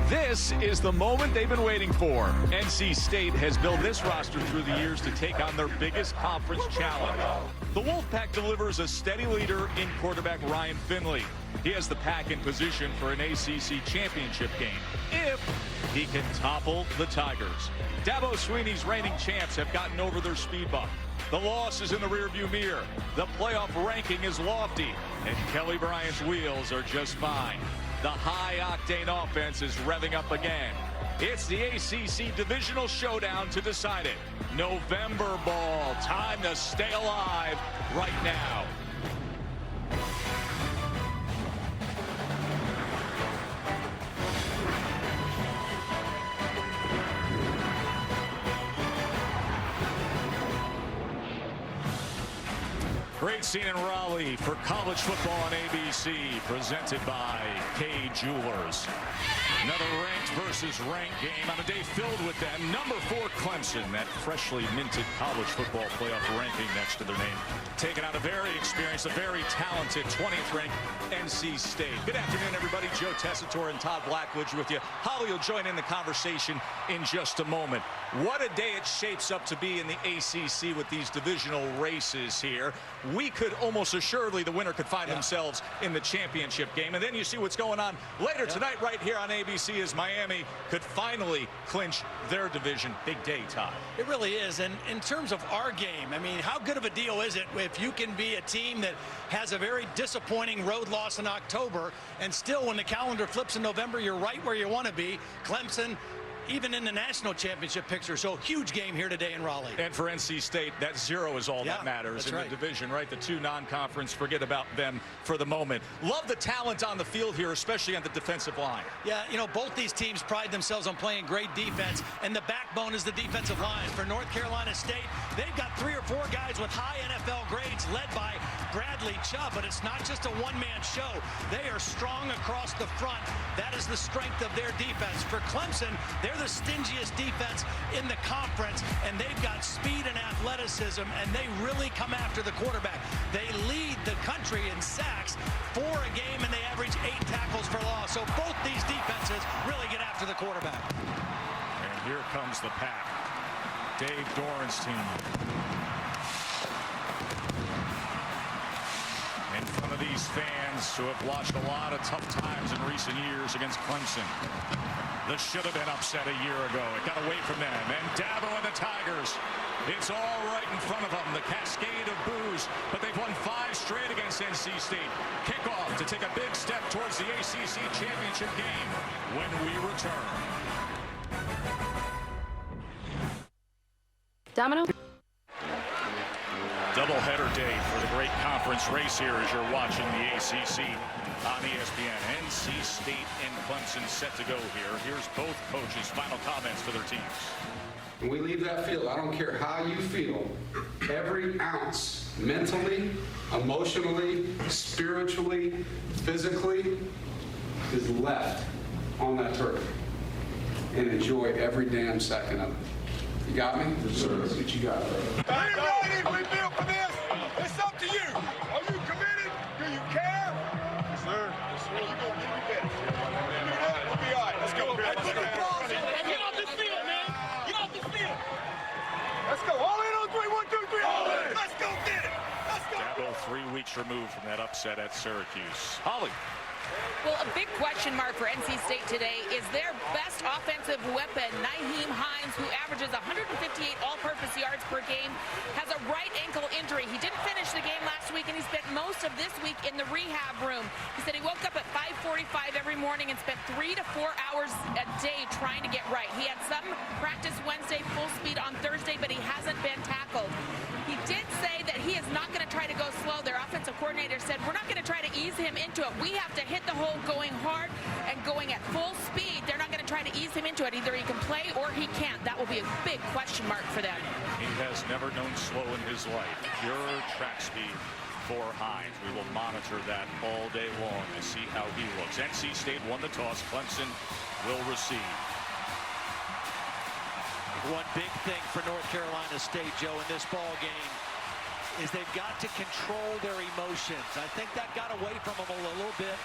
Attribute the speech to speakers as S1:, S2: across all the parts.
S1: This is the moment they've been waiting for. NC State has built this roster through the years to take on their biggest conference challenge. The Wolfpack delivers a steady leader in quarterback Ryan Finley. He has the pack in position for an ACC championship game if he can topple the Tigers. Dabo Swinney's reigning champs have gotten over their speed bump. The loss is in the rearview mirror. The playoff ranking is lofty, and Kelly Bryant's wheels are just fine. The high-octane offense is revving up again. It's the ACC Divisional Showdown to decide it. November ball. Time to stay alive right now. Great scene in Raleigh for college football on ABC, presented by K Jewelers. Another ranked versus ranked game on a day filled with them. Number 4 Clemson, that freshly minted college football playoff ranking next to their name, taking out a very experienced, a very talented 20th ranked NC State. Good afternoon, everybody. Joe Tessitore and Todd Blackledge with you. Holly will join in the conversation in just a moment. What a day it shapes up to be in the ACC with these divisional races here. We could almost assuredly, the winner could find themselves in the championship game. And then you see what's going on later tonight right here on ABC as Miami could finally clinch their division. Big day, Todd.
S2: It really is. And in terms of our game, I mean, how good of a deal is it if you can be a team that has a very disappointing road loss in October and still when the calendar flips in November, you're right where you want to be. Clemson, even in the national championship picture. So huge game here today in Raleigh.
S1: And for NC State, that 0 is all that matters in the division, right? The 2 non-conference, forget about them for the moment. Love the talent on the field here, especially on the defensive line.
S2: Yeah, you know, both these teams pride themselves on playing great defense, and the backbone is the defensive line. For North Carolina State, they've got 3 or 4 guys with high NFL grades led by Bradley Chubb, but it's not just a one-man show. They are strong across the front. That is the strength of their defense. For Clemson, they're the stingiest defense in the conference, and they've got speed and athleticism, and they really come after the quarterback. They lead the country in sacks 4 a game, and they average 8 tackles for loss. So both these defenses really get after the quarterback.
S1: And here comes the pack. Dave Doran's team. In front of these fans who have watched a lot of tough times in recent years against Clemson. This should have been upset a year ago. It got away from them. And Dabo and the Tigers. It's all right in front of them. The cascade of boos. But they've won 5 straight against NC State. Kickoff to take a big step towards the ACC championship game when we return.
S3: Domino.
S1: Doubleheader day for the great conference race here as you're watching the ACC on ESPN. NC State and Clemson set to go here. Here's both coaches' final comments for their teams.
S4: When we leave that field, I don't care how you feel, every ounce, mentally, emotionally, spiritually, physically, is left on that turf. And enjoy every damn second of it. You got me? Yes, sir. That's what you got, bro.
S5: Are you ready? We built for this. It's up to you. Are you committed? Do you care? Yes, sir. Yes, sir. You gonna be better. Do that. We'll be all right. Let's go. Hey, put the ball. Get off this field, man. Get off this field. Let's go. All in on 3. 1, 2, 3. All in. Let's go get it. Let's go.
S1: Dabo 3 weeks removed from that upset at Syracuse. Holly.
S3: Well, a big question mark for NC State today is their best offensive weapon, Nyheim Hines, who averages 158 all-purpose yards per game, has a right ankle injury. He didn't finish the game last week, and he spent most of this week in the rehab room. He said he woke up at 5:45 every morning and spent 3 to 4 hours a day trying to get right. He had some practice Wednesday, full speed on Thursday, but he hasn't been tackled. He did say that he is not going to try to go slow. Their offensive coordinator said, we're not going to try to ease him into it. We have to hit the hole going hard and going at full speed. They're not going to try to ease him into it. Either he can play or he can't. That will be a big question mark for them.
S1: He has never known slow in his life. Pure track speed for Hines. We will monitor that all day long to see how he looks. NC State won the toss. Clemson will receive.
S2: One big thing for North Carolina State, Joe, in this ball game is they've got to control their emotions. I think that got away from them a little bit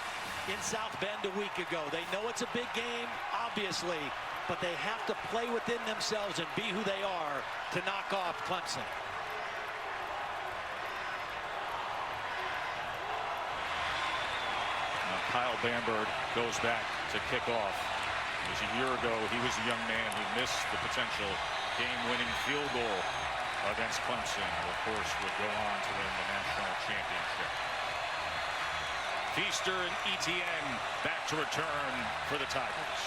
S2: in South Bend a week ago. They know it's a big game, obviously, but they have to play within themselves and be who they are to knock off Clemson.
S1: Now Kyle Bamberg goes back to kick off. It was a year ago. He was a young man who missed the potential game-winning field goal against Clemson, who of course would go on to win the national championship. Feaster and Etienne back to return for the Tigers.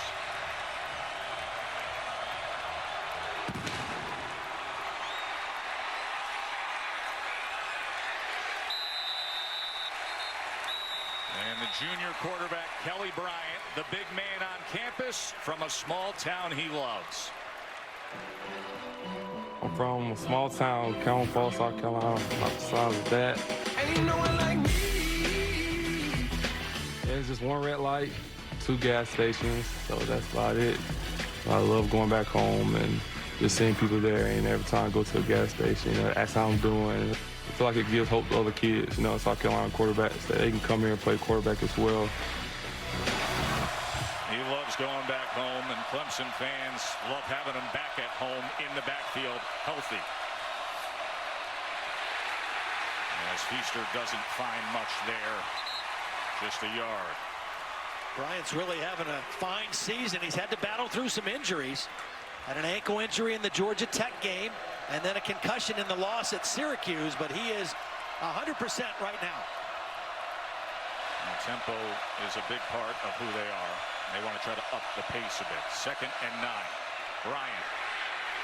S1: And the junior quarterback, Kelly Bryant, the big man on campus from a small town he loves.
S6: I'm from a small town, Calhoun Falls, South Carolina. Besides that,
S5: Ain't no one like me.
S6: there's just one red light, 2 gas stations, so that's about it. I love going back home and just seeing people there, and every time I go to a gas station, ask how I'm doing. I feel like it gives hope to other kids, South Carolina quarterbacks, that they can come here and play quarterback as well.
S1: He loves going back home, and Clemson fans love having him back at home in the backfield, healthy. As Feaster doesn't find much there, just a yard.
S2: Bryant's really having a fine season. He's had to battle through some injuries. Had an ankle injury in the Georgia Tech game, and then a concussion in the loss at Syracuse, but he is 100% right now.
S1: And tempo is a big part of who they are. They want to try to up the pace a bit. 2nd and 9. Bryant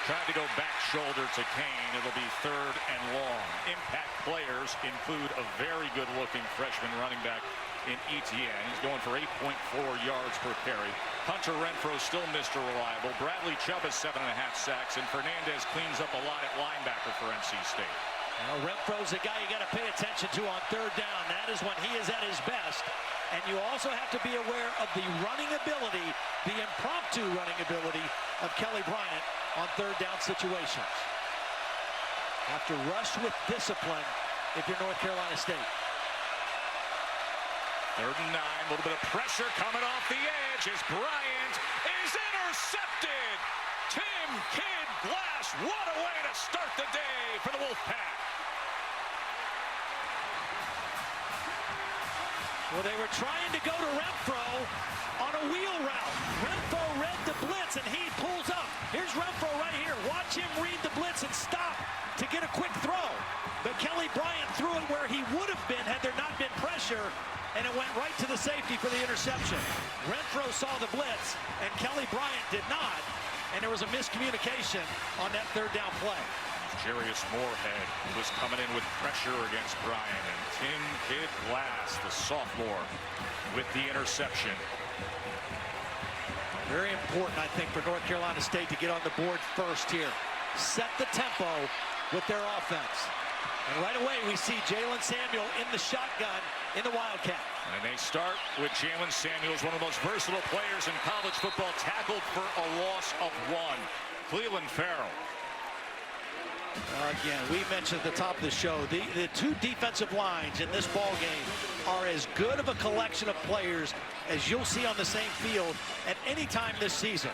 S1: tried to go back shoulder to Kane. It'll be 3rd and long. Impact players include a very good-looking freshman running back in Etienne. He's going for 8.4 yards per carry. Hunter Renfrow still Mr. Reliable. Bradley Chubb has 7.5 sacks, and Fernandez cleans up a lot at linebacker for NC State.
S2: Well, Renfro's the guy you got to pay attention to on 3rd down. That is when he is at his best. And you also have to be aware of the running ability, the impromptu running ability of Kelly Bryant on 3rd down situations. Have to rush with discipline if you're North Carolina State.
S1: 3rd and 9, a little bit of pressure coming off the edge as Bryant is intercepted. Tim Kidd Glass, what a way to start the day for the Wolfpack.
S2: Well, they were trying to go to Renfrow on a wheel route. Renfrow read the blitz, and he pulls up. Here's Renfrow right here. Watch him read the blitz and stop to get a quick throw. But Kelly Bryant threw it where he would have been had there not been pressure, and it went right to the safety for the interception. Renfrow saw the blitz, and Kelly Bryant did not, and there was a miscommunication on that 3rd down play.
S1: Jarius Moorhead was coming in with pressure against Bryant, and Tim Kidd Glass, the sophomore, with the interception.
S2: Very important, I think, for North Carolina State to get on the board first here. Set the tempo with their offense. And right away, we see Jalen Samuel in the shotgun in the Wildcat.
S1: And they start with Jalen Samuels, one of the most versatile players in college football, tackled for a loss of 1. Clelin Ferrell.
S2: Again, we mentioned at the top of the show, the 2 defensive lines in this ball game are as good of a collection of players as you'll see on the same field at any time this season.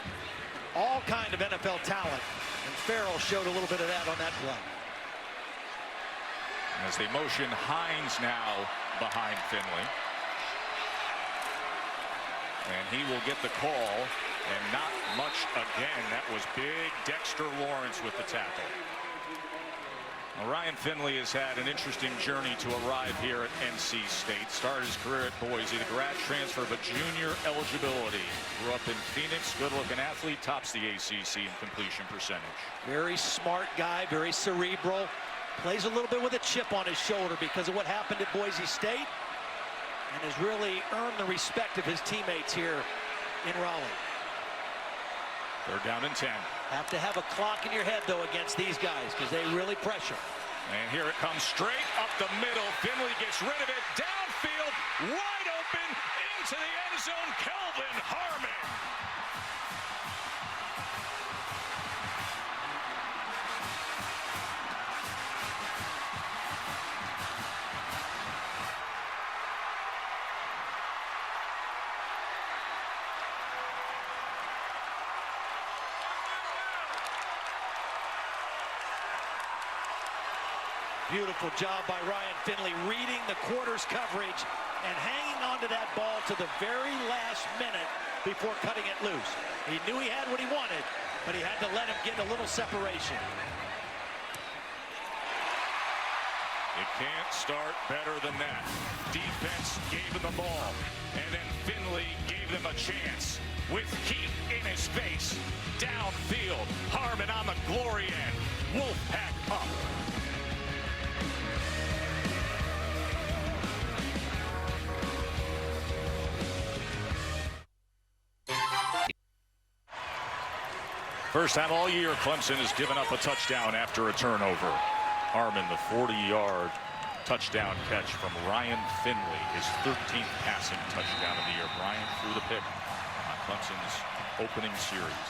S2: All kind of NFL talent, and Ferrell showed a little bit of that on that play.
S1: As they motion Hines now behind Finley. And he will get the call, and not much again. That was big Dexter Lawrence with the tackle. Well, Ryan Finley has had an interesting journey to arrive here at NC State. Started his career at Boise, the grad transfer, but junior eligibility. Grew up in Phoenix, good-looking athlete, tops the ACC in completion percentage.
S2: Very smart guy, very cerebral. Plays a little bit with a chip on his shoulder because of what happened at Boise State, and has really earned the respect of his teammates here in Raleigh.
S1: 3rd down and 10.
S2: Have to have a clock in your head, though, against these guys because they really pressure.
S1: And here it comes straight up the middle. Finley gets rid of it. Downfield, wide open, into the end zone. Kelvin Harmon.
S2: Beautiful job by Ryan Finley, reading the quarters coverage and hanging on to that ball to the very last minute before cutting it loose. He knew he had what he wanted, but he had to let him get a little separation.
S1: You can't start better than that. Defense gave him the ball, and then Finley gave them a chance. With heat in his face, downfield, Harmon on the glory end. Wolfpack up. First time all year, Clemson has given up a touchdown after a turnover. Harmon, the 40-yard touchdown catch from Ryan Finley, his 13th passing touchdown of the year. Brian threw the pick on Clemson's opening series.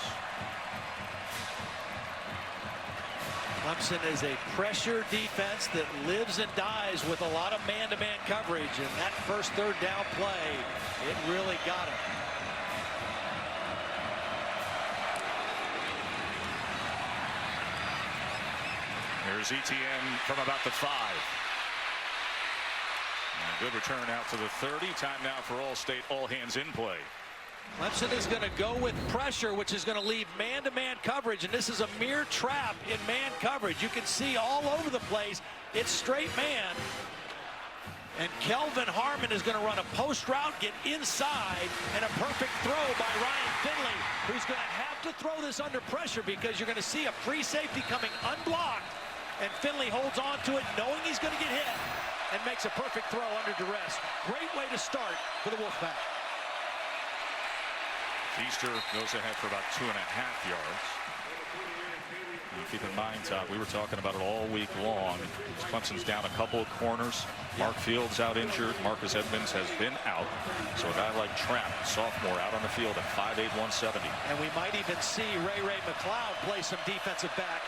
S2: Clemson is a pressure defense that lives and dies with a lot of man-to-man coverage, and that first third down play, it really got him.
S1: Here's ETN from about the 5. And a good return out to the 30. Time now for All-State, all-hands in play.
S2: Clemson is going to go with pressure, which is going to leave man-to-man coverage, and this is a mere trap in man coverage. You can see all over the place, it's straight man. And Kelvin Harmon is going to run a post route, get inside, and a perfect throw by Ryan Finley, who's going to have to throw this under pressure because you're going to see a free safety coming unblocked, and Finley holds on to it knowing he's going to get hit and makes a perfect throw under duress. Great way to start for the Wolfpack.
S1: Feaster goes ahead for about 2.5 yards. And keep in mind, Todd, we were talking about it all week long. Clemson's down a couple of corners. Mark Fields out injured. Marcus Edmonds has been out. So a guy like Trapp, sophomore, out on the field at 5'8", 170.
S2: And we might even see Ray McLeod play some defensive back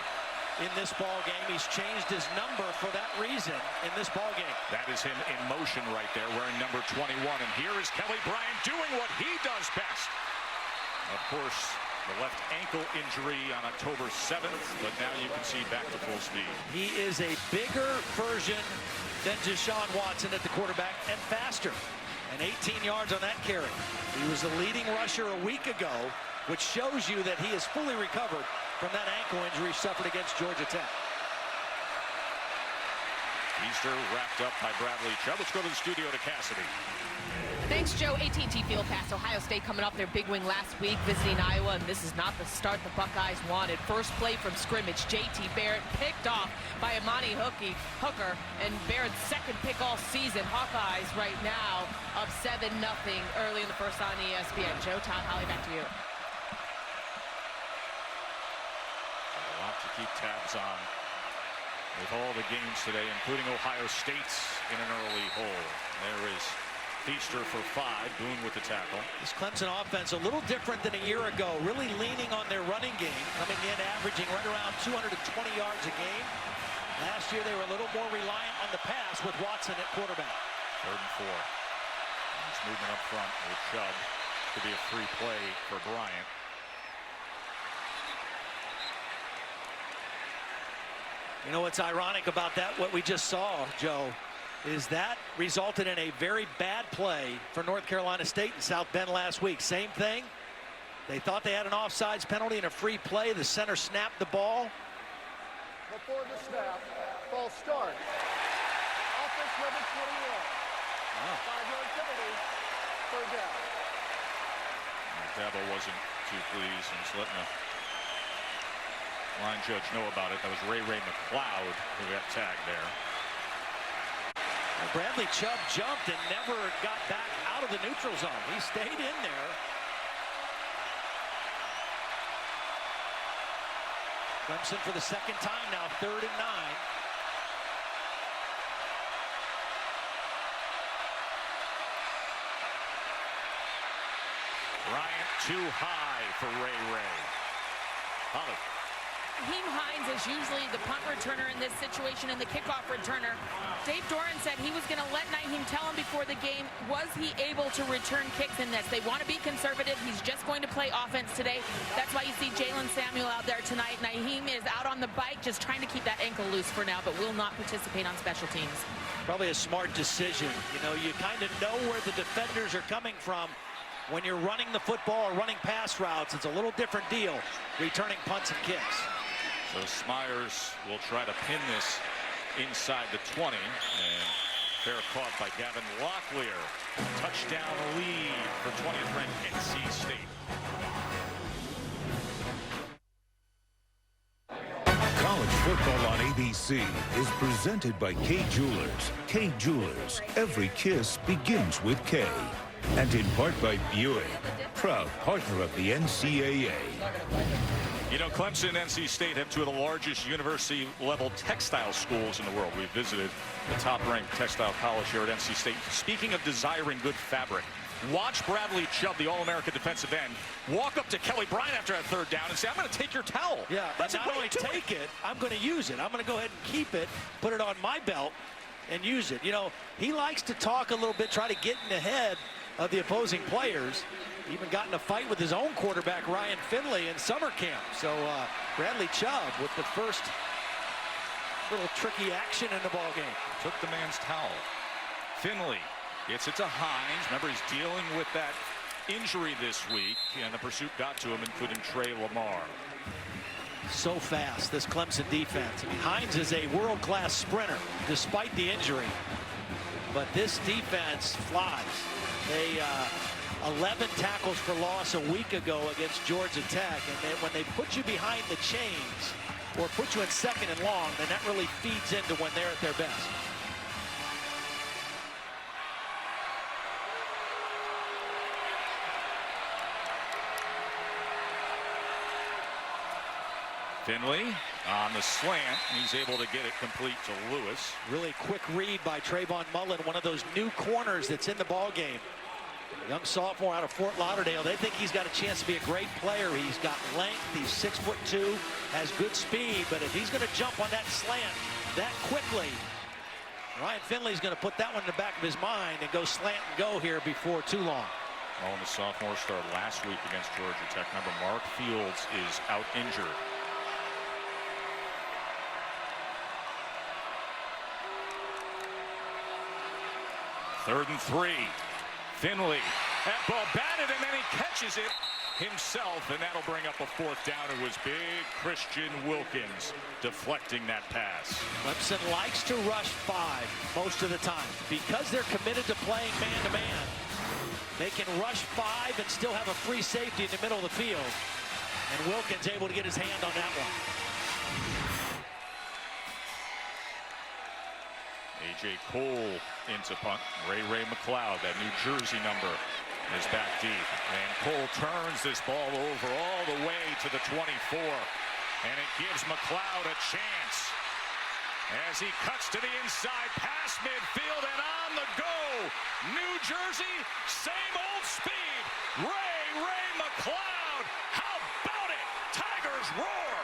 S2: in this ball game. He's changed his number for that reason in this ball game.
S1: That is him in motion right there, wearing number 21. And here is Kelly Bryant doing what he does best. Of course, the left ankle injury on October 7th, but now you can see back to full speed.
S2: He is a bigger version than Deshaun Watson at the quarterback, and faster. And 18 yards on that carry. He was the leading rusher a week ago, which shows you that he is fully recovered from that ankle injury suffered against Georgia Tech.
S1: Easter wrapped up by Bradley Chubb. Let's go to the studio to Cassidy.
S3: Thanks, Joe. AT&T Field Pass. Ohio State coming off their big win last week, visiting Iowa, and this is not the start the Buckeyes wanted. First play from scrimmage, J.T. Barrett picked off by Imani Hooker, and Barrett's second pick all season. Hawkeyes right now up 7-0 early in the first on ESPN. Joe, Todd Holly, back to you.
S1: A lot to keep tabs on with all the games today, including Ohio State's in an early hole. There is Feaster for 5, Boone with the tackle.
S2: This Clemson offense a little different than a year ago, really leaning on their running game, coming in averaging right around 220 yards a game. Last year they were a little more reliant on the pass with Watson at quarterback.
S1: 3rd and 4. Nice movement up front with Chubb. Could be a free play for Bryant.
S2: You know what's ironic about that, what we just saw, Joe, is that resulted in a very bad play for North Carolina State in South Bend last week. Same thing. They thought they had an offsides penalty and a free play. The center snapped the ball.
S7: Before the snap, false start. Offense number 21. 5-yard penalty, 3rd down.
S1: Dabo wasn't too pleased and was letting the line judge know about it. That was Ray McLeod who got tagged there.
S2: Bradley Chubb jumped and never got back out of the neutral zone. He stayed in there. Clemson for the second time now, 3rd and 9.
S1: Bryant too high for Ray. Holly.
S3: Naheem Hines is usually the punt returner in this situation and the kickoff returner. Dave Doran said he was going to let Naheem tell him before the game, was he able to return kicks in this? They want to be conservative. He's just going to play offense today. That's why you see Jalen Samuel out there tonight. Naheem is out on the bike, just trying to keep that ankle loose for now, but will not participate on special teams.
S2: Probably a smart decision. You know, you kind of know where the defenders are coming from. When you're running the football or running pass routes, it's a little different deal, returning punts and kicks.
S1: So Smyers will try to pin this inside the 20, and fair caught by Gavin Locklear. Touchdown lead for 20th ranked NC State.
S8: College football on ABC is presented by K Jewelers. K Jewelers, every kiss begins with K. And in part by Buick, proud partner of the NCAA.
S1: You know, Clemson and NC State have two of the largest university-level textile schools in the world. We visited the top-ranked textile college here at NC State. Speaking of desiring good fabric, watch Bradley Chubb, the All-American defensive end, walk up to Kelly Bryant after that third down and say, I'm going to take your towel.
S2: Yeah,
S1: that's
S2: not only take it, I'm going to use it. I'm going to go ahead and keep it, put it on my belt, and use it. You know, he likes to talk a little bit, try to get in the head of the opposing players. Even got in a fight with his own quarterback, Ryan Finley, in summer camp. So Bradley Chubb with the first little tricky action in the ball game.
S1: Took the man's towel. Finley gets it to Hines. Remember, he's dealing with that injury this week, and the pursuit got to him, including Trey Lamar.
S2: So fast, this Clemson defense. I mean, Hines is a world-class sprinter, despite the injury. But this defense flies. They 11 tackles for loss a week ago against Georgia Tech, and when they put you behind the chains or put you in second and long, then that really feeds into when they're at their best.
S1: Finley on the slant. He's able to get it complete to Lewis.
S2: Really quick read by Trayvon Mullen, one of those new corners that's in the ball game. Young sophomore out of Fort Lauderdale. They think he's got a chance to be a great player. He's got length. He's 6'2", has good speed. But if he's going to jump on that slant that quickly, Ryan Finley's going to put that one in the back of his mind and go slant and go here before too long.
S1: Oh, and the sophomore started last week against Georgia Tech. Remember, Mark Fields is out injured. Third and 3. Finley, that ball batted, and then he catches it himself, and that'll bring up a fourth down. It was big Christian Wilkins deflecting that pass.
S2: Clemson likes to rush 5 most of the time. Because they're committed to playing man-to-man, they can rush 5 and still have a free safety in the middle of the field. And Wilkins able to get his hand on that one.
S1: A.J. Cole into punt. Ray McLeod, that New Jersey number, is back deep. And Cole turns this ball over all the way to the 24. And it gives McLeod a chance as he cuts to the inside, past midfield, and on the go. New Jersey, same old speed. Ray McLeod. How about it? Tigers roar.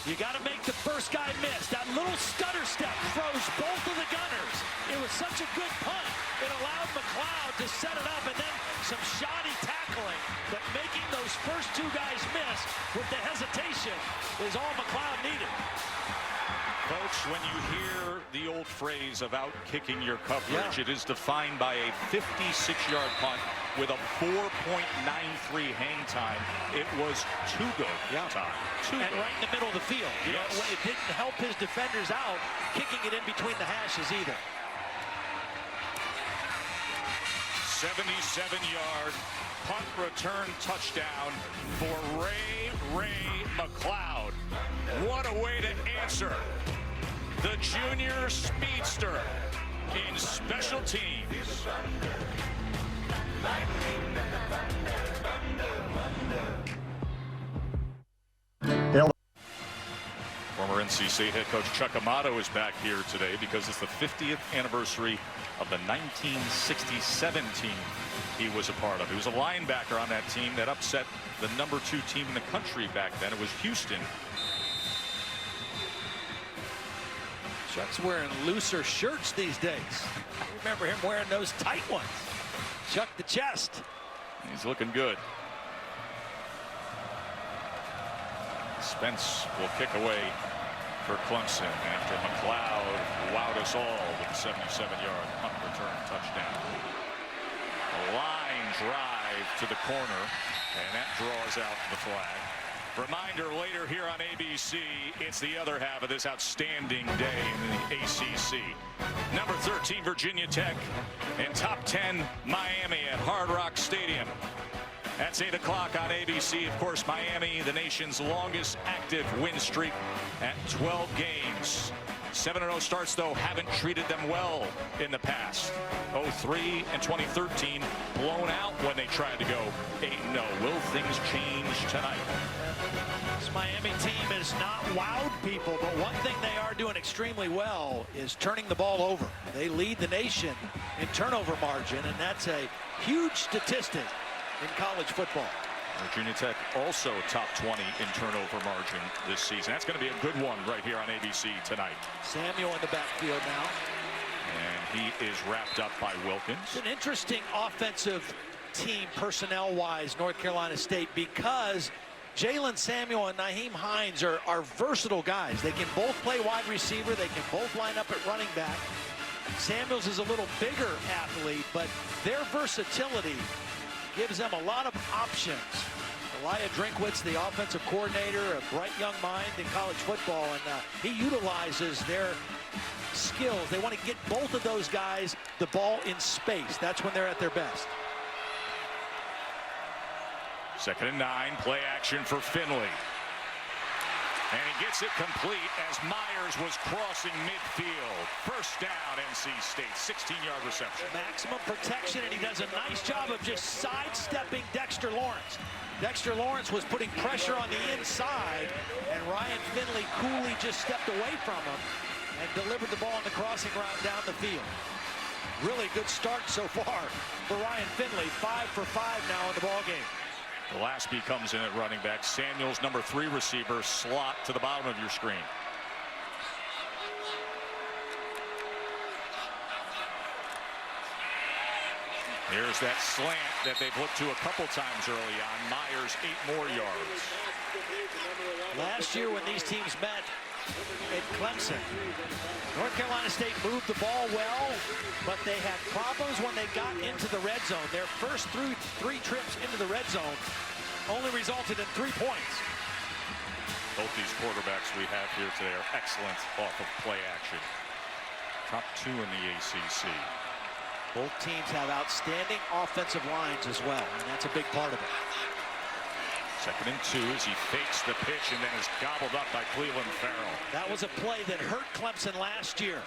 S2: You got to make the first guy miss. That little stutter step froze both of the gunners. It was such a good punt. It allowed McLeod to set it up, and then some shoddy tackling. But making those first 2 guys miss with the hesitation is all McLeod needed.
S1: Folks, when you hear the old phrase of out-kicking your coverage, it is defined by a 56-yard punt with a 4.93 hang time. It was too good time.
S2: And right in the middle of the field. You know, it didn't help his defenders out, kicking it in between the hashes either.
S1: 77-yard punt return touchdown for Ray McLeod. What a way to answer the junior speedster in special teams. Former NC State head coach Chuck Amato is back here today because it's the 50th anniversary of the 1967 team he was a part of. He was a linebacker on that team that upset the #2 team in the country back then. It was Houston.
S2: Chuck's wearing looser shirts these days. I remember him wearing those tight ones. Chuck the chest.
S1: He's looking good. Spence will kick away for Clemson after McLeod wowed us all with a 77-yard punt return touchdown. A line drive to the corner, and that draws out the flag. Reminder later here on ABC, it's the other half of this outstanding day in the ACC. Number 13 Virginia Tech and top 10 Miami at Hard Rock Stadium. That's 8 o'clock on ABC. Of course, Miami, the nation's longest active win streak at 12 games. 7-0 starts, though, haven't treated them well in the past. 0-3 and 2013 blown out when they tried to go 8-0. Will things change tonight?
S2: This Miami team has not wowed people, but one thing they are doing extremely well is turning the ball over. They lead the nation in turnover margin, and that's a huge statistic in college football.
S1: Virginia Tech also top 20 in turnover margin this season. That's going to be a good one right here on ABC tonight.
S2: Samuel in the backfield now.
S1: And he is wrapped up by Wilkins.
S2: It's an interesting offensive team personnel-wise, North Carolina State, because Jalen Samuel and Nyheim Hines are versatile guys. They can both play wide receiver. They can both line up at running back. Samuels is a little bigger athlete, but their versatility gives them a lot of options. Elijah Drinkwitz, the offensive coordinator, a bright young mind in college football, and he utilizes their skills. They want to get both of those guys the ball in space. That's when they're at their best.
S1: 2nd and 9, play action for Finley. And he gets it complete as Myers was crossing midfield. First down, NC State, 16-yard reception.
S2: Maximum protection, and he does a nice job of just sidestepping Dexter Lawrence. Dexter Lawrence was putting pressure on the inside, and Ryan Finley coolly just stepped away from him and delivered the ball on the crossing route down the field. Really good start so far for Ryan Finley. 5 for 5 now in the ball game.
S1: Gillespie comes in at running back. Samuels, number 3 receiver, slot to the bottom of your screen. Here's that slant that they've looked to a couple times early on. Myers, 8 more yards.
S2: Last year when these teams met at Clemson, North Carolina State moved the ball well, but they had problems when they got into the red zone. Their first 3 trips into the red zone only resulted in 3 points.
S1: Both these quarterbacks we have here today are excellent off of play action. Top 2 in the ACC.
S2: Both teams have outstanding offensive lines as well, and that's a big part of it.
S1: 2nd and 2 as he fakes the pitch and then is gobbled up by Cleveland Farrell.
S2: That was a play that hurt Clemson last year.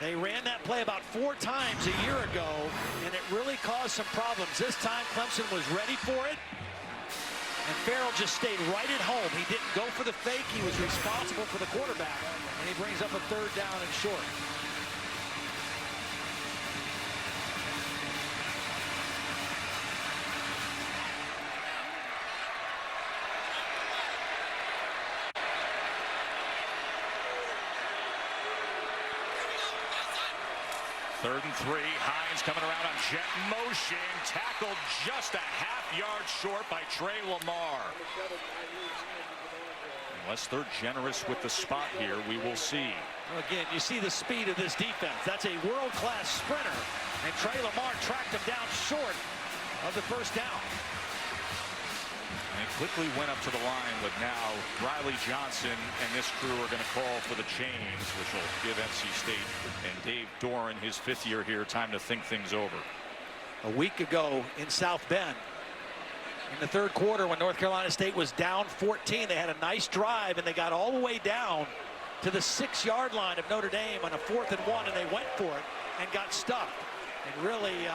S2: They ran that play about 4 times a year ago, and it really caused some problems. This time, Clemson was ready for it, and Farrell just stayed right at home. He didn't go for the fake. He was responsible for the quarterback, and he brings up a 3rd down and short.
S1: Third and 3, Hines coming around on jet motion, tackled just a half-yard short by Trey Lamar. Unless they're generous with the spot here, we will see.
S2: Again, you see the speed of this defense. That's a world-class sprinter, and Trey Lamar tracked him down short of the first down.
S1: And quickly went up to the line, but now Riley Johnson and this crew are going to call for the change, which will give NC State and Dave Doran, his 5th year here, time to think things over.
S2: A week ago in South Bend, in the 3rd quarter when North Carolina State was down 14, they had a nice drive, and they got all the way down to the 6-yard line of Notre Dame on a 4th and 1, and they went for it and got stuck. It really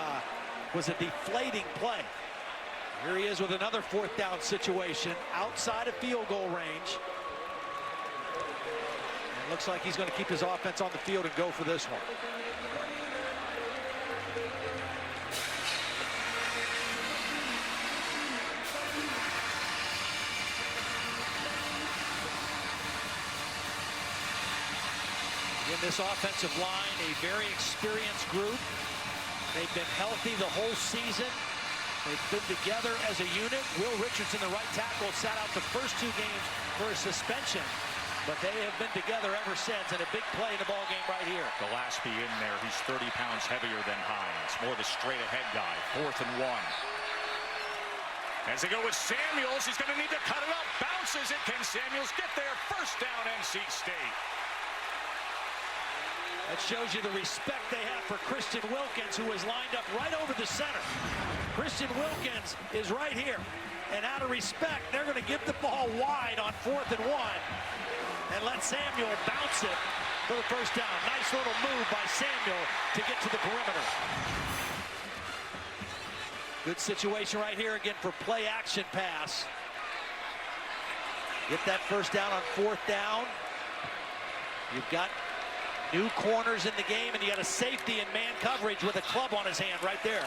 S2: was a deflating play. Here he is with another 4th down situation outside of field goal range. It looks like he's going to keep his offense on the field and go for this one. In this offensive line, a very experienced group. They've been healthy the whole season. They've been together as a unit. Will Richardson, the right tackle, sat out the first 2 games for a suspension. But they have been together ever since, and a big play in the ball game right here.
S1: Gillespie in there. He's 30 pounds heavier than Hines. More the straight-ahead guy. 4th and 1. As they go with Samuels, he's going to need to cut it up. Bounces it. Can Samuels get there? First down, NC State.
S2: That shows you the respect they have for Christian Wilkins, who is lined up right over the center. Christian Wilkins is right here. And out of respect, they're going to give the ball wide on 4th and 1. And let Samuel bounce it for the first down. Nice little move by Samuel to get to the perimeter. Good situation right here again for play action pass. Get that first down on 4th down. You've got new corners in the game, and you got a safety in man coverage with a club on his hand right there.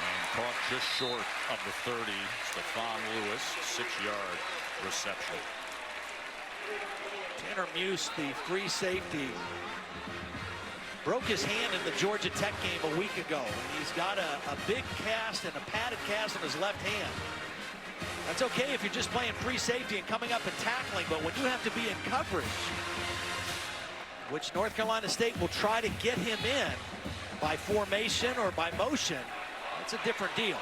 S1: And caught just short of the 30. Stephon Lewis, 6-yard reception.
S2: Tanner Muse, the free safety, broke his hand in the Georgia Tech game a week ago. He's got a big cast and a padded cast on his left hand. That's okay if you're just playing free safety and coming up and tackling, but when you have to be in coverage, which North Carolina State will try to get him in by formation or by motion, it's a different deal.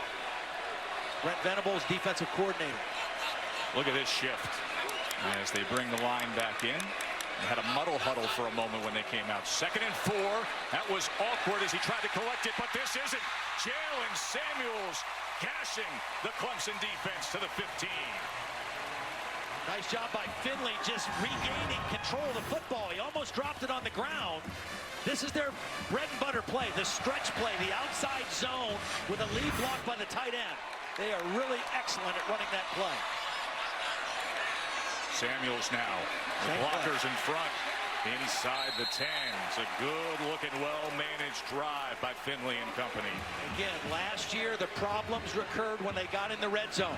S2: Brent Venables, defensive coordinator.
S1: Look at this shift as they bring the line back in. They had a muddle huddle for a moment when they came out. 2nd and 4. That was awkward as he tried to collect it, but this isn't. Jalen Samuels gashing the Clemson defense to the 15.
S2: Nice job by Finley, just regaining control of the football. He almost dropped it on the ground. This is their bread and butter play, the stretch play, the outside zone with a lead block by the tight end. They are really excellent at running that play.
S1: Samuels now. The blockers in front. Inside the 10. It's a good-looking, well-managed drive by Finley and company.
S2: Again, last year the problems recurred when they got in the red zone.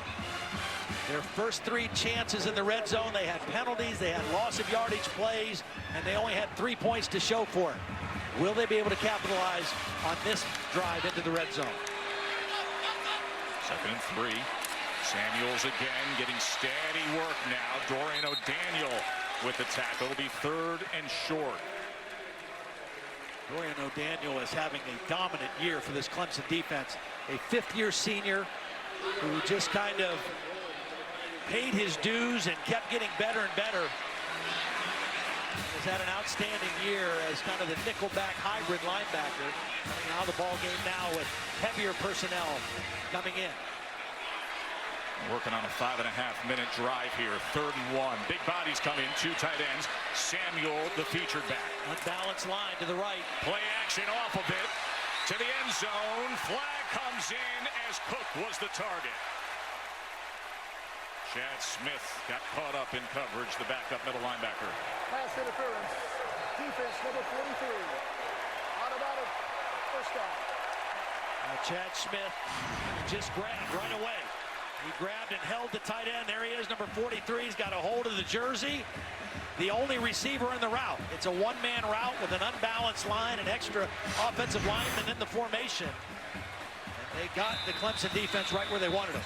S2: Their first 3 chances in the red zone, they had penalties, they had loss of yardage plays, and they only had 3 points to show for it. Will they be able to capitalize on this drive into the red zone?
S1: 2nd and 3. Samuels again getting steady work now. Dorian O'Daniel with the tackle. It'll be 3rd and short.
S2: Dorian O'Daniel is having a dominant year for this Clemson defense. A 5th-year senior who just kind of paid his dues and kept getting better and better. Has had an outstanding year as kind of the nickelback hybrid linebacker. Now the ball game now with heavier personnel coming in.
S1: Working on a 5.5-minute drive here. 3rd and 1. Big bodies come in. 2 tight ends. Samuel, the featured back.
S2: Unbalanced line to the right.
S1: Play action off of it. To the end zone. Flag comes in as Cook was the target. Chad Smith got caught up in coverage, the backup middle linebacker.
S7: Pass interference. Defense number 43. Automatic first down.
S2: Chad Smith just grabbed right away. He grabbed and held the tight end. There he is, number 43. He's got a hold of the jersey. The only receiver in the route. It's a one-man route with an unbalanced line, an extra offensive lineman in the formation. And they got the Clemson defense right where they wanted them.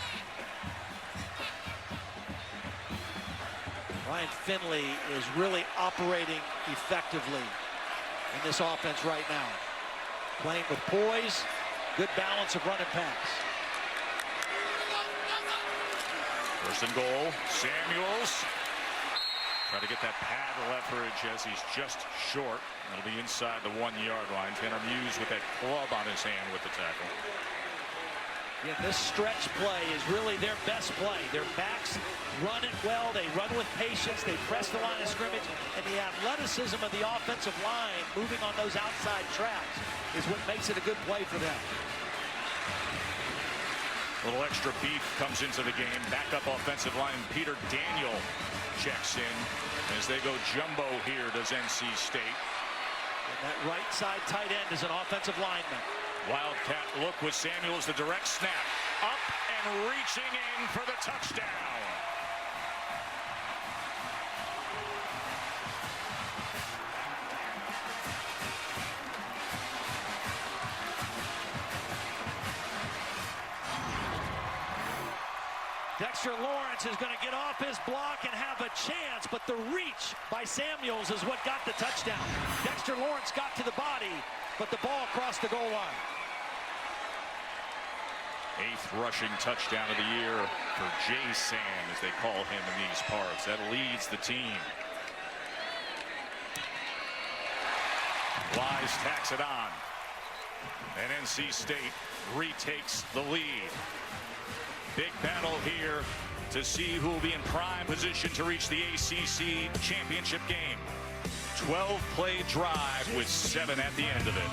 S2: Ryan Finley is really operating effectively in this offense right now. Playing with poise, good balance of run and pass.
S1: 1st and goal. Samuels. Try to get that pad leverage as he's just short. It'll be inside the 1-yard line. Tanner Muse with that club on his hand with the tackle.
S2: Yeah, this stretch play is really their best play. Their backs run it well. They run with patience. They press the line of scrimmage. And the athleticism of the offensive line moving on those outside tracks is what makes it a good play for them.
S1: A little extra beef comes into the game. Backup offensive line Peter Daniel checks in as they go jumbo here, does NC State.
S2: And that right side tight end is an offensive lineman.
S1: Wildcat look with Samuels, the direct snap. Up and reaching in for the touchdown.
S2: Dexter Lawrence is going to get off his block and have a chance, but the reach by Samuels is what got the touchdown. Dexter Lawrence got to the body, but the ball crossed the goal line.
S1: 8th rushing touchdown of the year for Jay Sam, as they call him in these parts. That leads the team. Wise tacks it on. And NC State retakes the lead. Big battle here to see who will be in prime position to reach the ACC championship game. 12-play drive with 7 at the end of it.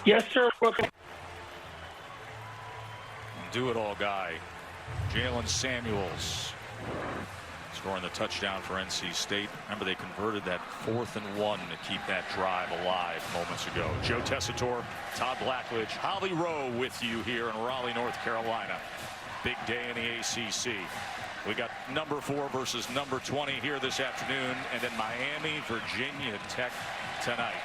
S9: Yes, sir.
S1: Do-it-all guy, Jalen Samuels, scoring the touchdown for NC State. Remember, they converted that 4th and 1 to keep that drive alive moments ago. Joe Tessitore, Todd Blackledge, Holly Rowe with you here in Raleigh, North Carolina. Big day in the ACC. We got number 4 versus number 20 here this afternoon, and then Miami, Virginia Tech tonight.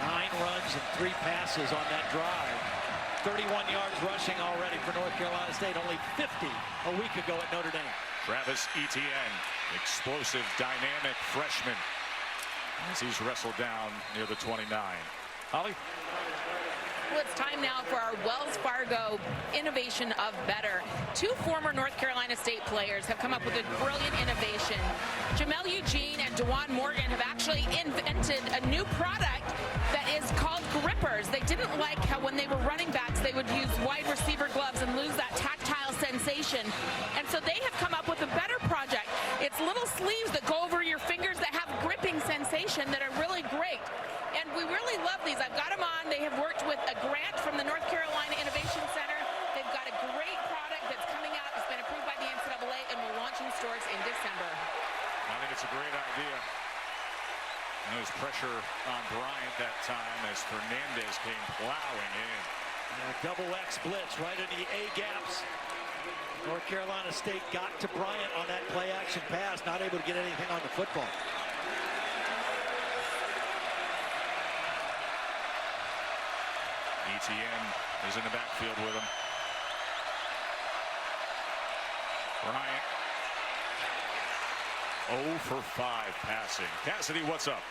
S2: 9 runs and 3 passes on that drive. 31 yards rushing already for North Carolina State, only 50 a week ago at Notre Dame.
S1: Travis Etienne, explosive, dynamic freshman, as he's wrestled down near the 29. Holly?
S3: Well, it's time now for our Wells Fargo innovation of better. 2 former North Carolina State players have come up with a brilliant innovation. Jamel Eugene and DeJuan Morgan have actually invented a new product that is called grippers. They didn't like how when they were running backs, they would use wide receiver gloves and lose that tactile sensation. And so they have come up with a better project. It's little sleeves that go over your fingers that have gripping sensation that are really great. And we really love these. I've got them on. They have worked with a grant from the North Carolina Innovation Center. They've got a great product that's coming out. It's been approved by the NCAA and will launch in stores in December.
S1: I think it's a great idea. And there was pressure on Bryant that time as Fernandez came plowing in.
S2: Double X blitz right in the A gaps. North Carolina State got to Bryant on that play action pass, not able to get anything on the football.
S1: Etienne is in the backfield with him. Bryant 0 for 5 passing. Cassidy, what's up?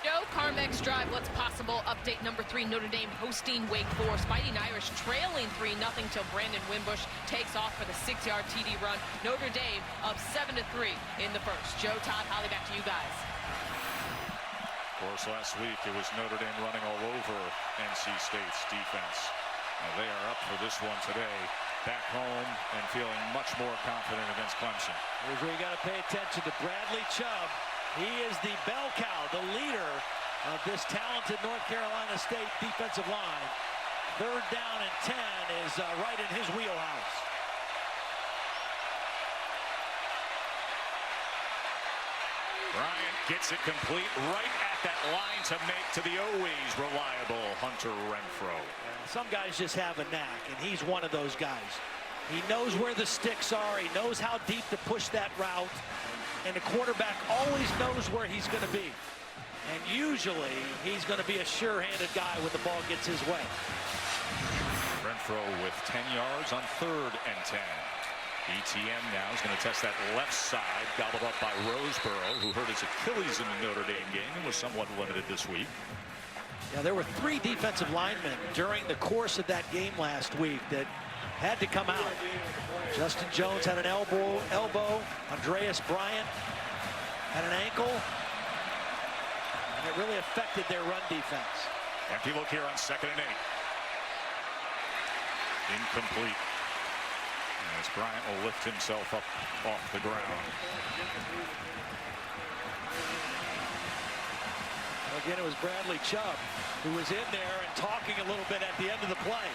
S10: Joe, Carmex Drive, what's possible? Update number 3, Notre Dame hosting Wake Forest. Fighting Irish trailing 3-0 till Brandon Wimbush takes off for the 6-yard TD run. Notre Dame up 7-3 in the first. Joe, Todd, Holly, back to you guys.
S1: Of course, last week it was Notre Dame running all over NC State's defense. Now they are up for this one today, back home and feeling much more confident against Clemson.
S2: Here's where you got to pay attention to Bradley Chubb. He is the bell cow, the leader of this talented North Carolina State defensive line. 3rd down and 10 is right in his wheelhouse.
S1: Bryant gets it complete right at that line to make to the always reliable Hunter Renfrow.
S2: Some guys just have a knack, and he's one of those guys. He knows where the sticks are. He knows how deep to push that route. And the quarterback always knows where he's going to be. And usually, he's going to be a sure-handed guy when the ball gets his way.
S1: Renfrow with 10 yards on 3rd and 10. Etienne now is going to test that left side, gobbled up by Roseboro, who hurt his Achilles in the Notre Dame game and was somewhat limited this week.
S2: Yeah, there were 3 defensive linemen during the course of that game last week that had to come out. Justin Jones had an elbow. Andreas Bryant had an ankle. And it really affected their run defense.
S1: Empty look here on 2nd and 8. Incomplete. As Bryant will lift himself up off the ground.
S2: Again, it was Bradley Chubb who was in there and talking a little bit at the end of the play.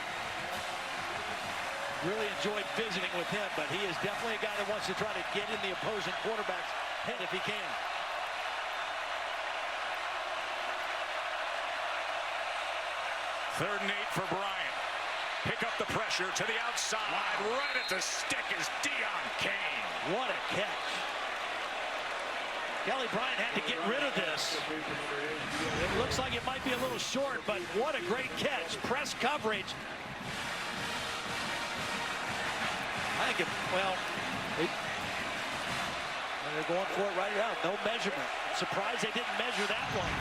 S2: Really enjoyed visiting with him, but he is definitely a guy that wants to try to get in the opposing quarterback's head if he can.
S1: Third and 8 for Bryant. Pick up the pressure to the outside. Right at the stick is Deion Kane.
S2: What a catch. Kelly Bryant had to get rid of this. It looks like it might be a little short, but what a great catch. Press coverage. I think they're going for it right now. No measurement. I'm surprised they didn't measure that one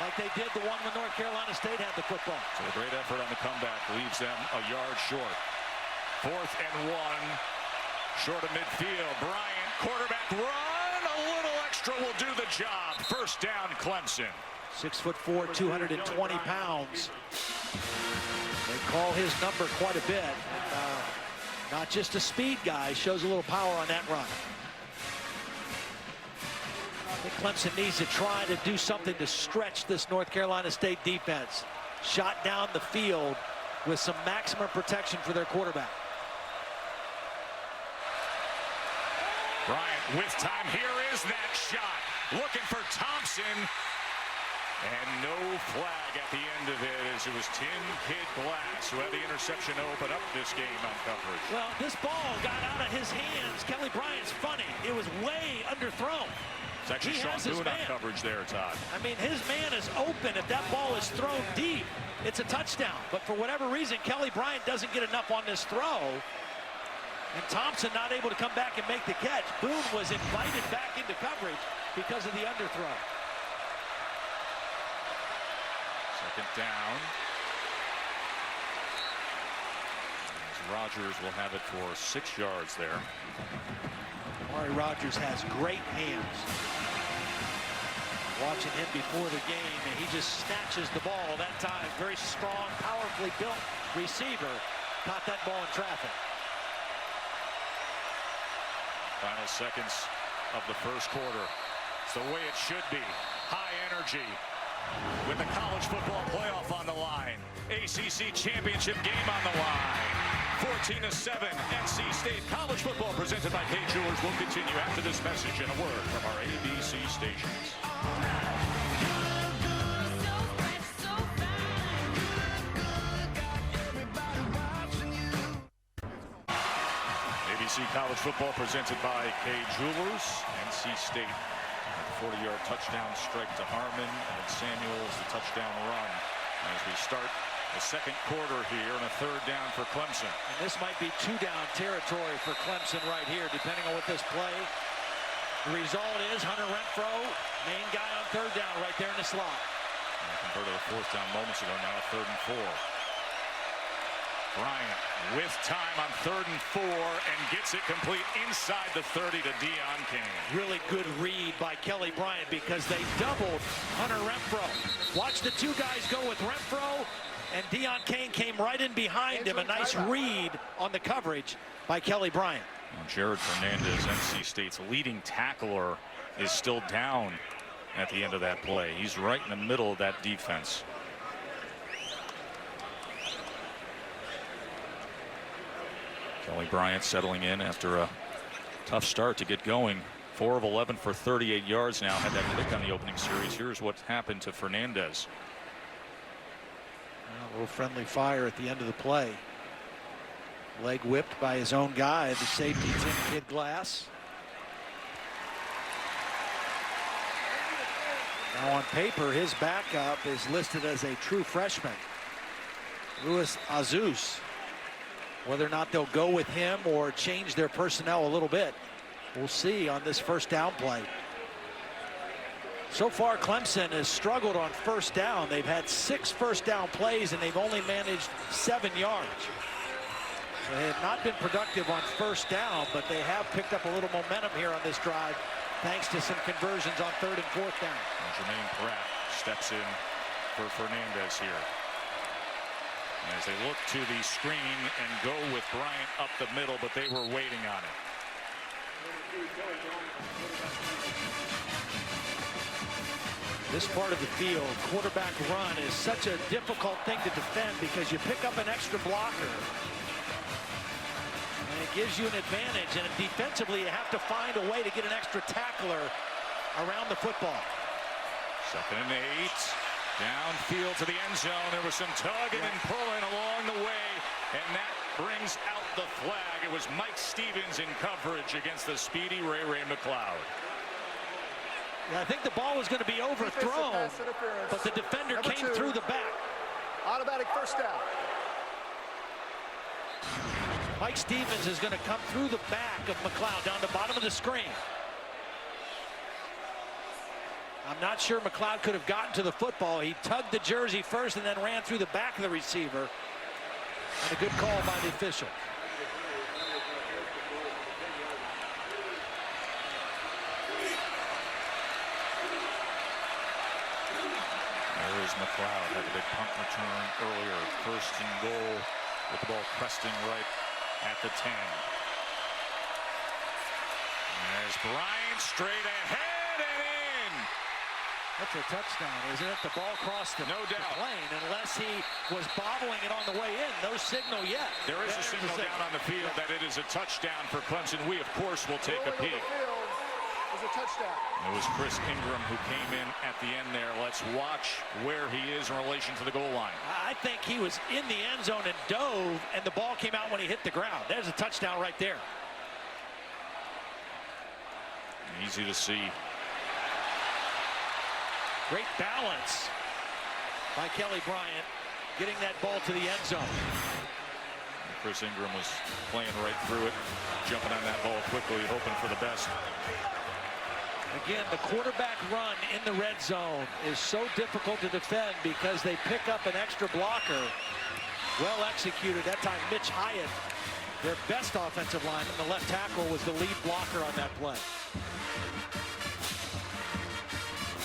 S2: like they did the one when North Carolina State had the football.
S1: So a great effort on the comeback leaves them a yard short. 4th and 1, short of midfield. Bryant, quarterback run, a little extra will do the job. First down, Clemson.
S2: 6'4", 220 pounds. They call his number quite a bit. And, not just a speed guy, shows a little power on that run. I think Clemson needs to try to do something to stretch this North Carolina State defense. Shot down the field with some maximum protection for their quarterback.
S1: Bryant with time. Here is that shot. Looking for Thompson. And no flag at the end of it, as it was Tim Kid Glass who had the interception to open up this game on coverage.
S2: Well, this ball got out of his hands. Kelly Bryant's funny. It was way underthrown.
S1: It's actually Sean Boone on coverage there, Todd.
S2: I mean, his man is open. If that ball is thrown deep, it's a touchdown. But for whatever reason, Kelly Bryant doesn't get enough on this throw. And Thompson not able to come back and make the catch. Boone was invited back into coverage because of the underthrow.
S1: Second down. As Rogers will have it for 6 yards there.
S2: Amari Rogers has great hands. Watching him before the game, and he just snatches the ball that time. Very strong, powerfully built receiver. Caught that ball in traffic.
S1: Final seconds of the first quarter. It's the way it should be. High energy. With the college football playoff on the line. ACC championship game on the line. 14-7 NC State. College football presented by K Jewelers will continue after this message and a word from our ABC stations. ABC College football presented by K Jewelers. NC State. 40-yard touchdown strike to Harmon, and Samuels the touchdown run as we start the second quarter here and a third down for Clemson.
S2: And this might be 2-down territory for Clemson right here, depending on what this play. The result is Hunter Renfro, main guy on third down right there in the slot.
S1: And converted a 4th down moments ago, now a 3rd and 4. Bryant with time on 3rd and 4 and gets it complete inside the 30 to Deion Kane.
S2: Really good read by Kelly Bryant because they doubled Hunter Renfro. Watch the two guys go with Renfro, and Deion Kane came right in behind him. A nice read on the coverage by Kelly Bryant.
S1: Well, Jared Fernandez, NC State's leading tackler, is still down at the end of that play. He's right in the middle of that defense. Kelly Bryant settling in after a tough start to get going. 4 of 11 for 38 yards now. Had that pick on the opening series. Here's what happened to Fernandez.
S2: A little friendly fire at the end of the play. Leg whipped by his own guy, the safety Tim Kid Glass. Now on paper, his backup is listed as a true freshman, Luis Azus. Whether or not they'll go with him or change their personnel a little bit, we'll see on this first down play. So far, Clemson has struggled on first down. They've had 6 first down plays, and they've only managed 7 yards. So they have not been productive on first down, but they have picked up a little momentum here on this drive, thanks to some conversions on 3rd and 4th down.
S1: And Jermaine Pratt steps in for Fernandez here. As they look to the screen and go with Bryant up the middle, but they were waiting on it.
S2: This part of the field, quarterback run, is such a difficult thing to defend because you pick up an extra blocker. And it gives you an advantage. And defensively, you have to find a way to get an extra tackler around the football.
S1: 2nd and 8. Downfield to the end zone. There was some tugging and pulling along the way. And that brings out the flag. It was Mike Stevens in coverage against the speedy Ray McLeod.
S2: Yeah, I think the ball was going to be overthrown, but the defender came through the back.
S7: Automatic first down.
S2: Mike Stevens is going to come through the back of McLeod down the bottom of the screen. I'm not sure McLeod could have gotten to the football. He tugged the jersey first and then ran through the back of the receiver. And a good call by the official.
S1: There's McLeod, had a big punt return earlier. 1st and goal with the ball cresting right at the 10. There's Bryant straight ahead and in.
S2: That's a touchdown, isn't it? The ball crossed the lane, unless he was bobbling it on the way in. No signal yet.
S1: There is a signal down on the field that it is a touchdown for Clemson. We, of course, will take a peek.
S7: Is a touchdown.
S1: It was Chris Ingram who came in at the end there. Let's watch where he is in relation to the goal line.
S2: I think he was in the end zone and dove, and the ball came out when he hit the ground. There's a touchdown right there.
S1: Easy to see.
S2: Great balance by Kelly Bryant, getting that ball to the end zone.
S1: Chris Ingram was playing right through it, jumping on that ball quickly, hoping for the best.
S2: Again, the quarterback run in the red zone is so difficult to defend because they pick up an extra blocker. Well executed. That time, Mitch Hyatt, their best offensive lineman, the left tackle, was the lead blocker on that play.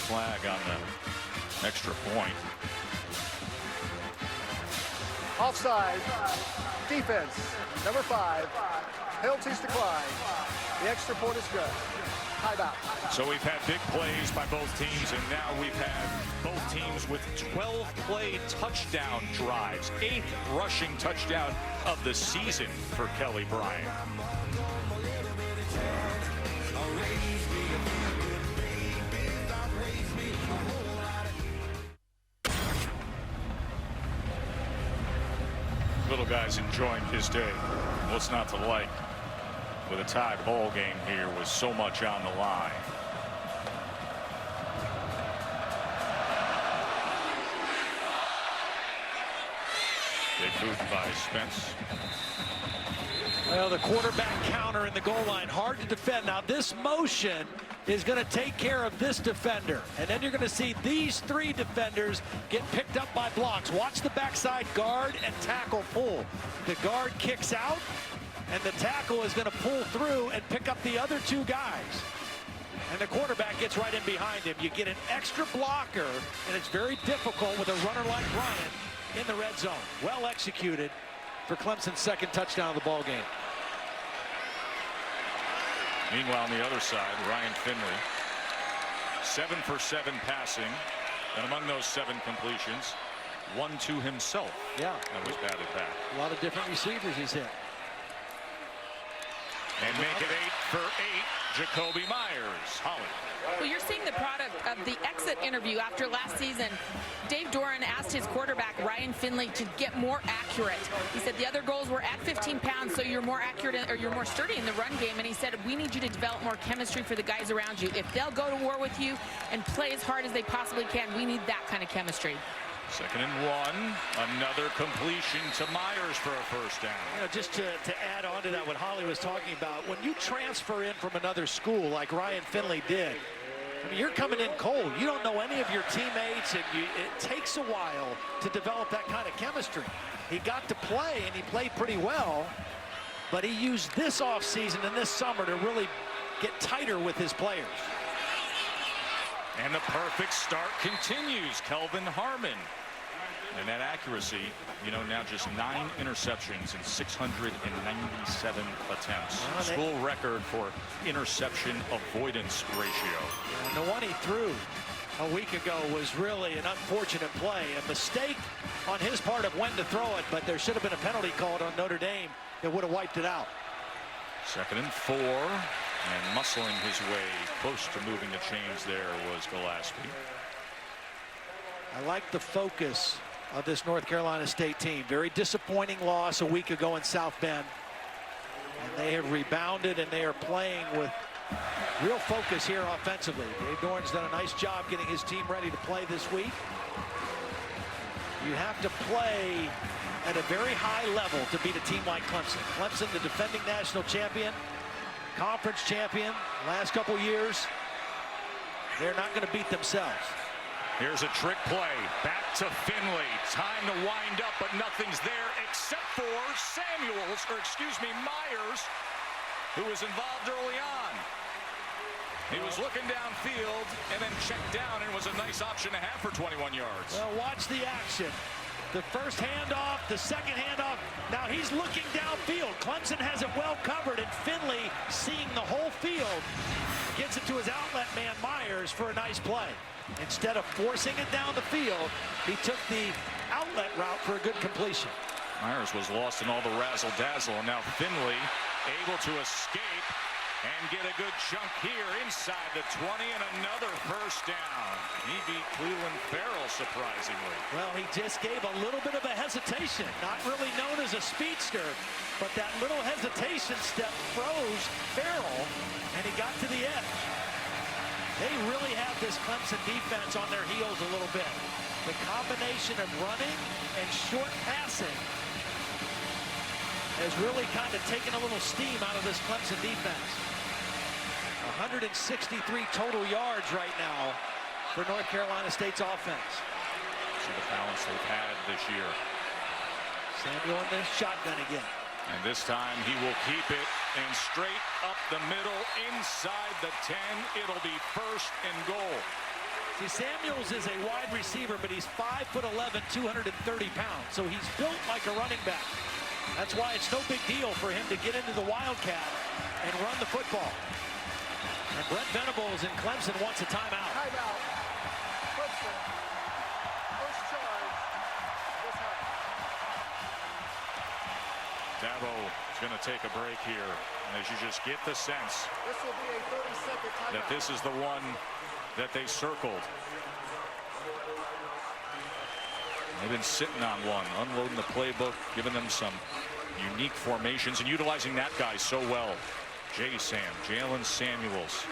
S1: Flag on the extra point.
S7: Offside. Defense. Number 5. Penalties decline. The extra point is good. Timeout.
S1: So we've had big plays by both teams, and now we've had both teams with 12-play touchdown drives. 8th rushing touchdown of the season for Kelly Bryant. Little guy's enjoying his day. What's not to like with a tied ball game here with so much on the line? Big move by Spence.
S2: Well, the quarterback counter in the goal line, hard to defend. Now, this motion is going to take care of this defender. And then you're going to see these 3 defenders get picked up by blocks. Watch the backside guard and tackle pull. The guard kicks out, and the tackle is going to pull through and pick up the other 2 guys. And the quarterback gets right in behind him. You get an extra blocker, and it's very difficult with a runner like Bryant in the red zone. Well executed for Clemson's 2nd touchdown of the ball game.
S1: Meanwhile, on the other side, Ryan Finley, 7 for 7 passing, and among those 7 completions, 1 to himself.
S2: Yeah,
S1: that was batted back.
S2: A lot of different receivers he's hit.
S1: And make it 8 for 8, Jacoby Myers. Holly.
S3: Well, you're seeing the product of the exit interview after last season. Dave Doran asked his quarterback, Ryan Finley, to get more accurate. He said the other goals were at 15 pounds, so you're more accurate or you're more sturdy in the run game. And he said, we need you to develop more chemistry for the guys around you. If they'll go to war with you and play as hard as they possibly can, we need that kind of chemistry.
S1: 2nd and 1, another completion to Myers for a first down.
S2: You know, just to add on to that, what Holly was talking about, when you transfer in from another school like Ryan Finley did, I mean, you're coming in cold. You don't know any of your teammates, and it takes a while to develop that kind of chemistry. He got to play, and he played pretty well, but he used this offseason and this summer to really get tighter with his players.
S1: And the perfect start continues. Kelvin Harmon. And that accuracy, you know, now just 9 interceptions in 697 attempts. School record for interception avoidance ratio.
S2: And the one he threw a week ago was really an unfortunate play. A mistake on his part of when to throw it, but there should have been a penalty called on Notre Dame that would have wiped it out.
S1: 2nd and 4, and muscling his way close to moving the chains there was Gillespie.
S2: I like the focus of this North Carolina State team. Very disappointing loss a week ago in South Bend. And they have rebounded, and they are playing with real focus here offensively. Dave Doran's done a nice job getting his team ready to play this week. You have to play at a very high level to beat a team like Clemson. Clemson, the defending national champion, conference champion, last couple years. They're not going to beat themselves.
S1: Here's a trick play. Back to Finley. Time to wind up, but nothing's there except for Myers, who was involved early on. He was looking downfield and then checked down, and it was a nice option to have for 21 yards.
S2: Well, watch the action. The first handoff, the second handoff. Now he's looking downfield. Clemson has it well covered, and Finley, seeing the whole field, gets it to his outlet man Myers for a nice play. Instead of forcing it down the field, he took the outlet route for a good completion.
S1: Myers was lost in all the razzle-dazzle, and now Finley able to escape and get a good chunk here inside the 20, and another first down. He beat Cleveland Farrell, surprisingly.
S2: Well, he just gave a little bit of a hesitation. Not really known as a speedster, but that little hesitation step froze Farrell, and he got to the edge. They really have this Clemson defense on their heels a little bit. The combination of running and short passing has really kind of taken a little steam out of this Clemson defense. 163 total yards right now for North Carolina State's offense.
S1: See the balance they've had this year.
S2: Samuel in the shotgun again.
S1: And this time he will keep it and straight up the middle inside the 10. It'll be 1st and goal.
S2: See, Samuels is a wide receiver, but he's 5'11", 230 pounds. So he's built like a running back. That's why it's no big deal for him to get into the Wildcat and run the football. And Brent Venables in Clemson wants a timeout.
S7: Timeout. Clemson. First charge. This half.
S1: Dabo is going to take a break here. And as you just get the sense
S7: This will be a 30-second timeout.
S1: that this is the one that they circled. They've been sitting on one, unloading the playbook, giving them some unique formations and utilizing that guy so well. Jalen Samuels.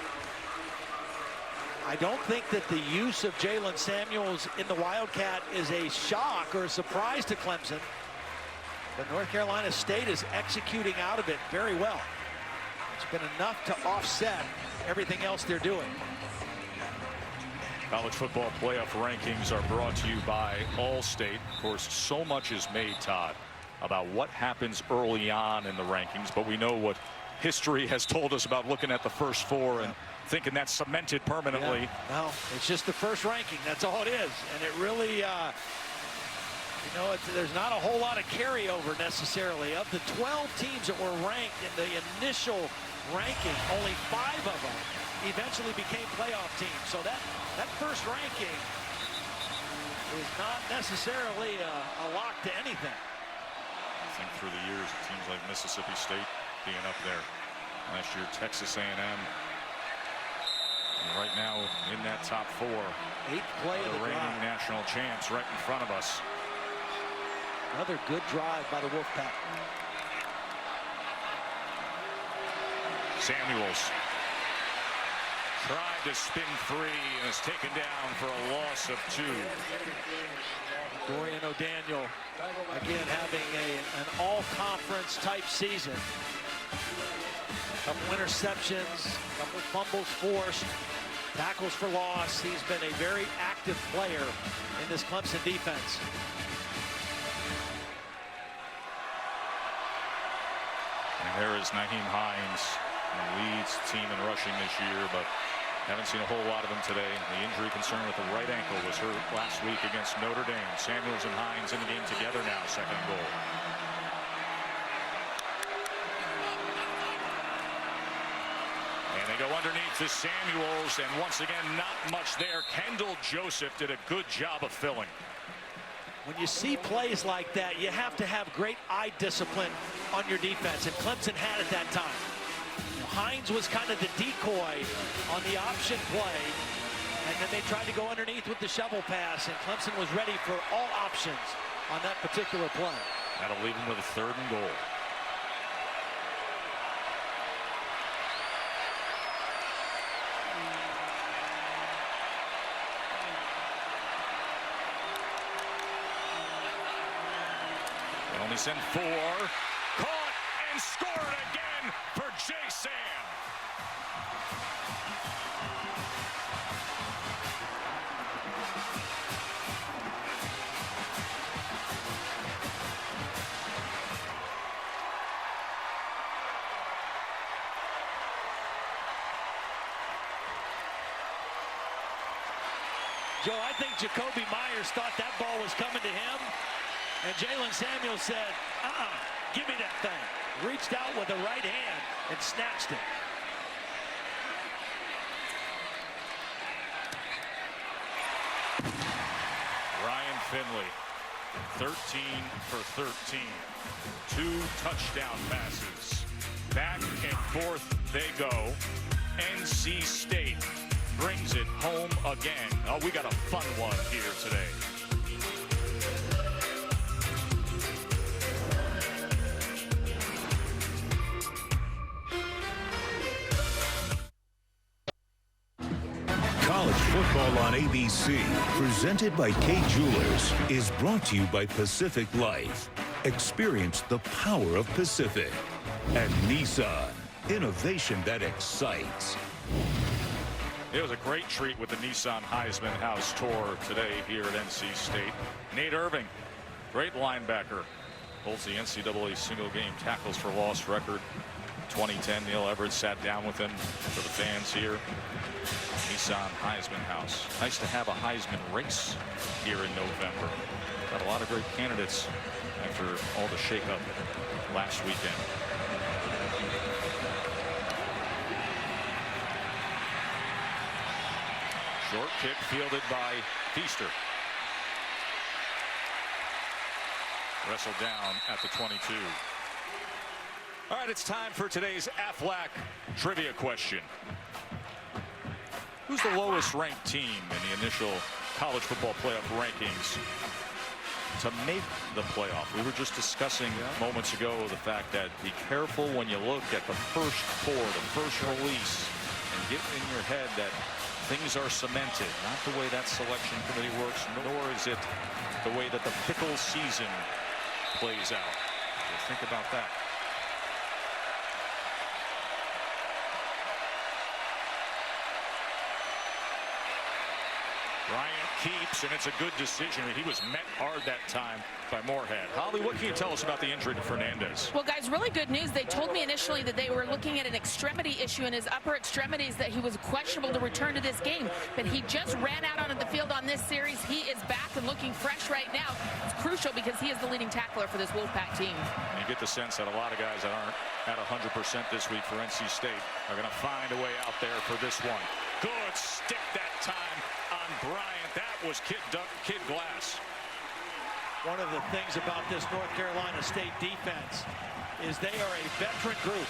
S2: I don't think that the use of Jalen Samuels in the Wildcat is a shock or a surprise to Clemson. But North Carolina State is executing out of it very well. It's been enough to offset everything else they're doing.
S1: College football playoff rankings are brought to you by Allstate. Of course, so much is made, Todd, about what happens early on in the rankings, but we know what history has told us about looking at the first 4 and thinking that's cemented permanently.
S2: Yeah. No, it's just the first ranking. That's all it is. And it really, you know, there's not a whole lot of carryover necessarily. Of the 12 teams that were ranked in the initial ranking, only 5 of them eventually became playoff teams. So that first ranking is not necessarily a lock to anything.
S1: I think through the years, it seems like Mississippi State being up there. Last year, Texas A&M. And right now, in that top 4,
S2: 8th play of the
S1: reigning
S2: drive.
S1: national champs right in front of us.
S2: Another good drive by the Wolfpack.
S1: Samuels tried to spin 3 and is taken down for a loss of 2.
S2: Dorian O'Daniel, again, having an all-conference type season. Couple interceptions, couple fumbles forced, tackles for loss. He's been a very active player in this Clemson defense.
S1: And there is Nyheim Hines, who leads the team in rushing this year, but haven't seen a whole lot of him today. The injury concern with the right ankle was hurt last week against Notre Dame. Samuels and Hines in the game together now, 2nd and goal. And they go underneath to Samuels, and once again, not much there. Kendall Joseph did a good job of filling.
S2: When you see plays like that, you have to have great eye discipline on your defense, and Clemson had it that time. Hines was kind of the decoy on the option play, and then they tried to go underneath with the shovel pass, and Clemson was ready for all options on that particular play.
S1: That'll leave him with a 3rd and goal. They only send 4. Caught and scored again for J-Sam.
S2: Joe, I think Jacoby Myers thought that ball was coming to him, and Jalen Samuels said, give me that thing. Reached out with the right hand and snatched it.
S1: Ryan Finley, 13 for 13. 2 touchdown passes. Back and forth they go. NC State brings it home again. Oh, we got a fun one here today.
S8: College football on ABC, presented by K Jewelers, is brought to you by Pacific Life. Experience the power of Pacific. And Nissan, innovation that excites.
S1: It was a great treat with the Nissan Heisman House tour today here at NC State. Nate Irving, great linebacker, holds the NCAA single game tackles for loss record. 2010, Neil Everett sat down with him for the fans here. Nissan Heisman House. Nice to have a Heisman race here in November. Got a lot of great candidates after all the shakeup last weekend. Short kick fielded by Feaster. Wrestled down at the 22. All right, it's time for today's AFLAC trivia question. Who's the lowest ranked team in the initial college football playoff rankings to make the playoff? We were just discussing moments ago the fact that be careful when you look at the first 4, the first release, and get in your head that things are cemented. Not the way that selection committee works, nor is it the way that the fickle season plays out. So think about that. Bryant keeps, and it's a good decision. He was met hard that time by Moorhead. Holly, what can you tell us about the injury to Fernandez?
S3: Well, guys, really good news. They told me initially that they were looking at an extremity issue in his upper extremities, that he was questionable to return to this game. But he just ran out onto the field on this series. He is back and looking fresh right now. It's crucial because he is the leading tackler for this Wolfpack team.
S1: You get the sense that a lot of guys that aren't at 100% this week for NC State are going to find a way out there for this one. Good stick that time on Bryant. That was Kid Glass.
S2: One of the things about this North Carolina State defense is they are a veteran group.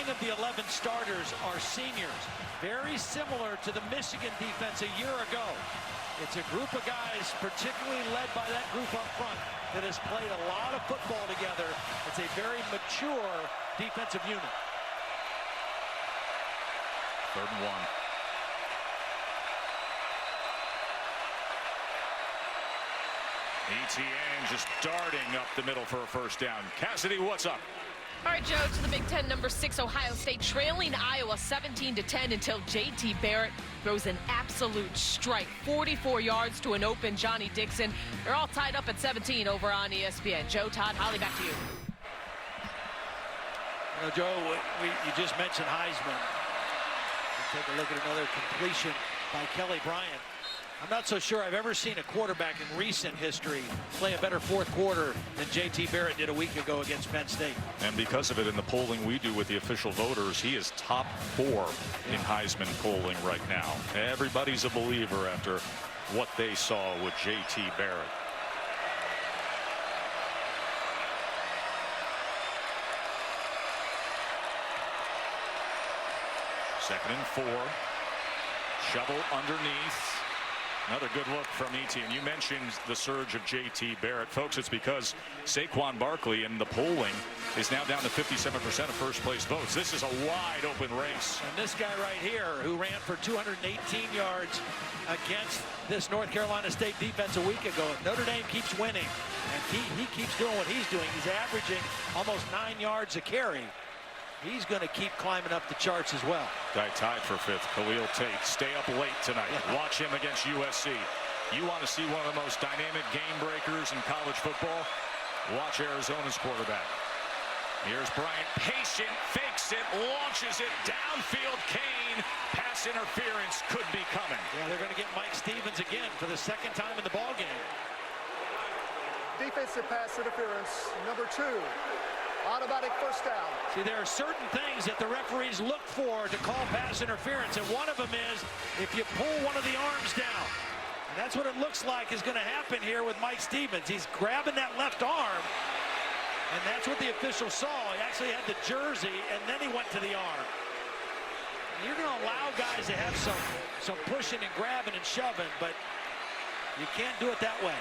S2: 9 of the 11 starters are seniors, very similar to the Michigan defense a year ago. It's a group of guys, particularly led by that group up front, that has played a lot of football together. It's a very mature defensive unit.
S1: 3rd and 1. ETN just darting up the middle for a first down. Cassidy, what's up?
S10: All right, Joe, to the Big Ten, number 6, Ohio State, trailing Iowa 17-10 until J.T. Barrett throws an absolute strike. 44 yards to an open Johnny Dixon. They're all tied up at 17 over on ESPN. Joe, Todd, Holly, back to you.
S2: You know, Joe, you just mentioned Heisman. We'll take a look at another completion by Kelly Bryant. I'm not so sure I've ever seen a quarterback in recent history play a better fourth quarter than J.T. Barrett did a week ago against Penn State.
S1: And because of it, in the polling we do with the official voters, he is top 4 in Heisman polling right now. Everybody's a believer after what they saw with J.T. Barrett. Second and 4. Shovel underneath. Another good look from Etienne. You mentioned the surge of J.T. Barrett. Folks, it's because Saquon Barkley in the polling is now down to 57% of first place votes. This is a wide open race.
S2: And this guy right here, who ran for 218 yards against this North Carolina State defense a week ago. If Notre Dame keeps winning and he keeps doing what he's doing, he's averaging almost 9 yards a carry. He's going to keep climbing up the charts as well.
S1: Guy tied for 5th, Khalil Tate. Stay up late tonight. Watch him against USC. You want to see one of the most dynamic game breakers in college football? Watch Arizona's quarterback. Here's Bryant, patient, fakes it, launches it downfield. Kane, pass interference could be coming.
S2: Yeah, they're going to get Mike Stevens again for the 2nd time in the ball game.
S7: Defensive pass interference, number 2. Automatic first down.
S2: See, there are certain things that the referees look for to call pass interference, and one of them is if you pull one of the arms down. And that's what it looks like is going to happen here with Mike Stevens. He's grabbing that left arm, and that's what the official saw. He actually had the jersey, and then he went to the arm. And you're going to allow guys to have some pushing and grabbing and shoving, but you can't do it that way.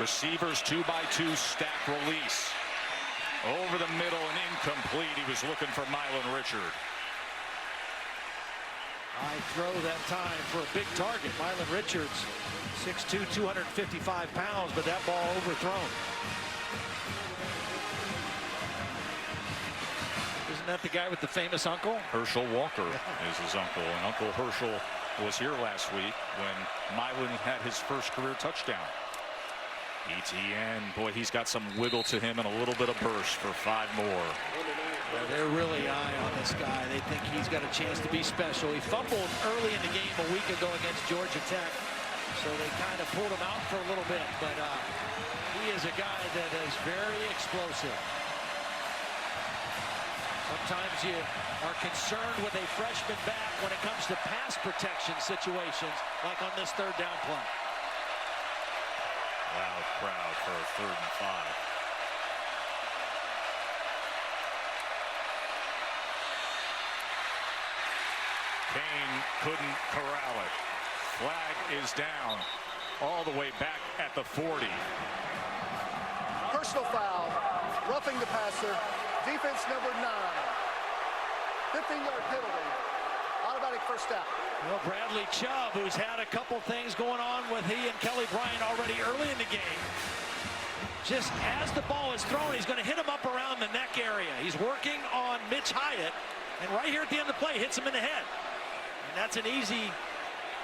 S1: Receivers 2x2 stack release. Over the middle and incomplete. He was looking for Mylon Richard.
S2: I throw that time for a big target. Mylon Richards, 6'2", 255 pounds, but that ball overthrown. Isn't that the guy with the famous uncle?
S1: Herschel Walker is his uncle, and Uncle Herschel was here last week when Mylon had his first career touchdown. Etienne, boy, he's got some wiggle to him and a little bit of burst for 5 more.
S2: Yeah, they're really high on this guy. They think he's got a chance to be special. He fumbled early in the game a week ago against Georgia Tech, so they kind of pulled him out for a little bit. But he is a guy that is very explosive. Sometimes you are concerned with a freshman back when it comes to pass protection situations, like on this 3rd down play.
S1: Loud crowd for a 3rd and 5. Kane couldn't corral it. Flag is down all the way back at the 40.
S7: Personal foul, roughing the passer, defense number 9. 15-yard penalty, automatic first down.
S2: Well, Bradley Chubb, who's had a couple things going on with he and Kelly Bryant already early in the game. Just as the ball is thrown, he's going to hit him up around the neck area. He's working on Mitch Hyatt, and right here at the end of the play, hits him in the head. And that's an easy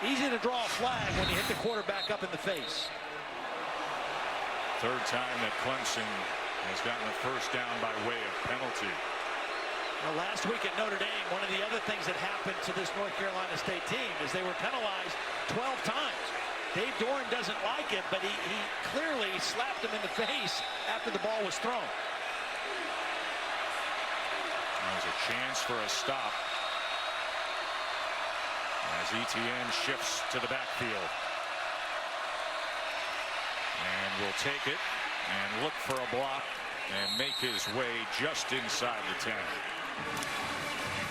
S2: to draw a flag when you hit the quarterback up in the face.
S1: 3rd time that Clemson has gotten a first down by way of penalty.
S2: Well, last week at Notre Dame, one of the other things that happened to this North Carolina State team is they were penalized 12 times. Dave Doran doesn't like it, but he clearly slapped him in the face after the ball was thrown.
S1: There's a chance for a stop as Etienne shifts to the backfield. And will take it and look for a block and make his way just inside the 10.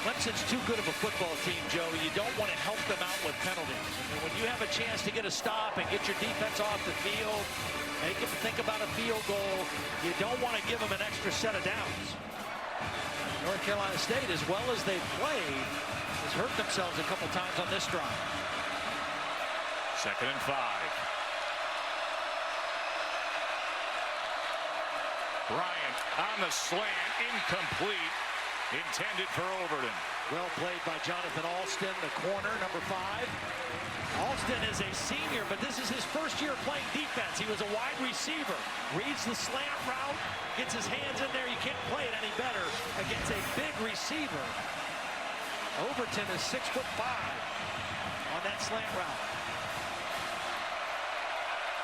S2: Clemson's too good of a football team, Joe. You don't want to help them out with penalties. And when you have a chance to get a stop and get your defense off the field, make them think about a field goal, you don't want to give them an extra set of downs. North Carolina State, as well as they've played, has hurt themselves a couple times on this drive.
S1: 2nd and 5. Bryant on the slant, incomplete, intended for Overton.
S2: Well played by Jonathan Alston, the corner, number 5. Alston is a senior, but this is his first year playing defense. He was a wide receiver, reads the slant route, gets his hands in there. You can't play it any better against a big receiver. Overton is 6'5" on that slant route.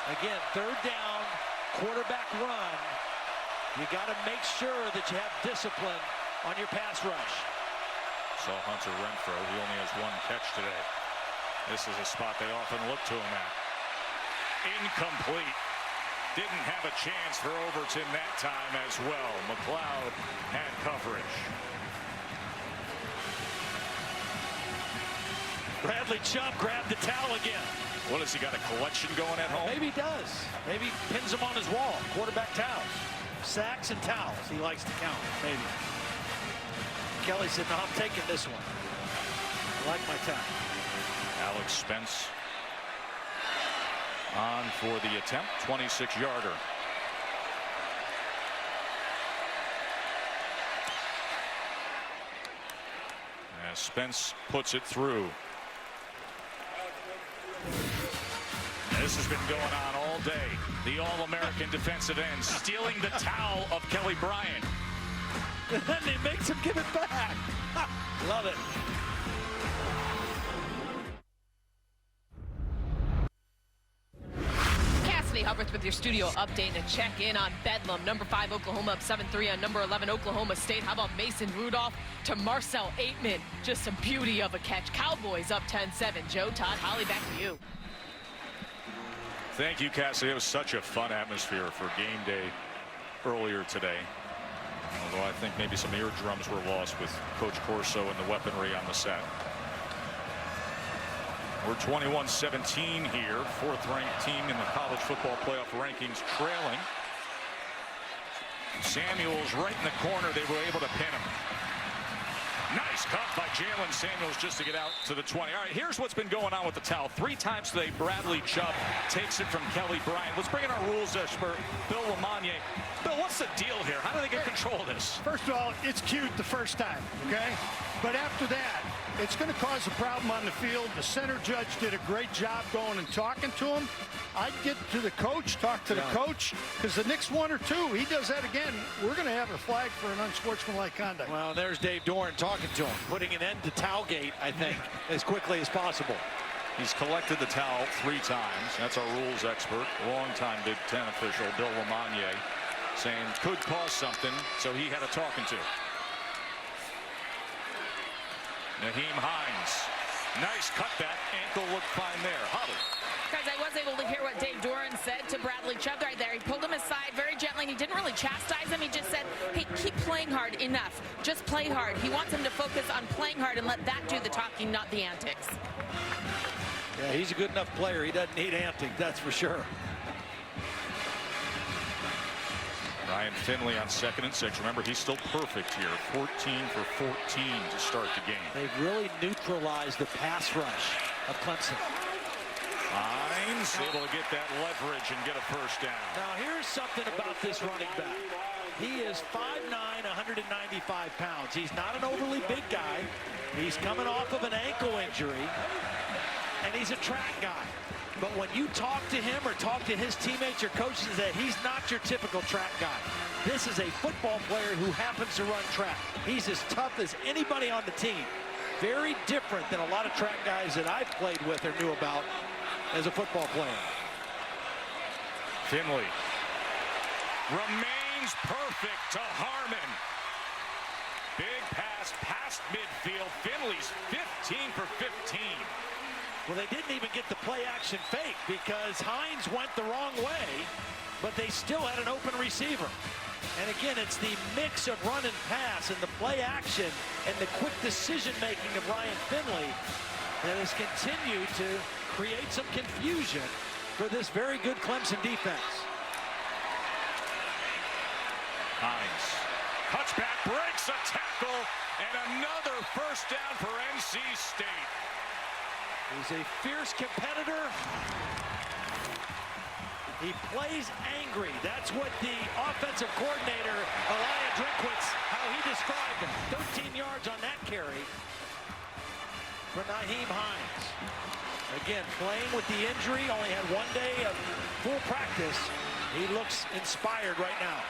S2: Again, third down, quarterback run. You got to make sure that you have discipline on your pass rush.
S1: So Hunter Renfrow, he only has one catch today. This is a spot they often look to him at. Incomplete. Didn't have a chance for Overton that time as well. McLeod had coverage.
S2: Bradley Chubb grabbed the towel again.
S1: What has he got, a collection going at home?
S2: Maybe he does. Maybe he pins them on his wall. Quarterback towels. Sacks and towels. He likes to count. Maybe. Kelly said, no, I'm taking this one. I like my towel.
S1: Alex Spence on for the attempt. 26-yarder. As Spence puts it through. This has been going on all day. The All-American defensive end stealing the towel of Kelly Bryant.
S2: And then he makes him give it back. Love it.
S10: Cassidy Hubbard with your studio update and check in on Bedlam. Number 5 Oklahoma up 7-3 on number 11 Oklahoma State. How about Mason Rudolph to Marcel Aitman? Just a beauty of a catch. Cowboys up 10-7. Joe, Todd, Holly, back to you.
S1: Thank you, Cassidy. It was such a fun atmosphere for game day earlier today. Although I think maybe some eardrums were lost with Coach Corso and the weaponry on the set. We're 21-17 here. 4th-ranked team in the college football playoff rankings trailing. Samuels right in the corner. They were able to pin him. Nice cut by Jalen Samuels just to get out to the 20. All right, here's what's been going on with the towel. 3 times today, Bradley Chubb takes it from Kelly Bryant. Let's bring in our rules expert, Bill Lamagna. Bill, what's the deal here? How do they get control of this?
S11: First of all, it's cute the first time, okay? But after that, it's going to cause a problem on the field. The center judge did a great job going and talking to him. I'd get to the coach, talk to the coach, because the next 1 or 2, he does that again, we're going to have a flag for an unsportsmanlike conduct.
S2: Well, there's Dave Doran talking to him, putting an end to Towelgate, I think, as quickly as possible.
S1: He's collected the towel 3 times. That's our rules expert, longtime Big Ten official, Bill Lamagna, saying could cause something, so he had a talking to. Nyheim Hines. Nice cutback. Ankle looked fine there. Huddle.
S3: Guys, I was able to hear what Dave Doran said to Bradley Chubb right there. He pulled him aside very gently, and he didn't really chastise him. He just said, hey, keep playing hard. Enough. Just play hard. He wants him to focus on playing hard and let that do the talking, not the antics.
S2: Yeah, he's a good enough player. He doesn't need antics, that's for sure.
S1: Ryan Finley on 2nd and 6. Remember, he's still perfect here. 14 for 14 to start the game.
S2: They've really neutralized the pass rush of Clemson.
S1: Hines able to get that leverage and get a first down.
S2: Now, here's something about this running back. He is 5'9", 195 pounds. He's not an overly big guy. He's coming off of an ankle injury, and he's a track guy. But when you talk to him or talk to his teammates or coaches, that he's not your typical track guy. This is a football player who happens to run track. He's as tough as anybody on the team. Very different than a lot of track guys that I've played with or knew about as a football player.
S1: Finley remains perfect to Harmon. Big pass past midfield. Finley's 15 for 15.
S2: Well, they didn't even get the play-action fake because Hines went the wrong way, but they still had an open receiver. And again, it's the mix of run and pass and the play-action and the quick decision-making of Ryan Finley that has continued to create some confusion for this very good Clemson defense.
S1: Hines cuts back, breaks a tackle, and another first down for NC State.
S2: He's a fierce competitor. He plays angry. That's what the offensive coordinator, Elia Drinkwitz, how he described him. 13 yards on that carry for Nyheim Hines. Again, playing with the injury, only had 1 day of full practice. He looks inspired right now.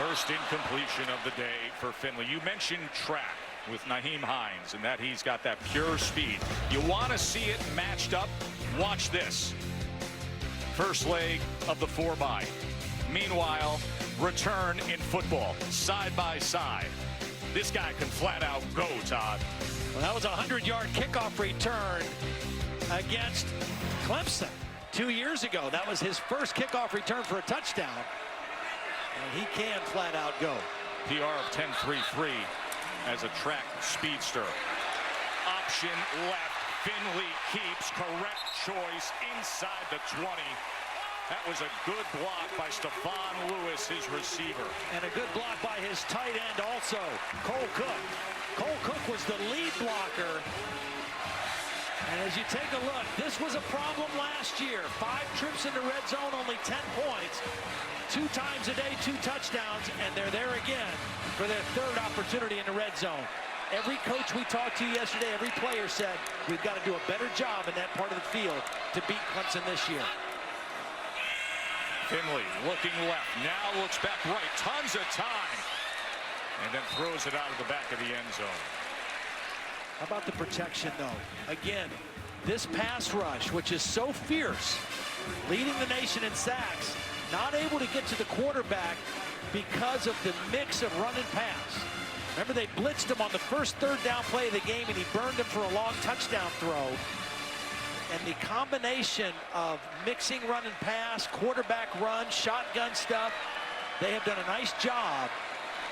S1: First incompletion of the day for Finley. You mentioned track with Nyheim Hines and that he's got that pure speed. You want to see it matched up? Watch this. First leg of the 4-bye. Meanwhile, return in football, side by side. This guy can flat out go, Todd.
S2: Well, that was a 100-yard kickoff return against Clemson 2 years ago. That was his first kickoff return for a touchdown. And he can flat out go.
S1: PR of 10.33 as a track speedster. Option left. Finley keeps, correct choice inside the 20. That was a good block by Stephon Lewis, his receiver.
S2: And a good block by his tight end also, Cole Cook. Cole Cook was the lead blocker. And as you take a look, this was a problem last year. 5 trips in the red zone, only 10 points. 2 times a day, 2 touchdowns, and they're there again for their 3rd opportunity in the red zone. Every coach we talked to yesterday, every player said, we've got to do a better job in that part of the field to beat Clemson this year.
S1: Finley looking left, now looks back right, tons of time, and then throws it out of the back of the end zone.
S2: How about the protection, though? Again, this pass rush, which is so fierce, leading the nation in sacks, not able to get to the quarterback because of the mix of run and pass. Remember, they blitzed him on the first 3rd down play of the game, and he burned him for a long touchdown throw. And the combination of mixing run and pass, quarterback run, shotgun stuff, they have done a nice job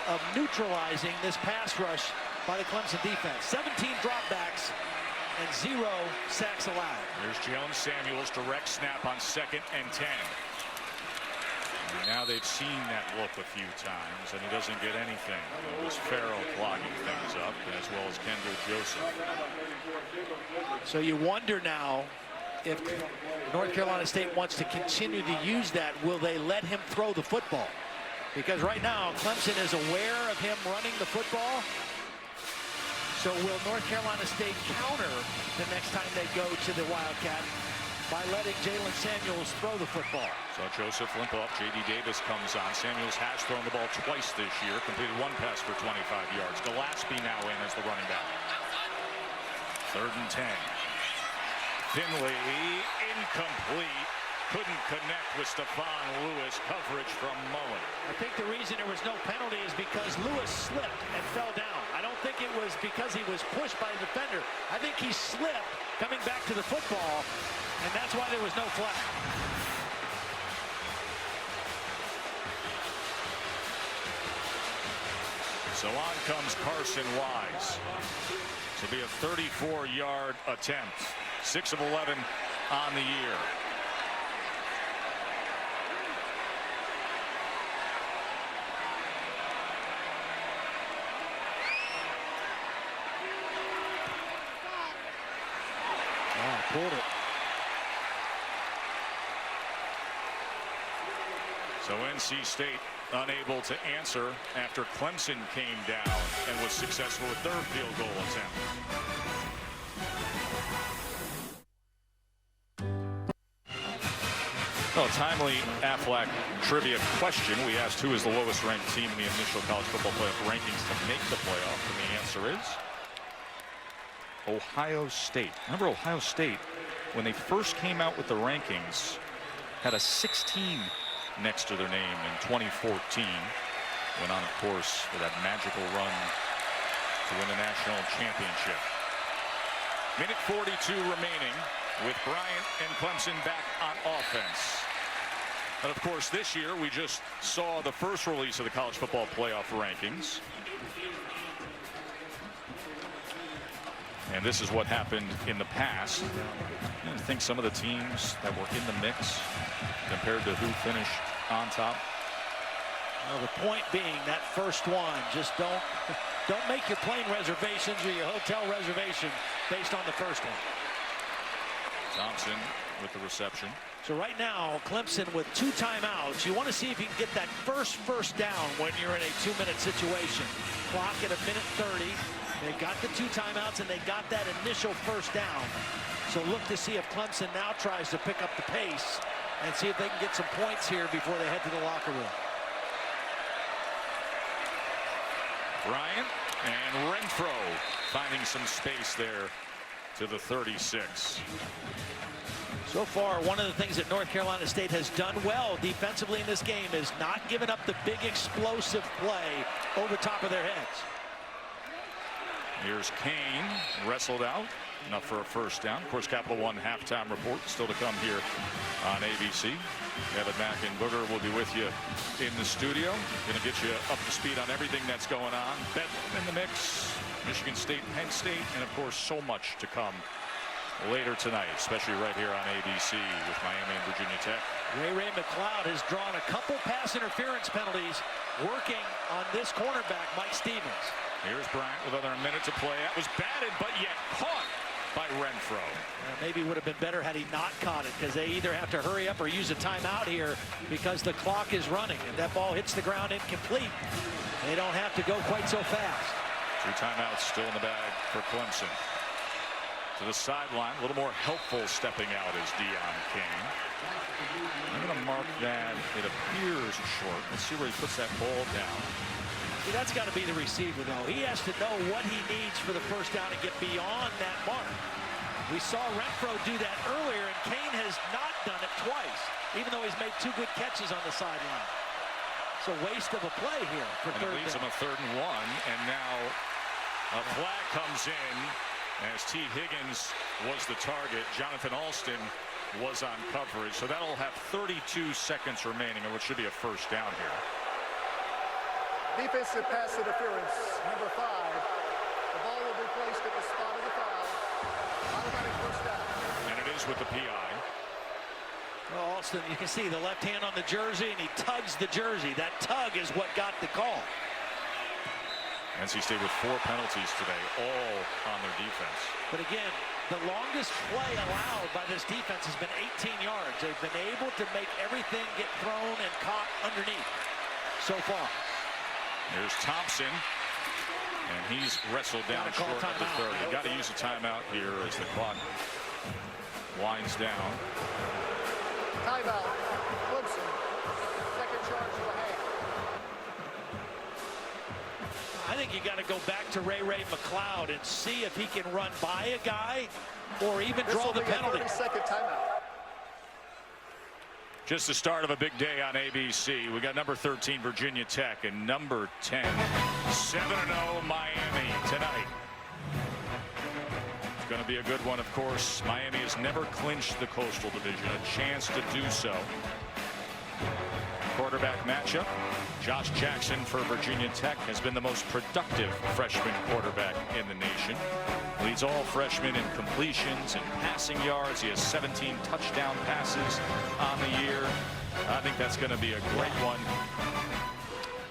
S2: of neutralizing this pass rush by the Clemson defense. 17 dropbacks and 0 sacks allowed.
S1: There's Jalen Samuels, direct snap on 2nd and 10. And now they've seen that look a few times, and he doesn't get anything. It was Farrell clogging things up, as well as Kendall Joseph.
S2: So you wonder now if North Carolina State wants to continue to use that. Will they let him throw the football? Because right now, Clemson is aware of him running the football. So will North Carolina State counter the next time they go to the Wildcat by letting Jalen Samuels throw the football?
S1: So Joseph limp up, J.D. Davis comes on. Samuels has thrown the ball twice this year, completed 1 pass for 25 yards. Gillespie now in as the running back. 3rd and 10. Finley incomplete. Couldn't connect with Stephon Lewis. Coverage from Mullen.
S2: I think the reason there was no penalty is because Lewis slipped and fell down. I don't think it was because he was pushed by the defender. I think he slipped coming back to the football, and that's why there was no flag.
S1: So on comes Carson Wise. This will be a 34-yard attempt. 6 of 11 on the year.
S2: Pulled it.
S1: So NC State unable to answer after Clemson came down and was successful with their field goal attempt. Well, timely Aflac trivia question. We asked who is the lowest ranked team in the initial college football playoff rankings to make the playoff, and the answer is Ohio State. Remember, Ohio State, when they first came out with the rankings, had a 16 next to their name in 2014. Went on, of course, for that magical run to win the national championship. Minute 42 remaining with Bryant and Clemson back on offense. And of course, this year we just saw the first release of the college football playoff rankings. And this is what happened in the past. I think some of the teams that were in the mix compared to who finished on top.
S2: Well, the point being that first one, just don't make your plane reservations or your hotel reservation based on the first one.
S1: Thompson with the reception.
S2: So right now, Clemson with 2 timeouts. You want to see if you can get that first down when you're in a 2-minute situation. Clock at 1:30. They got the 2 timeouts and they got that initial first down. So look to see if Clemson now tries to pick up the pace and see if they can get some points here before they head to the locker room.
S1: Bryant and Renfro finding some space there to the 36.
S2: So far, one of the things that North Carolina State has done well defensively in this game is not giving up the big explosive play over top of their heads.
S1: Here's Kane, wrestled out, enough for a first down. Of course, Capital One halftime report still to come here on ABC. Kevin Mack and Booger will be with you in the studio. Going to get you up to speed on everything that's going on. Bedlam in the mix, Michigan State, Penn State, and of course, so much to come later tonight, especially right here on ABC with Miami and Virginia Tech.
S2: Ray McLeod has drawn a couple pass interference penalties working on this cornerback, Mike Stevens.
S1: Here's Bryant with another minute to play. That was batted, but yet caught by Renfro.
S2: Maybe would have been better had he not caught it, because they either have to hurry up or use a timeout here because the clock is running. If that ball hits the ground incomplete, they don't have to go quite so fast.
S1: 3 timeouts still in the bag for Clemson. To the sideline, a little more helpful stepping out is Deion Kane. I'm going to mark that. It appears short. Let's see where he puts that ball down.
S2: See, that's got to be the receiver, though. He has to know what he needs for the first down and get beyond that mark. We saw Renfro do that earlier, and Kane has not done it twice, even though he's made 2 good catches on the sideline. It's a waste of a play here for third down.
S1: It leaves him a 3rd and 1, and now a flag comes in as T. Higgins was the target. Jonathan Alston was on coverage, so that'll have 32 seconds remaining, which should be a first down here.
S7: Defensive pass interference, number 5. The ball will be placed at the spot of the foul. Automatic first down.
S1: And it is with the PI.
S2: Well, Alston, you can see the left hand on the jersey, and he tugs the jersey. That tug is what got the call.
S1: NC State with 4 penalties today, all on their defense.
S2: But again, the longest play allowed by this defense has been 18 yards. They've been able to make everything get thrown and caught underneath so far.
S1: Here's Thompson, and he's wrestled down short at the 30. You got to use a timeout here as the clock winds down.
S7: Timeout. Clemson. Second charge of the half.
S2: I think you got to go back to Ray McLeod and see if he can run by a guy or even draw the penalty.
S7: 30-second timeout.
S1: Just the start of a big day on ABC. We got number 13 Virginia Tech and number 10 7-0 Miami tonight. It's going to be a good one, of course. Miami has never clinched the Coastal Division, a chance to do so. Quarterback matchup. Josh Jackson for Virginia Tech has been the most productive freshman quarterback in the nation. Leads all freshmen in completions and passing yards. He has 17 touchdown passes on the year. I think that's going to be a great one.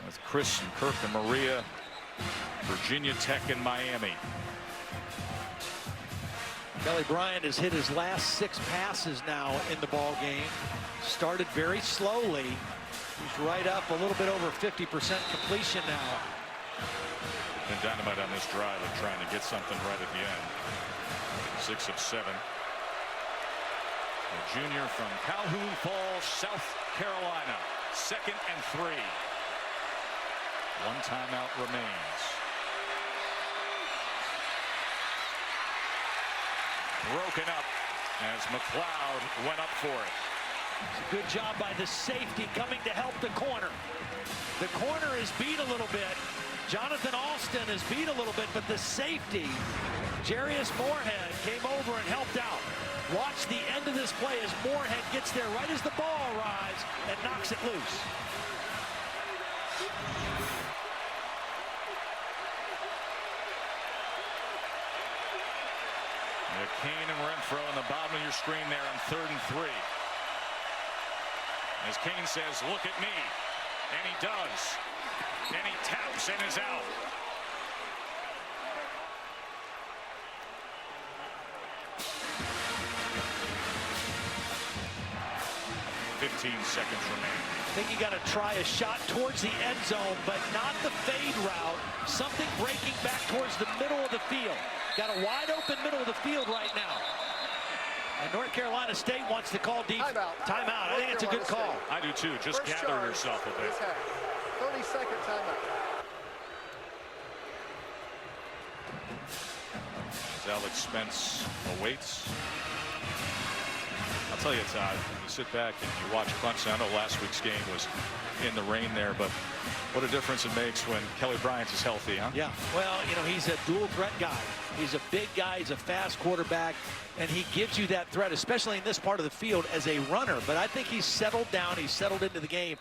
S1: With Chris and Kirk and Maria, Virginia Tech and Miami.
S2: Kelly Bryant has hit his last 6 passes now in the ball game. Started very slowly. He's right up a little bit over 50% completion now.
S1: Been dynamite on this drive of trying to get something right at the end. 6 of 7. A junior from Calhoun Falls, South Carolina. 2nd and 3. 1 timeout remains. Broken up as McLeod went up for it.
S2: It's a good job by the safety coming to help the corner. The corner is beat a little bit. Jonathan Alston is beat a little bit, but the safety, Jarius Moorhead, came over and helped out. Watch the end of this play as Moorhead gets there right as the ball arrives and knocks it loose.
S1: Kane and Renfro on the bottom of your screen there on 3rd and 3. As Kane says, look at me. And he does. And he taps and is out. Seconds remaining.
S2: I think you got to try a shot towards the end zone, but not the fade route. Something breaking back towards the middle of the field. Got a wide open middle of the field right now. And North Carolina State wants to call deep. Timeout. I think it's a good call.
S1: I do too. Just gather yourself a bit.
S7: 30-second timeout.
S1: As Alex Spence awaits. tell you, Todd, when you sit back and you watch Clemson, I know last week's game was in the rain there, but what a difference it makes when Kelly Bryant is healthy, huh?
S2: Yeah, well, you know, he's a dual threat guy. He's a big guy, he's a fast quarterback, and he gives you that threat, especially in this part of the field, as a runner. But I think he's settled down, he's settled into the game.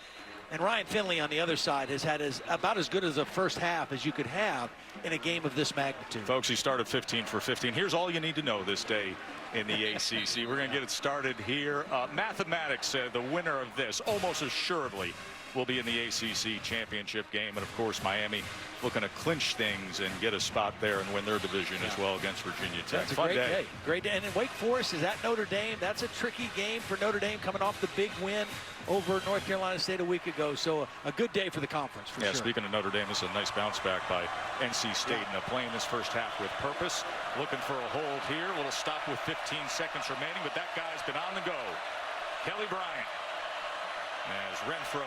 S2: And Ryan Finley on the other side has had about as good as a first half as you could have in a game of this magnitude.
S1: Folks, he started 15 for 15. Here's all you need to know this day in the ACC. We're going to get it started here. Mathematics said the winner of this almost assuredly will be in the ACC championship game. And, of course, Miami looking to clinch things and get a spot there and win their division as well against Virginia Tech.
S2: That's a great day. Great day. And in Wake Forest is at Notre Dame. That's a tricky game for Notre Dame coming off the big win over North Carolina State a week ago. So a good day for the conference, for sure.
S1: Speaking of Notre Dame, this is a nice bounce back by NC State. And playing this first half with purpose. Looking for a hold here. A little stop with 15 seconds remaining, but that guy's been on the go. Kelly Bryant as Renfro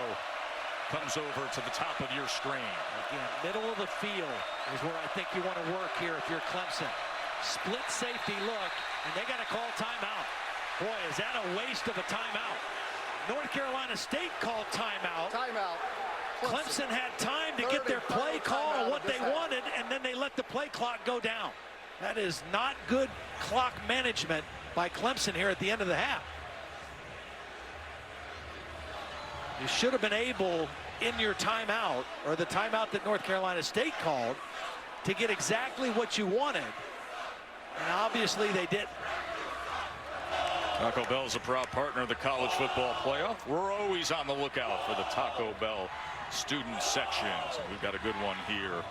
S1: comes over to the top of your screen.
S2: Again, middle of the field is where I think you want to work here if you're Clemson. Split safety look, and they got to call timeout. Boy, is that a waste of a timeout. North Carolina State called timeout.
S7: Timeout.
S2: Clemson had time to get their play call on what they wanted, and then they let the play clock go down. That is not good clock management by Clemson here at the end of the half. You should have been able, in your timeout, or the timeout that North Carolina State called, to get exactly what you wanted. And obviously they didn't.
S1: Taco Bell's a proud partner of the college football playoff. We're always on the lookout for the Taco Bell student sections. We've got a good one here.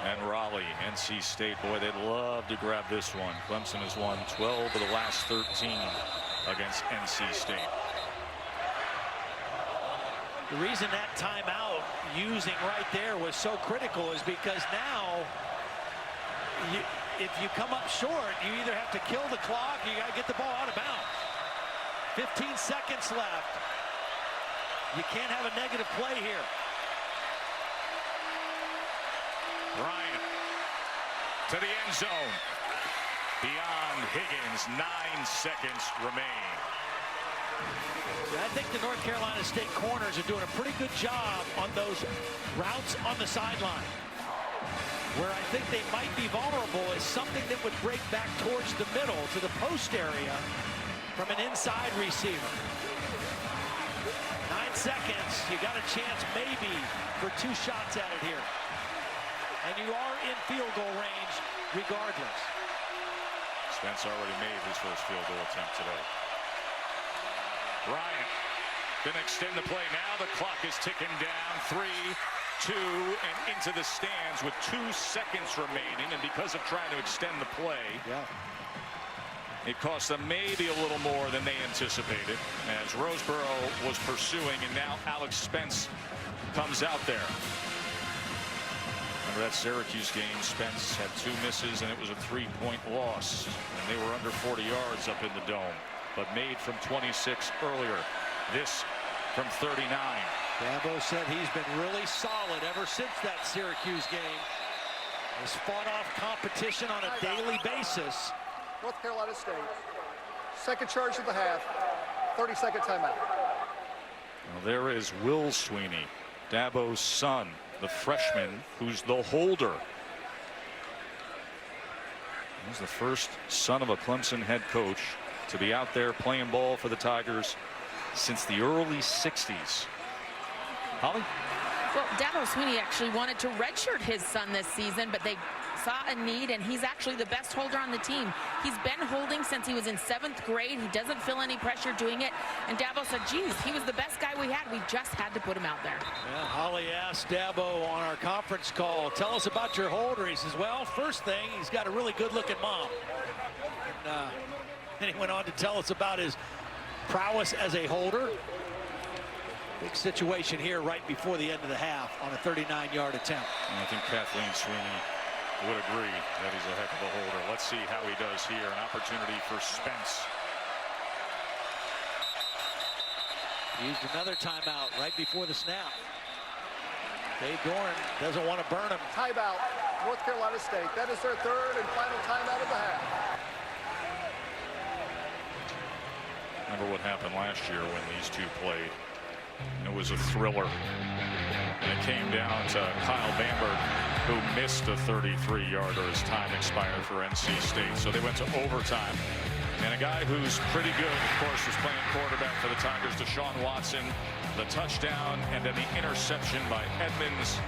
S1: And Raleigh, NC State, boy, they'd love to grab this one. Clemson has won 12 of the last 13 against NC State.
S2: The reason that timeout using right there was so critical is because now if you come up short, you either have to kill the clock or you got to get the ball out of bounds. 15 seconds left. You can't have a negative play here.
S1: Bryant to the end zone. Beyond Higgins, 9 seconds remain.
S2: I think the North Carolina State corners are doing a pretty good job on those routes on the sideline. Where I think they might be vulnerable is something that would break back towards the middle to the post area from an inside receiver. 9 seconds. You got a chance maybe for 2 shots at it here. And you are in field goal range regardless.
S1: Spence already made his first field goal attempt today. Bryant going to extend the play now. The clock is ticking down. 3, 2, and into the stands with 2 seconds remaining. And because of trying to extend the play, it cost them maybe a little more than they anticipated as Roseboro was pursuing, and now Alex Spence comes out there. Remember that Syracuse game, Spence had 2 misses and it was a 3-point loss, and they were under 40 yards up in the dome, but made from 26 earlier. This from 39.
S2: Dabo said he's been really solid ever since that Syracuse game. Has fought off competition on a daily basis.
S7: North Carolina State. Second charge of the half. 30-second timeout.
S1: Well, there is Will Sweeney, Dabo's son, the freshman, who's the holder. He's the first son of a Clemson head coach to be out there playing ball for the Tigers since the early 60s. Holly?
S3: Well, Dabo Sweeney actually wanted to redshirt his son this season, but they saw a need, and he's actually the best holder on the team. He's been holding since he was in 7th grade. He doesn't feel any pressure doing it. And Dabo said, geez, he was the best guy we had. We just had to put him out there.
S2: Yeah, Holly asked Dabo on our conference call, tell us about your holder. He says, well, first thing, he's got a really good-looking mom. And then he went on to tell us about his prowess as a holder. Big situation here right before the end of the half on a 39-yard attempt.
S1: And I think Kathleen Sweeney would agree that he's a heck of a holder. Let's see how he does here. An opportunity for Spence.
S2: Used another timeout right before the snap. Dave Doran doesn't want to burn him.
S7: Timeout, North Carolina State. That is their third and final timeout of the half.
S1: Remember what happened last year when these two played. It was a thriller. And it came down to Kyle Bamberg, who missed a 33-yarder as time expired for NC State. So they went to overtime. And a guy who's pretty good, of course, was playing quarterback for the Tigers, Deshaun Watson. The touchdown and then the interception by Edmonds.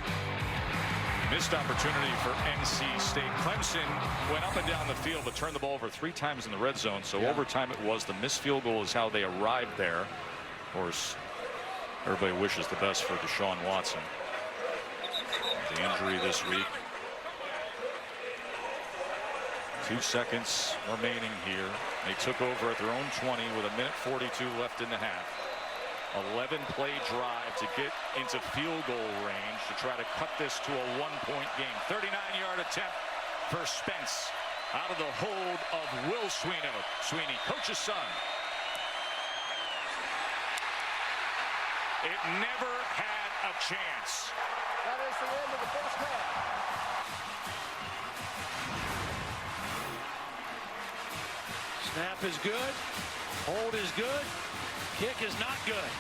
S1: Missed opportunity for NC State. Clemson went up and down the field but turned the ball over 3 times in the red zone. So overtime it was. The missed field goal is how they arrived there. Of course, everybody wishes the best for Deshaun Watson. The injury this week. 2 seconds remaining here. They took over at their own 20 with 1:42 left in the half. 11-play drive to get into field goal range to try to cut this to a 1-point game. 39-yard attempt for Spence out of the hold of Will Sweeney, coach's son. It never had a chance.
S7: That is the end of the first half.
S2: Snap is good. Hold is good. Kick is not good.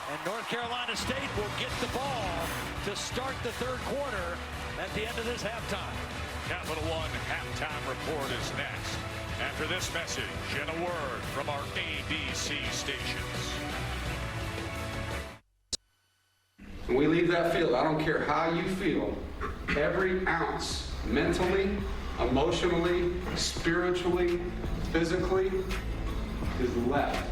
S2: And North Carolina State will get the ball to start the third quarter at the end of this halftime.
S1: Capital One halftime report is next. After this message and a word from our ABC stations.
S4: When we leave that field, I don't care how you feel, every ounce, mentally, emotionally, spiritually, physically, is left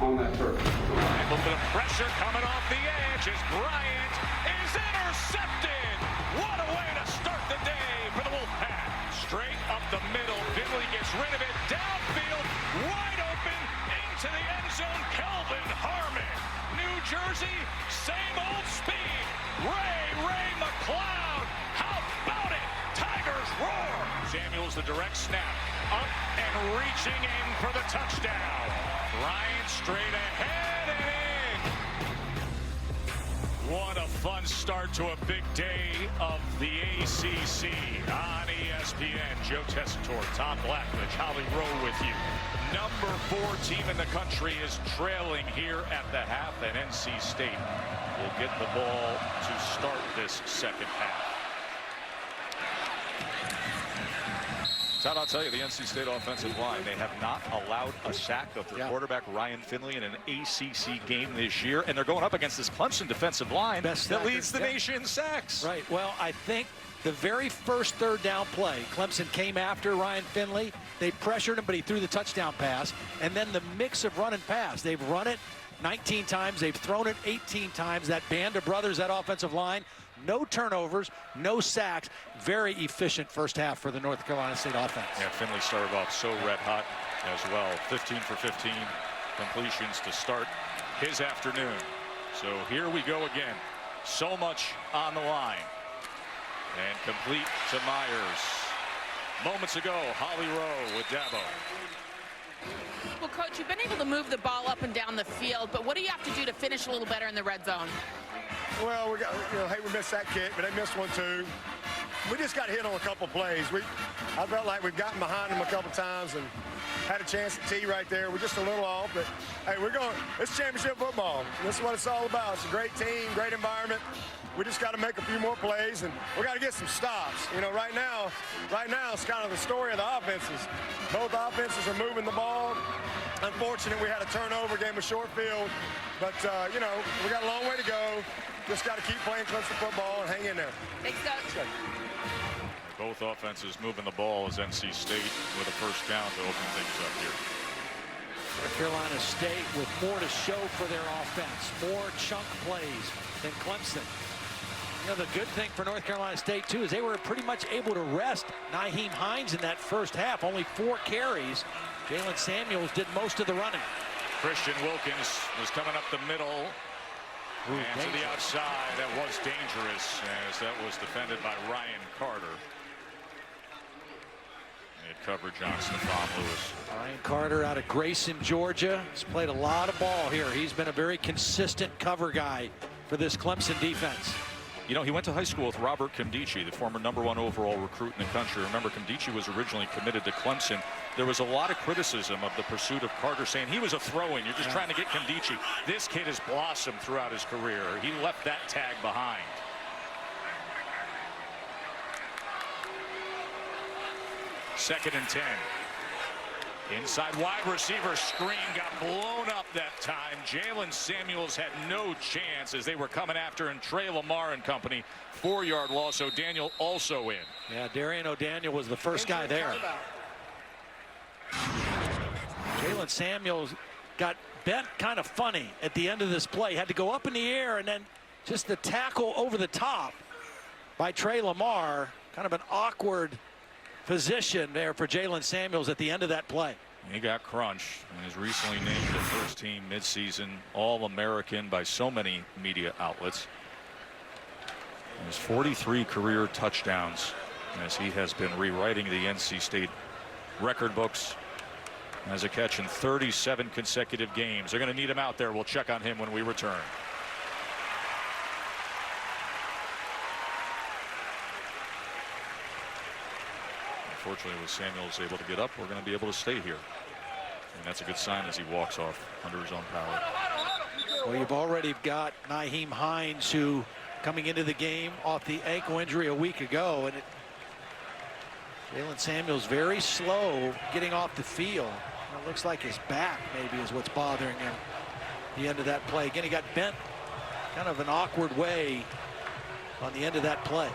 S4: on that turf.
S1: A little bit of pressure coming off the edge as Bryant is intercepted. What a way to start the day for the Wolfpack. Straight up the middle. Finley gets rid of it. Downfield, wide open, into the end zone. Kelvin Harmon. New Jersey, same old speed. Ray McLeod. How about it? Tigers roar. Samuels the direct snap. Up and reaching in for the touchdown. Bryant straight ahead and in. What a fun start to a big day of the ACC on ESPN. Joe Tessitore, Tom Blackledge, Holly Rowe with you. Number 4 team in the country is trailing here at the half, and NC State will get the ball to start this second half. Todd, I'll tell you, the NC State offensive line, they have not allowed a sack of their quarterback, Ryan Finley, in an ACC game this year. And they're going up against this Clemson defensive line that leads the nation in sacks.
S2: Right. Well, I think the very first third down play, Clemson came after Ryan Finley. They pressured him, but he threw the touchdown pass. And then the mix of run and pass. They've run it 19 times. They've thrown it 18 times. That band of brothers, that offensive line. No turnovers, no sacks. Very efficient first half for the North Carolina State offense.
S1: Yeah, Finley started off so red hot as well. 15 for 15 completions to start his afternoon. So here we go again. So much on the line. And complete to Myers. Moments ago, Holly Rowe with Dabo.
S3: Well, Coach, you've been able to move the ball up and down the field, but what do you have to do to finish a little better in the red zone?
S5: Well, we got, hey, we missed that kick, but they missed one too. We just got hit on a couple plays. I felt like we've gotten behind them a couple times and had a chance at T right there. We're just a little off, but hey, it's championship football. This is what it's all about. It's a great team, great environment. We just got to make a few more plays, and we got to get some stops. Right now it's kind of the story of the offenses. Both offenses are moving the ball. Unfortunate we had a turnover, game of short field, but we got a long way to go. Just got to keep playing Clemson football and hang in there.
S3: Thanks, Coach.
S1: Both offenses moving the ball as NC State with a first down to open things up here.
S2: North Carolina State with more to show for their offense, more chunk plays than Clemson. The good thing for North Carolina State, too, is they were pretty much able to rest Nyheim Hines in that first half. Only 4 carries. Jalen Samuels did most of the running.
S1: Christian Wilkins was coming up the middle. And to the outside, that was dangerous as that was defended by Ryan Carter. He had coverage on Stephon Lewis.
S2: Ryan Carter out of Grayson, Georgia. He's played a lot of ball here. He's been a very consistent cover guy for this Clemson defense.
S1: You know, he went to high school with Robert Kimdichie, the former #1 overall recruit in the country. Remember, Kimdichie was originally committed to Clemson. There was a lot of criticism of the pursuit of Carter, saying he was a throw-in. You're just trying to get Kimdichie. This kid has blossomed throughout his career. He left that tag behind. Second and 10. Inside wide receiver screen got blown up that time. Jalen Samuels had no chance as they were coming after him. Trey Lamar and company. 4-yard loss. O'Daniel also in.
S2: Yeah, Darian O'Daniel was the first guy there. Jalen Samuels got bent kind of funny at the end of this play. Had to go up in the air, and then just the tackle over the top by Trey Lamar. Kind of an awkward position there for Jalen Samuels at the end of that play.
S1: He got crunched and is recently named the first team midseason All-American by so many media outlets. He has 43 career touchdowns as he has been rewriting the NC State record books. Has a catch in 37 consecutive games. They're going to need him out there. We'll check on him when we return. Unfortunately, with Samuels able to get up, we're going to be able to stay here. And that's a good sign as he walks off under his own power.
S2: Well, you've already got Nyheim Hines, who coming into the game off the ankle injury a week ago. And Jalen Samuels very slow getting off the field. It looks like his back maybe is what's bothering him. The end of that play. Again, he got bent kind of an awkward way on the end of that play.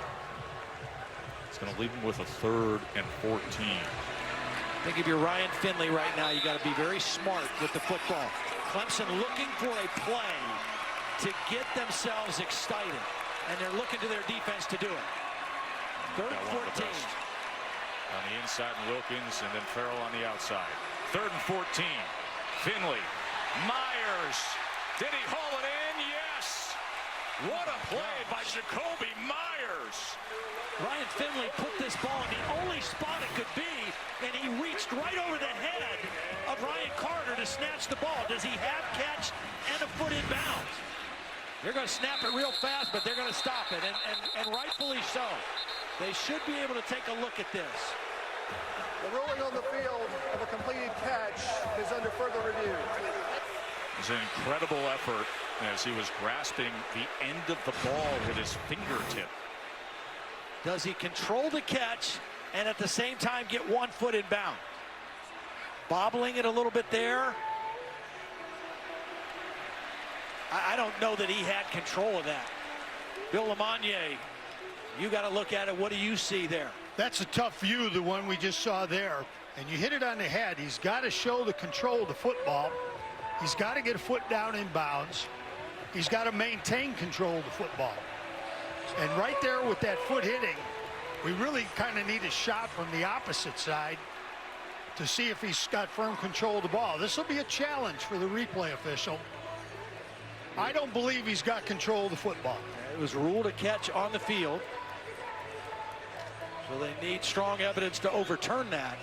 S1: It's going to leave him with a 3rd and 14.
S2: I think if you're Ryan Finley right now, you got to be very smart with the football. Clemson looking for a play to get themselves excited, and they're looking to their defense to do it. 3rd and 14.
S1: On the inside, Wilkins, and then Farrell on the outside. 3rd and 14. Finley. Myers. Did he haul it in? Yes. What a play by Jacoby Myers.
S2: Ryan Finley put this ball in the only spot it could be, and he reached right over the head of Ryan Carter to snatch the ball. Does he have catch and a foot in bounds? They're going to snap it real fast, but they're going to stop it, and rightfully so. They should be able to take a look at this.
S7: The ruling on the field of a completed catch is under further review.
S1: It was an incredible effort as he was grasping the end of the ball with his fingertip.
S2: Does he control the catch and at the same time get 1 foot in bounds? Bobbling it a little bit there. I don't know that he had control of that. Bill LeMonnier, you got to look at it. What do you see there?
S11: That's a tough view, the one we just saw there. And you hit it on the head. He's got to show the control of the football. He's got to get a foot down in bounds. He's got to maintain control of the football. And right there with that foot hitting, we really kind of need a shot from the opposite side to see if he's got firm control of the ball. This will be a challenge for the replay official. I don't believe he's got control of the football.
S2: It was ruled a catch on the field. So they need strong evidence to overturn that.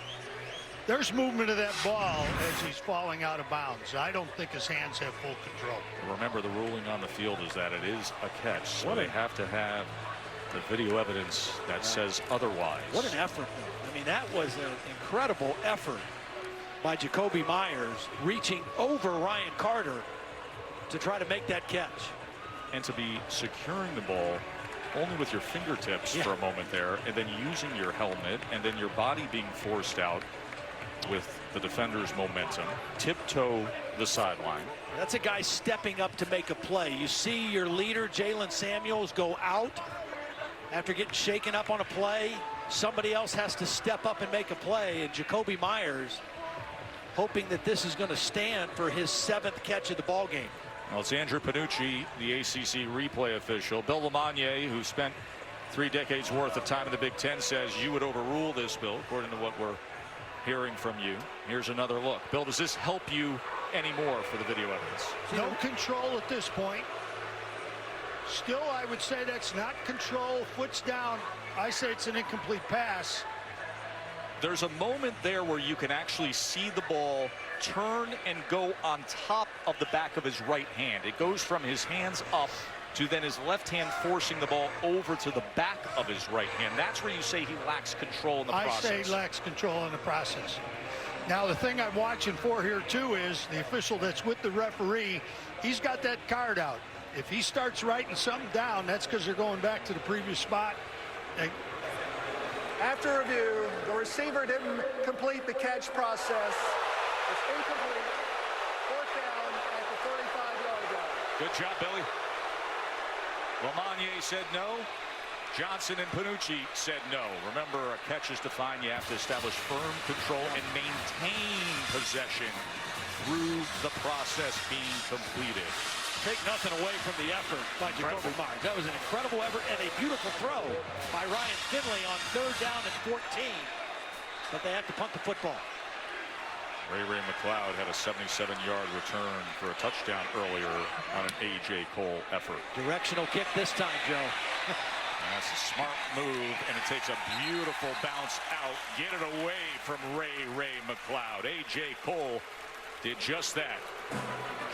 S11: There's movement of that ball as he's falling out of bounds. I don't think his hands have full control.
S1: Remember, the ruling on the field is that it is a catch, so they have to have the video evidence that says otherwise.
S2: What an effort, though. I mean, that was an incredible effort by Jacoby Myers, reaching over Ryan Carter to try to make that catch.
S1: And to be securing the ball only with your fingertips for a moment there, and then using your helmet, and then your body being forced out with the defender's momentum, tiptoe the sideline.
S2: That's a guy stepping up to make a play. You see your leader, Jalen Samuels, go out after getting shaken up on a play. Somebody else has to step up and make a play, and Jacoby Myers hoping that this is going to stand for his 7th catch of the ball game.
S1: Well, it's Andrew Panucci, the ACC replay official. Bill LeMonnier, who spent 3 decades worth of time in the Big Ten, says you would overrule this, Bill, according to what we're hearing from you. Here's another look. Bill, does this help you anymore for the video evidence?
S11: No control at this point. Still, I would say that's not control. Foot's down. I say it's an incomplete pass.
S1: There's a moment there where you can actually see the ball turn and go on top of the back of his right hand. It goes from his hands up to then his left hand forcing the ball over to the back of his right hand. That's where you say he lacks control in the process.
S11: I say lacks control in the process. Now, the thing I'm watching for here, too, is the official that's with the referee. He's got that card out. If he starts writing something down, that's because they're going back to the previous spot.
S7: After review, the receiver didn't complete the catch process. It's incomplete. Fourth down at the 35-yard line.
S1: Good job, Billy. Lamagna said no. Johnson and Panucci said no. Remember, a catch is defined. You have to establish firm control and maintain possession through the process being completed.
S2: Take nothing away from the effort by Jacoby Myers. That was an incredible effort and a beautiful throw by Ryan Finley on 3rd down and 14. But they have to punt the football.
S1: Ray McLeod had a 77-yard return for a touchdown earlier on an A.J. Cole effort.
S2: Directional kick this time, Joe.
S1: That's a smart move, and it takes a beautiful bounce out. Get it away from Ray McLeod. A.J. Cole did just that.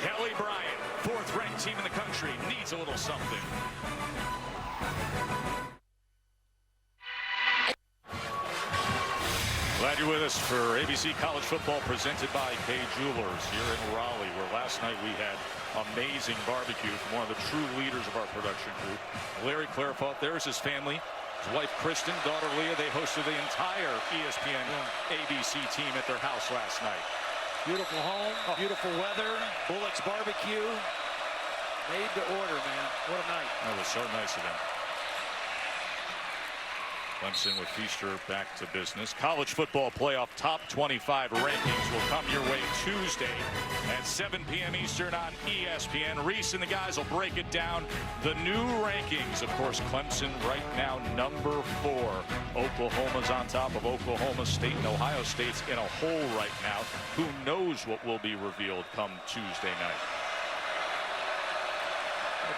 S1: Kelly Bryant, 4th-ranked team in the country, needs a little something. Glad you're with us for ABC College Football presented by K Jewelers here in Raleigh, where last night we had amazing barbecue from one of the true leaders of our production group, Larry Clairfelt. There's his family, his wife Kristen, daughter Leah. They hosted the entire ESPN ABC team at their house last night.
S2: Beautiful home, beautiful weather, Bullock's barbecue. Made to order, man. What a night.
S1: That was so nice of them. Clemson with Feaster back to business. College football playoff top 25 rankings will come your way Tuesday at 7 p.m. Eastern on ESPN. Reese and the guys will break it down. The new rankings, of course, Clemson right now number 4. Oklahoma's on top of Oklahoma State, and Ohio State's in a hole right now. Who knows what will be revealed come Tuesday night.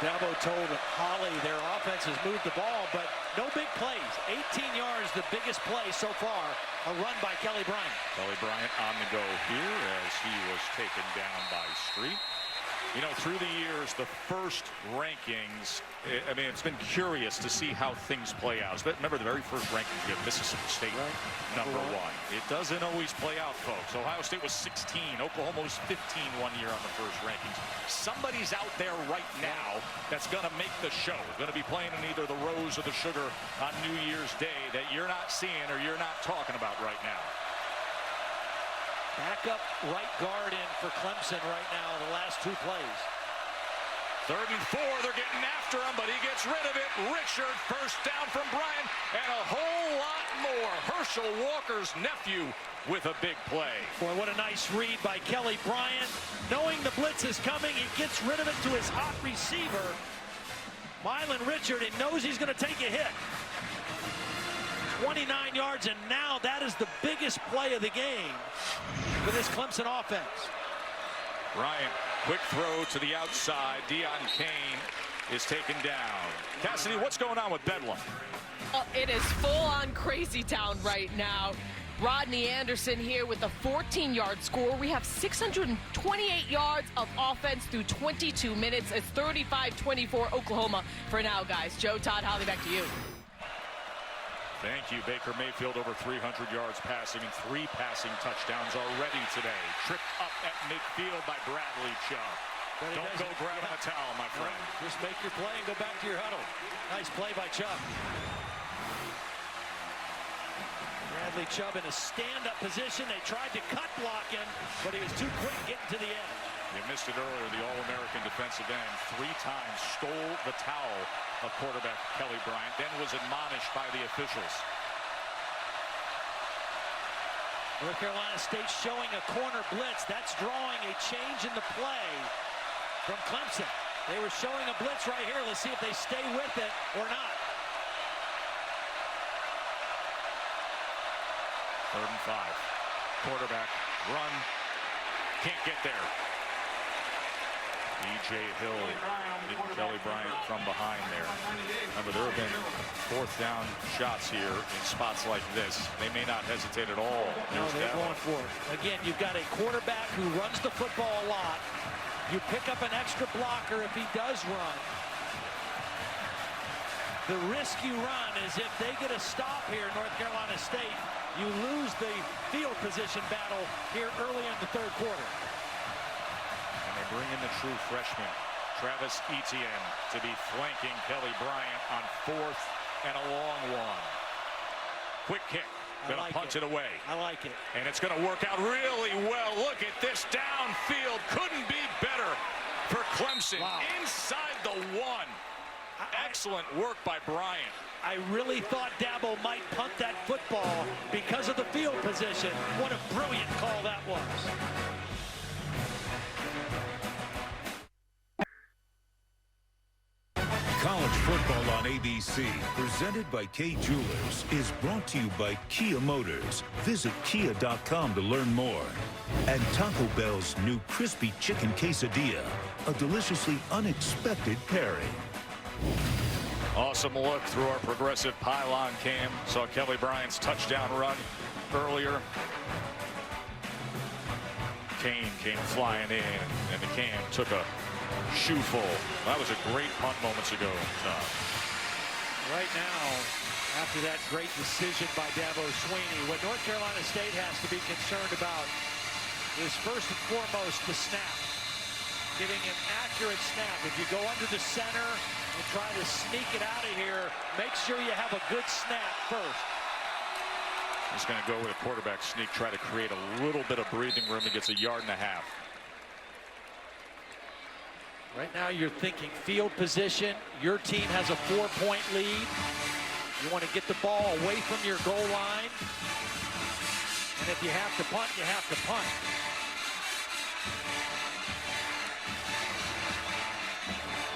S2: Dabo told Holly their offense has moved the ball, but no big plays. 18 yards, the biggest play so far, a run by Kelly Bryant.
S1: Kelly Bryant on the go here as he was taken down by Street. You know, through the years, the first rankings, I mean, it's been curious to see how things play out. Remember, the very first rankings, you have Mississippi State, number 1. It doesn't always play out, folks. Ohio State was 16. Oklahoma was 15 one year on the first rankings. Somebody's out there right now that's going to make the show. Going to be playing in either the Rose or the Sugar on New Year's Day that you're not seeing or you're not talking about right now.
S2: Backup right guard in for Clemson right now, the last 2 plays.
S1: 3rd and 4, they're getting after him, but he gets rid of it. Richard, first down from Bryant, and a whole lot more. Herschel Walker's nephew with a big play.
S2: Boy, what a nice read by Kelly Bryant. Knowing the blitz is coming, he gets rid of it to his hot receiver, Mylan Richard, and knows he's going to take a hit. 29 yards, and now that is the biggest play of the game for this Clemson offense.
S1: Bryant, quick throw to the outside. Deion Kane is taken down. Cassidy, what's going on with Bedlam?
S10: Oh, it is full-on crazy town right now. Rodney Anderson here with a 14-yard score. We have 628 yards of offense through 22 minutes. It's 35-24 Oklahoma for now, guys. Joe, Todd, Holly, back to you.
S1: Thank you. Baker Mayfield over 300 yards passing and 3 passing touchdowns already today. Tripped up at midfield by Bradley Chubb. Don't go grabbing a towel, my friend.
S2: Just make your play and go back to your huddle. Nice play by Chubb. Bradley Chubb in a stand-up position. They tried to cut block him, but he was too quick getting to the edge.
S1: You missed it earlier. The All-American defensive end 3 times stole the towel of quarterback Kelly Bryant, then was admonished by the officials.
S2: North Carolina State showing a corner blitz. That's drawing a change in the play from Clemson. They were showing a blitz right here. Let's see if they stay with it or not.
S1: 3rd and 5. Quarterback run. Can't get there. E.J. Hill getting Kelly Bryant from behind there. Remember, there have been 4th down shots here in spots like this. They may not hesitate at all.
S2: No, they're going for it. Again, you've got a quarterback who runs the football a lot. You pick up an extra blocker if he does run. The risk you run is if they get a stop here, North Carolina State, you lose the field position battle here early in the third quarter.
S1: And they bring in the true freshman, Travis Etienne, to be flanking Kelly Bryant on 4th and a long one. Quick kick. Gonna punch it away.
S2: I like it.
S1: And it's gonna work out really well. Look at this downfield. Couldn't be better for Clemson.
S2: Wow.
S1: Inside the 1. Excellent work by Bryant.
S2: I really thought Dabo might punt that football because of the field position. What a brilliant call that was.
S8: College football on ABC, presented by K Jewelers, is brought to you by Kia Motors. Visit kia.com to learn more. And Taco Bell's new crispy chicken quesadilla, a deliciously unexpected pairing.
S1: Awesome look through our progressive pylon cam. Saw Kelly Bryant's touchdown run earlier. Kane came flying in, and the cam took a shoe full. That was a great punt moments ago, Tom.
S2: Right now, after that great decision by Dabo Swinney, what North Carolina State has to be concerned about is first and foremost the snap. Giving an accurate snap. If you go under the center and try to sneak it out of here, make sure you have a good snap first.
S1: He's going to go with a quarterback sneak, try to create a little bit of breathing room. He gets a 1.5 yards.
S2: Right now you're thinking field position. Your team has a 4-point lead. You want to get the ball away from your goal line. And if you have to punt, you have to punt.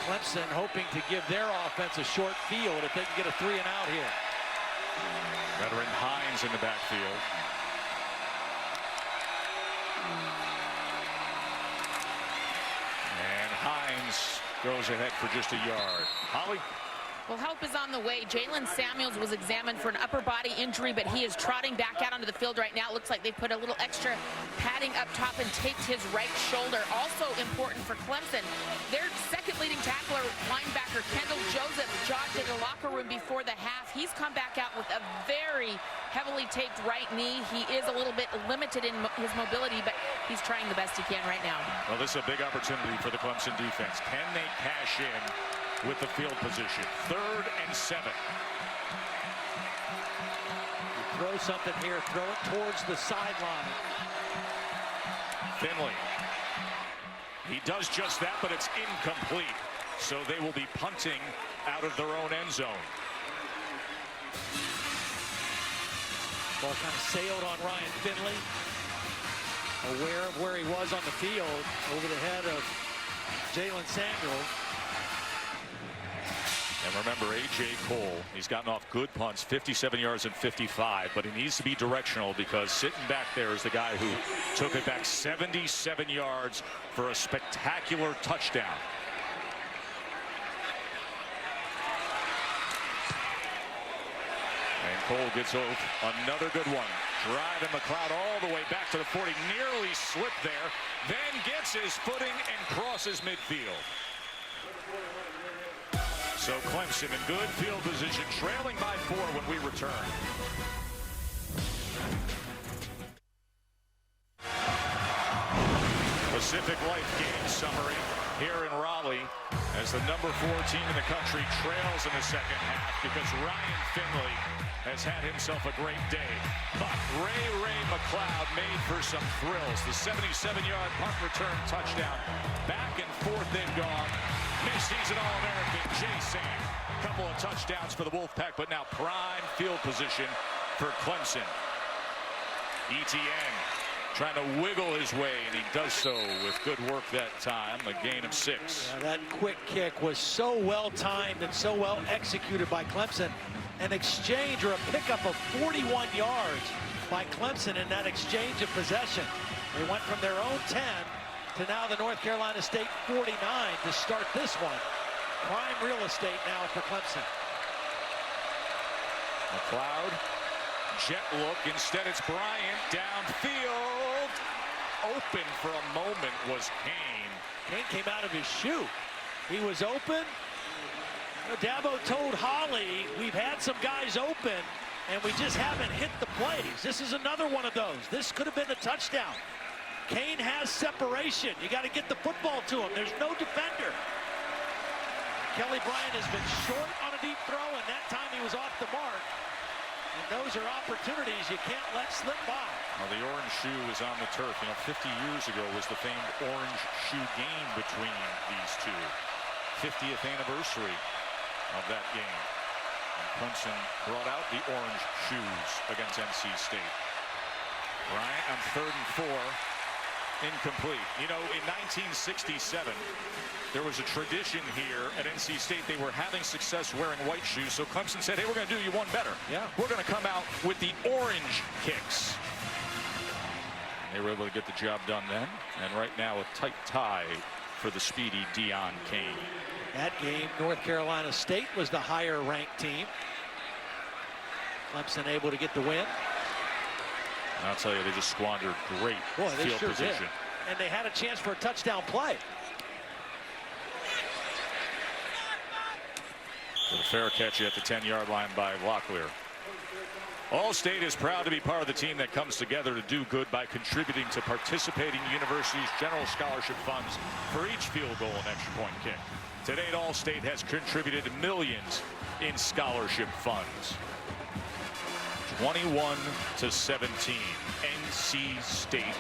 S2: Clemson hoping to give their offense a short field if they can get a 3-and-out here.
S1: Veteran Hines in the backfield. And Hines goes ahead for just a yard. Holly?
S3: Well, help is on the way. Jalen Samuels was examined for an upper body injury, but he is trotting back out onto the field right now. It looks like they put a little extra padding up top and taped his right shoulder. Also important for Clemson, their second leading tackler, linebacker Kendall Joseph, jogged in the locker room before the half. He's come back out with a very heavily taped right knee. He is a little bit limited in his mobility, but he's trying the best he can right now.
S1: Well, this is a big opportunity for the Clemson defense. Can they cash in with the field position? 3rd and 7.
S2: You throw something here, throw it towards the sideline.
S1: Finley. He does just that, but it's incomplete. So they will be punting out of their own end zone.
S2: Ball kind of sailed on Ryan Finley. Aware of where he was on the field, over the head of Jalen Samuels.
S1: And remember, A.J. Cole, he's gotten off good punts, 57 yards and 55, but he needs to be directional because sitting back there is the guy who took it back 77 yards for a spectacular touchdown. And Cole gets another good one. Driving McLeod all the way back to the 40, nearly slipped there, then gets his footing and crosses midfield. So Clemson in good field position, trailing by 4 when we return. Pacific Life game summary here in Raleigh as the number 4 team in the country trails in the second half because Ryan Finley has had himself a great day. But Ray McLeod made for some thrills. The 77-yard punt return touchdown. Back and forth they've gone. Mid-season All-American Jay Sam. Couple of touchdowns for the Wolfpack, but now prime field position for Clemson. Etienne trying to wiggle his way, and he does so with good work that time, a gain of 6.
S2: Yeah, that quick kick was so well timed and so well executed by Clemson. An exchange or a pickup of 41 yards by Clemson in that exchange of possession. They went from their own 10 to now the North Carolina State 49 to start this one. Prime real estate now for Clemson.
S1: McLeod, jet look. Instead, it's Bryant downfield. Open for a moment was Kane.
S2: Kane came out of his shoe. He was open, Dabo told Holly, we've had some guys open, and we just haven't hit the plays. This is another one of those. This could have been the touchdown. Kane has separation. You got to get the football to him. There's no defender. Kelly Bryant has been short on a deep throw, and that time he was off the mark. And those are opportunities you can't let slip by.
S1: Well, the orange shoe is on the turf. You know, 50 years ago was the famed orange shoe game between these two. 50th anniversary of that game. And Clemson brought out the orange shoes against NC State. Bryant on 3rd and 4. Incomplete. You know, in 1967, there was a tradition here at NC State. They were having success wearing white shoes, so Clemson said, hey, we're going to do you one better.
S2: Yeah.
S1: We're going to come out with the orange kicks. And they were able to get the job done then. And right now, a tight tie for the speedy Deion Kane.
S2: That game, North Carolina State was the higher-ranked team. Clemson able to get the win.
S1: I'll tell you, they just squandered great field position.
S2: Did. And they had a chance for a touchdown play.
S1: With a fair catch at the 10-yard line by Locklear. All-State is proud to be part of the team that comes together to do good by contributing to participating universities' general scholarship funds for each field goal and extra point kick. To date, All-State has contributed millions in scholarship funds. 21-17, NC State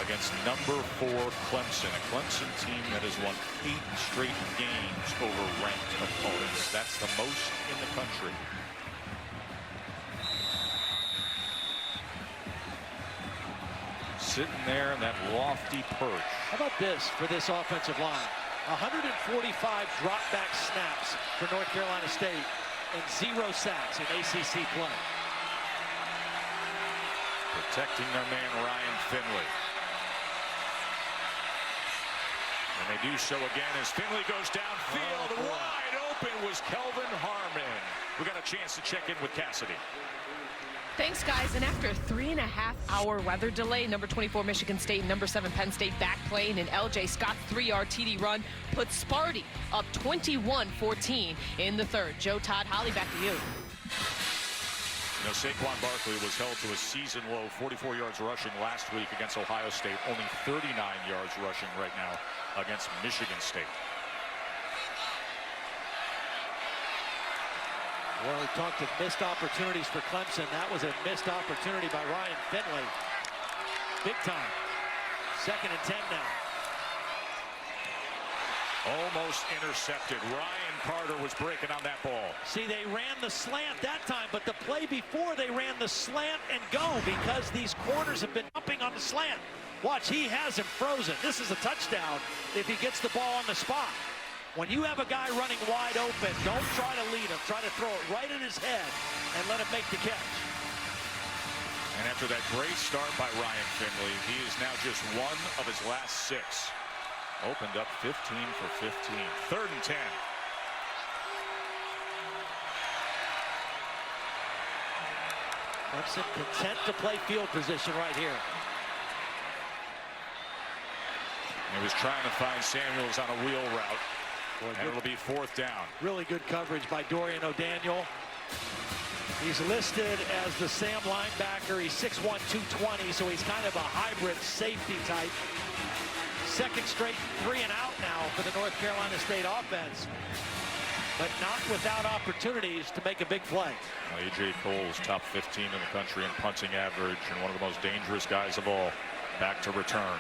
S1: against number 4 Clemson, a Clemson team that has won 8 straight games over ranked opponents. That's the most in the country. Sitting there in that lofty perch.
S2: How about this for this offensive line? 145 drop back snaps for North Carolina State and 0 sacks in ACC play.
S1: Protecting their man Ryan Finley. And they do so again as Finley goes downfield. Wide open was Kelvin Harmon. We got a chance to check in with Cassidy.
S10: Thanks, guys. And after a 3.5-hour weather delay, number 24 Michigan State and number 7 Penn State back playing, and L.J. Scott's 3-yard TD run put Sparty up 21-14 in the third. Joe Todd, Holly, back to you.
S1: You know, Saquon Barkley was held to a season-low 44 yards rushing last week against Ohio State. Only 39 yards rushing right now against Michigan State.
S2: Well, we talked of missed opportunities for Clemson. That was a missed opportunity by Ryan Finley. Big time. 2nd and 10 now.
S1: Almost intercepted. Ryan Carter was breaking on that ball.
S2: See, they ran the slant that time, but the play before they ran the slant and go because these corners have been jumping on the slant. Watch, he has him frozen. This is a touchdown if he gets the ball on the spot. When you have a guy running wide open, don't try to lead him. Try to throw it right in his head and let him make the catch.
S1: And after that great start by Ryan Finley, he is now just one of his last 6. Opened up 15 for 15. 3rd and 10.
S2: Clemson content to play field position right here.
S1: He was trying to find Samuels on a wheel route. And it'll be 4th down.
S2: Really good coverage by Dorian O'Daniel. He's listed as the Sam linebacker. He's 6'1", 220, so he's kind of a hybrid safety type. 2nd straight 3 and out now for the North Carolina State offense, but not without opportunities to make a big play.
S1: Well, A.J. Cole's top 15 in the country in punting average and one of the most dangerous guys of all. Back to return.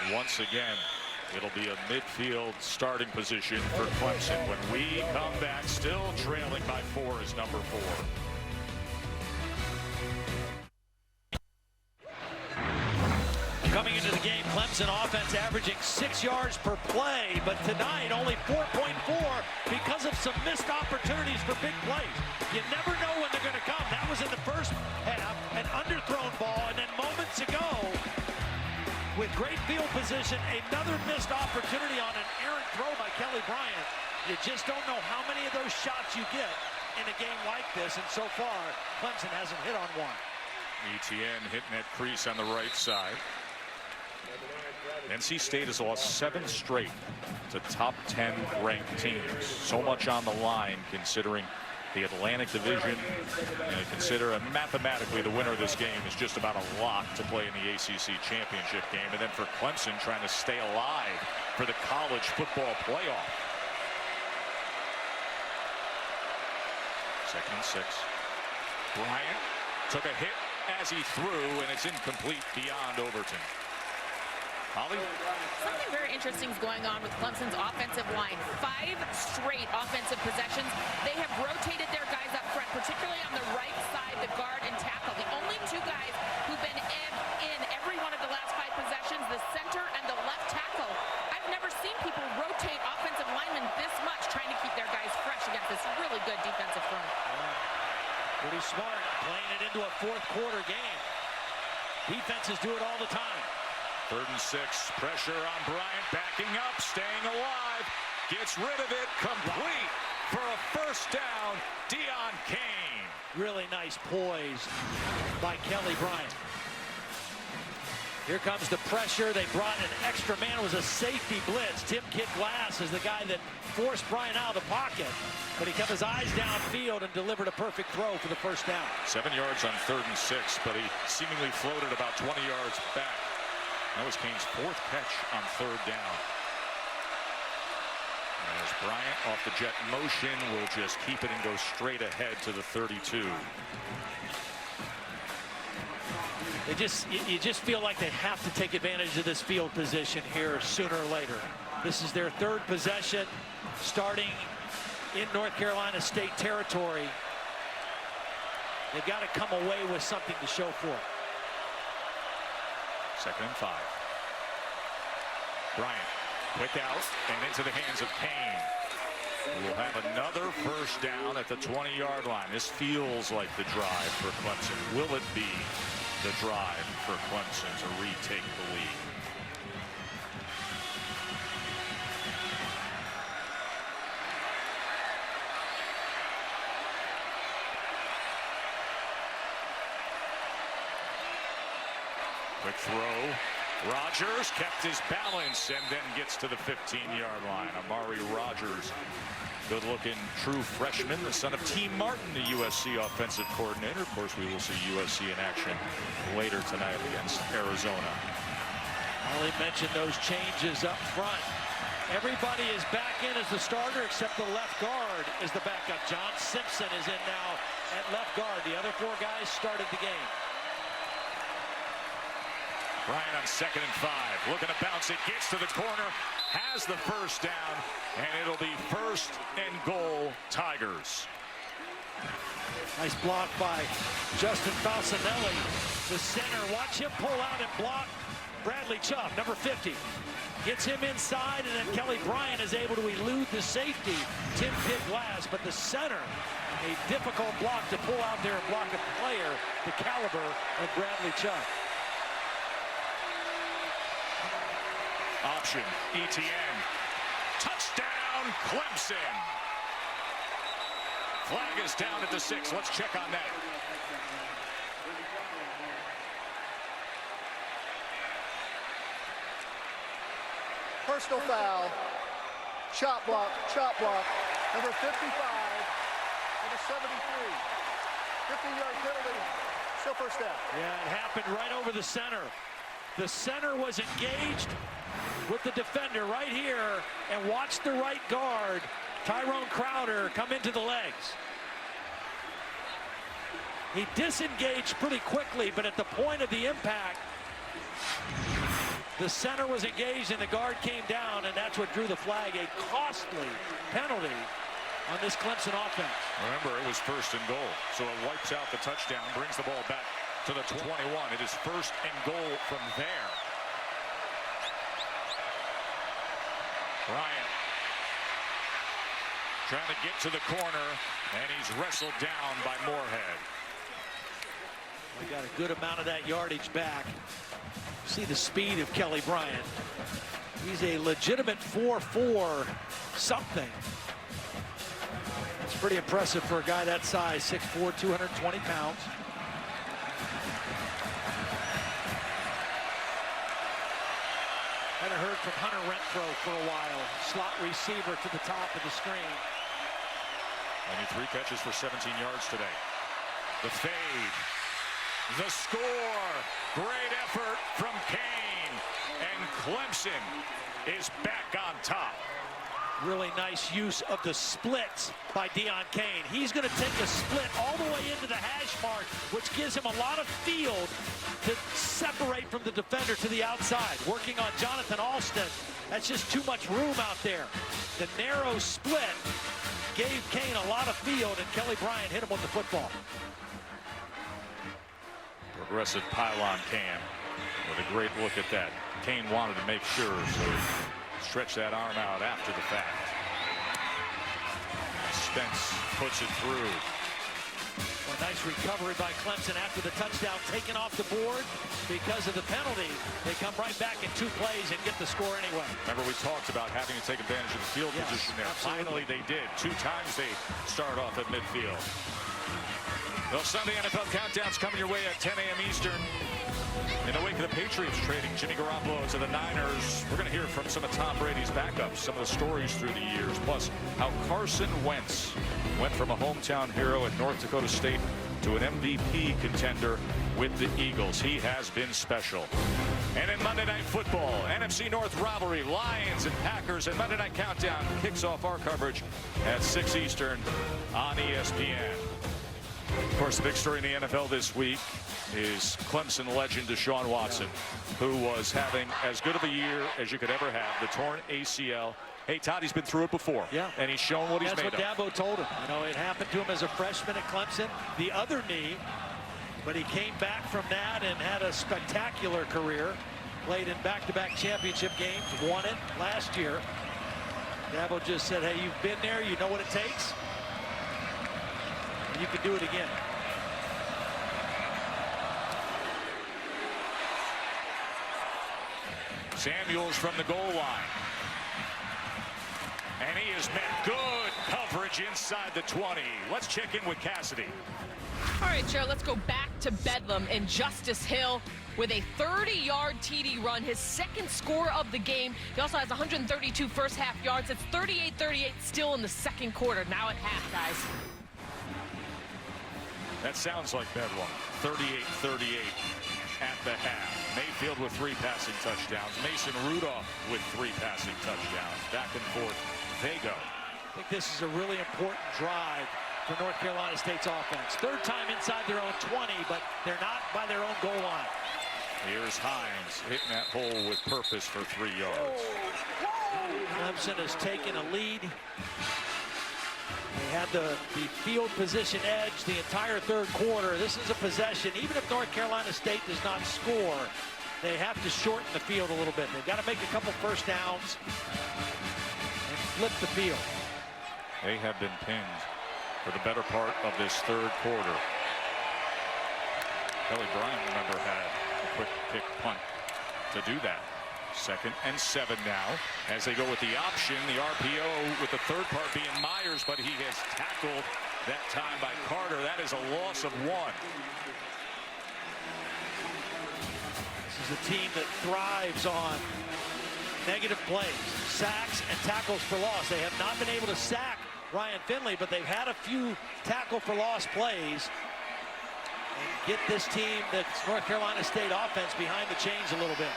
S1: And once again, it'll be a midfield starting position for Clemson when we come back, still trailing by 4 is number 4.
S2: Coming into the game, Clemson offense averaging 6 yards per play, but tonight only 4.4 because of some missed opportunities for big plays. You never know when they're going to come. That was in the first half, an underthrown ball, and then moments ago, with great field position, another missed opportunity on an errant throw by Kelly Bryant. You just don't know how many of those shots you get in a game like this, and so far, Clemson hasn't hit on one.
S1: Etienne hitting that crease on the right side. NC State has lost 7 straight to top 10 ranked teams. So much on the line considering the Atlantic Division. And consider mathematically the winner of this game is just about a lock to play in the ACC championship game. And then for Clemson trying to stay alive for the college football playoff. 2nd and 6. Bryant took a hit as he threw, and it's incomplete beyond Overton. Holly?
S3: Something very interesting is going on with Clemson's offensive line. 5 straight offensive possessions. They have rotated their guys up front, particularly on the right side, the guard and tackle. The only 2 guys who've been in every one of the last 5 possessions, the center and the left tackle. I've never seen people rotate offensive linemen this much, trying to keep their guys fresh against this really good defensive front.
S2: Pretty smart, playing it into a 4th quarter game. Defenses do it all the time.
S1: 3rd and 6, pressure on Bryant, backing up, staying alive, gets rid of it, complete for a first down, Deion Kane.
S2: Really nice poise by Kelly Bryant. Here comes the pressure. They brought an extra man. It was a safety blitz. Tim Kid Glass is the guy that forced Bryant out of the pocket, but he kept his eyes downfield and delivered a perfect throw for the first down. 7
S1: yards on 3rd and 6, but he seemingly floated about 20 yards back. That was Kane's 4th catch on 3rd down. As Bryant off the jet motion will just keep it and go straight ahead to the 32.
S2: You just feel like they have to take advantage of this field position here sooner or later. This is their 3rd possession starting in North Carolina State territory. They've got to come away with something to show for it.
S1: 2nd and 5. Bryant, quick out and into the hands of Kane. We'll have another first down at the 20-yard line. This feels like the drive for Clemson. Will it be the drive for Clemson to retake the lead? Quick throw. Rogers kept his balance and then gets to the 15-yard line. Amari Rogers, good-looking true freshman, the son of T. Martin, the USC offensive coordinator. Of course, we will see USC in action later tonight against Arizona.
S2: Well, he mentioned those changes up front. Everybody is back in as the starter except the left guard is the backup. John Simpson is in now at left guard. The other 4 guys started the game.
S1: Bryant on 2nd and 5, looking to bounce it, gets to the corner, has the first down, and it'll be 1st and goal, Tigers.
S2: Nice block by Justin Falcinelli, the center. Watch him pull out and block Bradley Chubb, number 50. Gets him inside, and then Kelly Bryant is able to elude the safety, Tim Kid Glass, but the center, a difficult block to pull out there and block a player the caliber of Bradley Chubb.
S1: Option, ETN. Touchdown, Clemson. Flag is down at the 6. Let's check on that.
S7: Personal foul. Chop block, number 55, number 73. 15-yard penalty, still first down.
S2: Yeah, it happened right over the center. The center was engaged with the defender right here and watched the right guard, Tyrone Crowder, come into the legs. He disengaged pretty quickly, but at the point of the impact, the center was engaged and the guard came down, and that's what drew the flag. A costly penalty on this Clemson offense.
S1: Remember, it was 1st and goal, so it wipes out the touchdown, brings the ball back to the 21. It is 1st and goal from there. Bryant trying to get to the corner, and he's wrestled down by Moorhead.
S2: We got a good amount of that yardage back. See the speed of Kelly Bryant. He's a legitimate 4-4 something. It's pretty impressive for a guy that size, 6'4", 220 pounds. Haven't heard from Hunter Renfro for a while. Slot receiver to the top of the screen.
S1: Only 3 catches for 17 yards today. The fade. The score. Great effort from Kane. And Clemson is back on top.
S2: Really nice use of the splits by Deon Kane. He's going to take a split all the way into the hash mark, which gives him a lot of field to separate from the defender to the outside. Working on Jonathan Alston. That's just too much room out there. The narrow split gave Kane a lot of field, and Kelly Bryant hit him with the football.
S1: Progressive pylon cam with a great look at that. Kane wanted to make sure, so he stretched that arm out after the fact. Spence puts it through.
S2: A nice recovery by Clemson after the touchdown, taken off the board because of the penalty. They come right back in 2 plays and get the score anyway.
S1: Remember, we talked about having to take advantage of the field position there.
S2: Absolutely.
S1: Finally, they did. 2 times they start off at midfield. Well, Sunday NFL Countdown's coming your way at 10 a.m. Eastern. In the wake of the Patriots trading Jimmy Garoppolo to the Niners, we're going to hear from some of Tom Brady's backups, some of the stories through the years, plus how Carson Wentz went from a hometown hero at North Dakota State to an MVP contender with the Eagles. He has been special. And in Monday Night Football, NFC North rivalry, Lions and Packers, and Monday Night Countdown kicks off our coverage at 6 Eastern on ESPN. Of course, the big story in the NFL this week is Clemson legend Deshaun Watson, who was having as good of a year as you could ever have, the torn ACL. Hey, Todd, he's been through it before.
S2: Yeah.
S1: And he's shown what he's made of.
S2: That's what Dabo told him. You know, it happened to him as a freshman at Clemson, the other knee, but he came back from that and had a spectacular career. Played in back-to-back championship games, won it last year. Dabo just said, hey, you've been there, you know what it takes. And you can do it again.
S1: Samuels from the goal line. And he has met good coverage inside the 20. Let's check in with Cassidy.
S10: All right, Joe, let's go back to Bedlam and Justice Hill with a 30-yard TD run, his 2nd score of the game. He also has 132 first-half yards. It's 38-38 still in the 2nd quarter, now at half, guys.
S1: That sounds like Bedlam. 38-38 at the half. Mayfield with 3 passing touchdowns. Mason Rudolph with 3 passing touchdowns. Back and forth they go.
S2: I think this is a really important drive for North Carolina State's offense. 3rd time inside their own 20, but they're not by their own goal line.
S1: Here's Hines hitting that hole with purpose for 3 yards.
S2: Clemson has taken a lead. They had the field position edge the entire 3rd quarter. This is a possession. Even if North Carolina State does not score, they have to shorten the field a little bit. They've got to make a couple first downs and flip the field.
S1: They have been pinned for the better part of this 3rd quarter. Kelly Bryant, remember, had a quick kick punt to do that. 2nd and 7 now as they go with the option. The RPO with the 3rd part being Myers, but he has tackled that time by Carter. That is a loss of 1.
S2: This is a team that thrives on negative plays, sacks, and tackles for loss. They have not been able to sack Ryan Finley, but they've had a few tackle for loss plays and get this team, that's North Carolina State offense, behind the chains a little bit.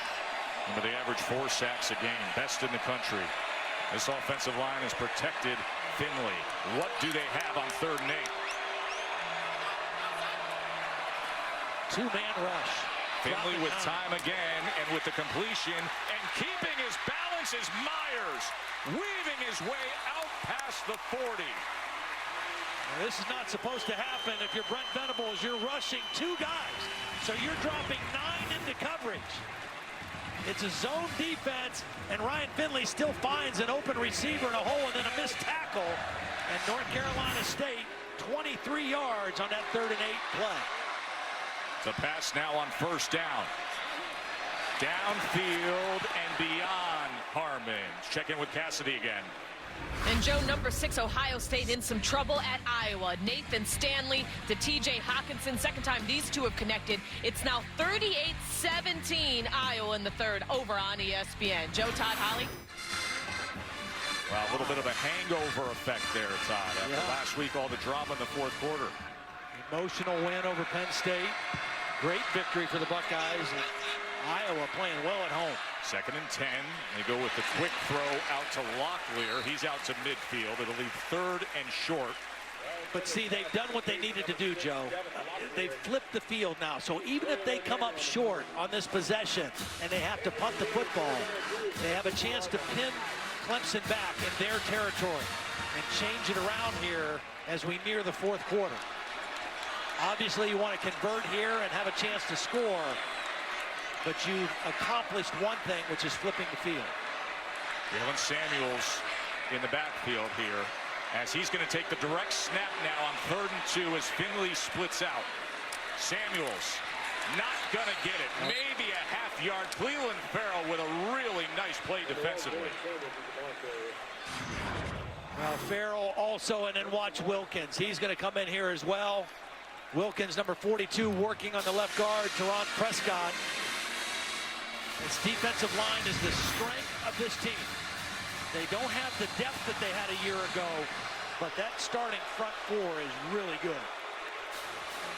S1: Remember, they average 4 sacks a game, best in the country. This offensive line has protected Finley. What do they have on 3rd and 8?
S2: 2-man rush.
S1: Finley with time again, and with the completion, and keeping his balance is Myers, weaving his way out past the 40.
S2: Now, this is not supposed to happen if you're Brent Venables. You're rushing 2 guys, so you're dropping 9 into coverage. It's a zone defense, and Ryan Finley still finds an open receiver in a hole and then a missed tackle. And North Carolina State, 23 yards on that 3rd and 8 play.
S1: The pass now on 1st down. Downfield and beyond Harmon. Check in with Cassidy again.
S10: And Joe, number 6, Ohio State in some trouble at Iowa. Nathan Stanley to TJ Hawkinson. Second time these two have connected. It's now 38-17 Iowa in the third over on ESPN. Joe, Todd, Holly.
S1: Well, a little bit of a hangover effect there, Todd. After last week, all the drama in the fourth quarter.
S2: Emotional win over Penn State. Great victory for the Buckeyes. And Iowa playing well at home.
S1: 2nd and 10. They go with the quick throw out to Locklear. He's out to midfield. It'll leave 3rd and short.
S2: But see, they've done what they needed to do, Joe. They've flipped the field now. So even if they come up short on this possession and they have to punt the football, they have a chance to pin Clemson back in their territory and change it around here as we near the fourth quarter. Obviously, you want to convert here and have a chance to score. But you've accomplished one thing, which is flipping the field.
S1: Jalen Samuels in the backfield here as he's going to take the direct snap now on 3rd and 2 as Finley splits out. Samuels not going to get it. Maybe a half yard. Cleveland Farrell with a really nice play defensively.
S2: Well, Farrell also, and then watch Wilkins. He's going to come in here as well. Wilkins, number 42, working on the left guard. Teron Prescott. This defensive line is the strength of this team. They don't have the depth that they had a year ago, but that starting front 4 is really good.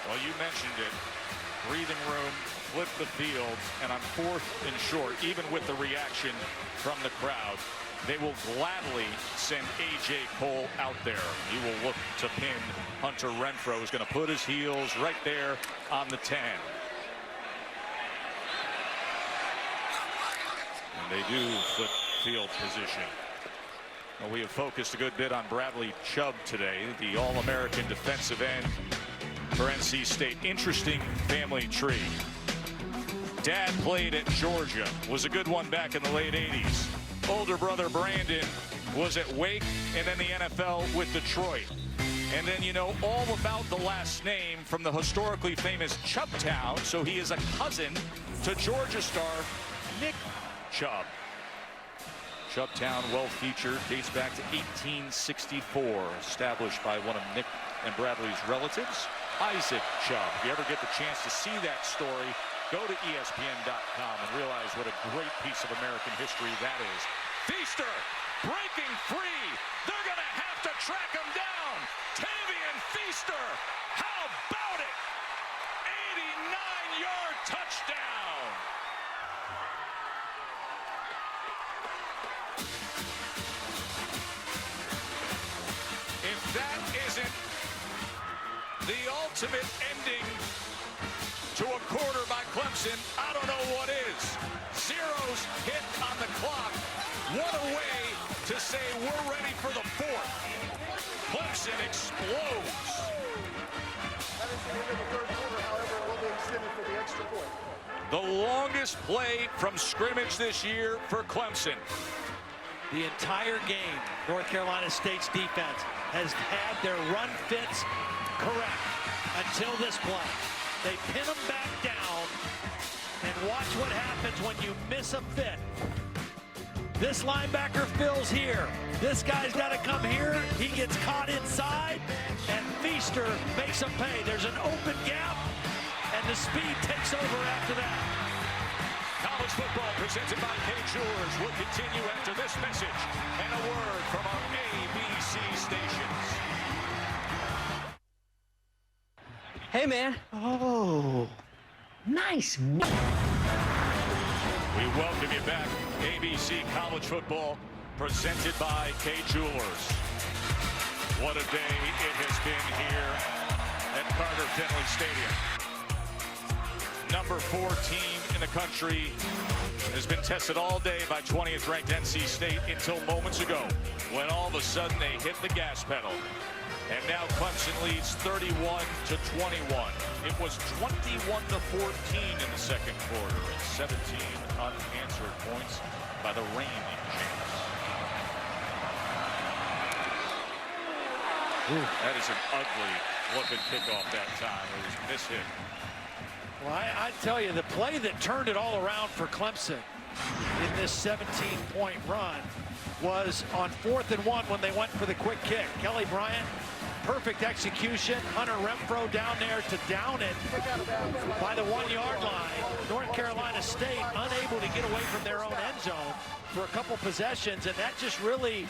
S1: Well, you mentioned it. Breathing room, flip the field, and on 4th and short, even with the reaction from the crowd, they will gladly send A.J. Cole out there. He will look to pin Hunter Renfrow, who's going to put his heels right there on the 10. They do flip field position. Well, we have focused a good bit on Bradley Chubb today, the All-American defensive end for NC State. Interesting family tree. Dad played at Georgia, was a good one back in the late 80s. Older brother Brandon was at Wake and then the NFL with Detroit. And then you know all about the last name from the historically famous Chubbtown, so he is a cousin to Georgia star Nick Chubb. Chubbtown, well featured, dates back to 1864, established by one of Nick and Bradley's relatives, Isaac Chubb. If you ever get the chance to see that story, go to ESPN.com and realize what a great piece of American history that is. Feaster breaking free. They're going to have to track him down. Tavian Feaster, how about it? 89-yard touchdown. If that isn't the ultimate ending to a quarter by Clemson, I don't know what is. Zeros hit on the clock. What a way to say we're ready for the fourth. Clemson explodes.
S7: That is the end of the third quarter, however, it will be extended for the extra point.
S1: The longest play from scrimmage this year for Clemson.
S2: The entire game, North Carolina State's defense has had their run fits correct until this play. They pin them back down, and watch what happens when you miss a fit. This linebacker fills here. This guy's got to come here. He gets caught inside, and Feaster makes a pay. There's an open gap, and the speed takes over after that.
S1: College football presented by K Jewelers will continue after this message and a word from our ABC stations.
S12: Hey, man. Oh, nice.
S1: We welcome you back. ABC College Football presented by K Jewelers. What a day it has been here at Carter Finley Stadium. Number 4 team in the country has been tested all day by 20th ranked NC State until moments ago when all of a sudden they hit the gas pedal. And now Clemson leads 31-21. It was 21-14 in the second quarter and 17 unanswered points by the reigning champs. That is an ugly looking kickoff that time. It was mishit.
S2: Well, I tell you, the play that turned it all around for Clemson, in this 17-point run was on 4th and 1 when they went for the quick kick. Kelly Bryant, perfect execution. Hunter Renfro down there to down it by the 1-yard line. North Carolina State unable to get away from their own end zone for a couple possessions, and that just really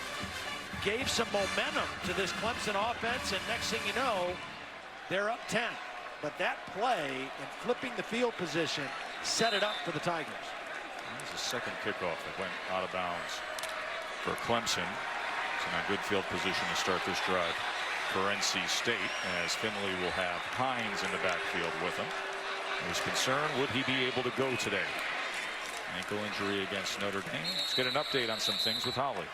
S2: gave some momentum to this Clemson offense, and next thing you know, they're up 10. But that play and flipping the field position set it up for the Tigers.
S1: This is the second kickoff that went out of bounds for Clemson. It's in a good field position to start this drive for NC State, as Finley will have Hines in the backfield with him. He was concerned, would he be able to go today? Ankle injury against Notre Dame. Let's get an update on some things with Holly.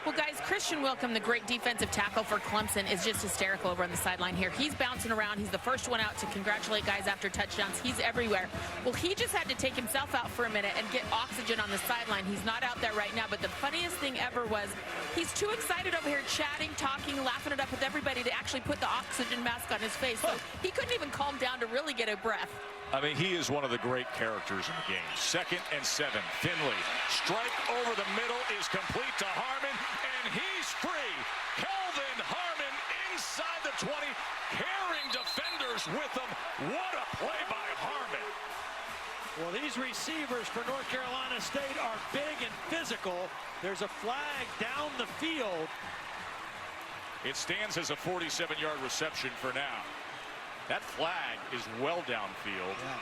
S3: Well, guys, Christian Wilkham, the great defensive tackle for Clemson, is just hysterical over on the sideline here. He's bouncing around. He's the first one out to congratulate guys after touchdowns. He's everywhere. Well, he just had to take himself out for a minute and get oxygen on the sideline. He's not out there right now, but the funniest thing ever was he's too excited over here chatting, talking, laughing it up with everybody to actually put the oxygen mask on his face. So he couldn't even calm down to really get a breath.
S1: I mean, he is one of the great characters in the game. 2nd and 7. Finley, strike over the middle is complete to Harmon, and he's free. Kelvin Harmon inside the 20, carrying defenders with him. What a play by Harmon.
S2: Well, these receivers for North Carolina State are big and physical. There's a flag down the field.
S1: It stands as a 47-yard reception for now. That flag is well downfield.
S2: Yeah.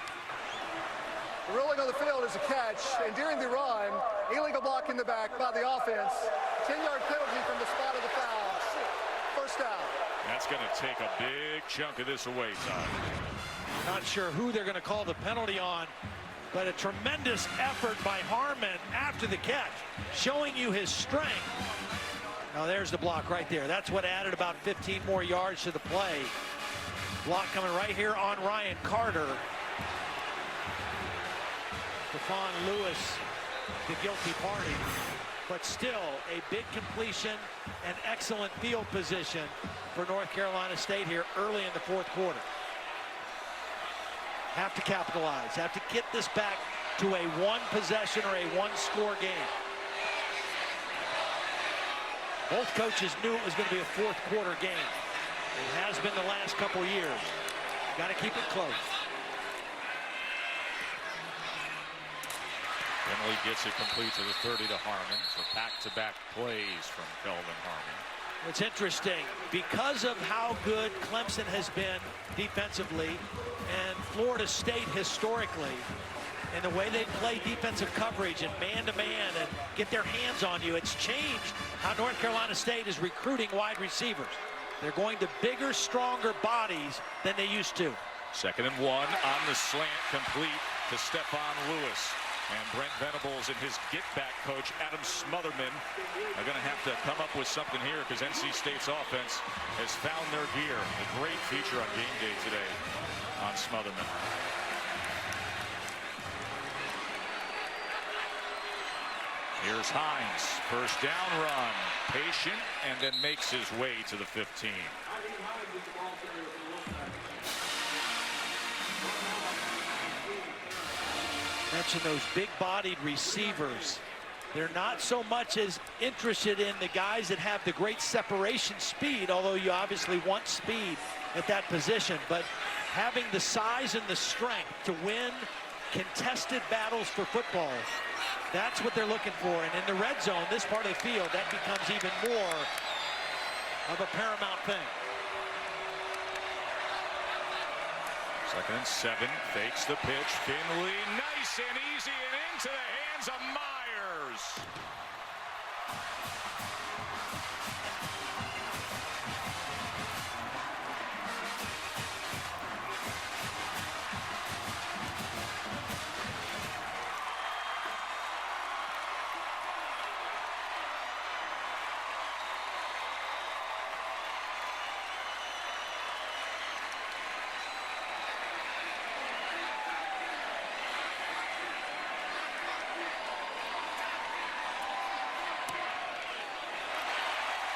S7: The ruling on the field is a catch, and during the run, illegal block in the back by the offense. 10-yard penalty from the spot of the foul. First down.
S1: That's going to take a big chunk of this away, Todd.
S2: Not sure who they're going to call the penalty on, but a tremendous effort by Harmon after the catch, showing you his strength. Now there's the block right there. That's what added about 15 more yards to the play. Block coming right here on Ryan Carter. Stephon Lewis, the guilty party. But still a big completion and excellent field position for North Carolina State here early in the 4th quarter. Have to capitalize, have to get this back to a 1-possession or a 1-score game. Both coaches knew it was going to be a 4th quarter game. It has been the last couple years. Got to keep it close.
S1: Finley gets it complete to the 30 to Harmon. So back-to-back plays from Kelvin Harmon.
S2: It's interesting because of how good Clemson has been defensively and Florida State historically, and the way they play defensive coverage and man-to-man and get their hands on you, it's changed how North Carolina State is recruiting wide receivers. They're going to bigger, stronger bodies than they used to.
S1: 2nd and 1 on the slant, complete to Stephon Lewis. And Brent Venables and his get-back coach, Adam Smotherman, are going to have to come up with something here because NC State's offense has found their gear. A great feature on game day today on Smotherman. Here's Hines, first down run, patient, and then makes his way to the 15.
S2: Mention those big-bodied receivers. They're not so much as interested in the guys that have the great separation speed, although you obviously want speed at that position, but having the size and the strength to win contested battles for football. That's what they're looking for. And in the red zone, this part of the field, that becomes even more of a paramount thing.
S1: 2nd and 7, fakes the pitch. Finley, nice and easy, and into the hands of Myers.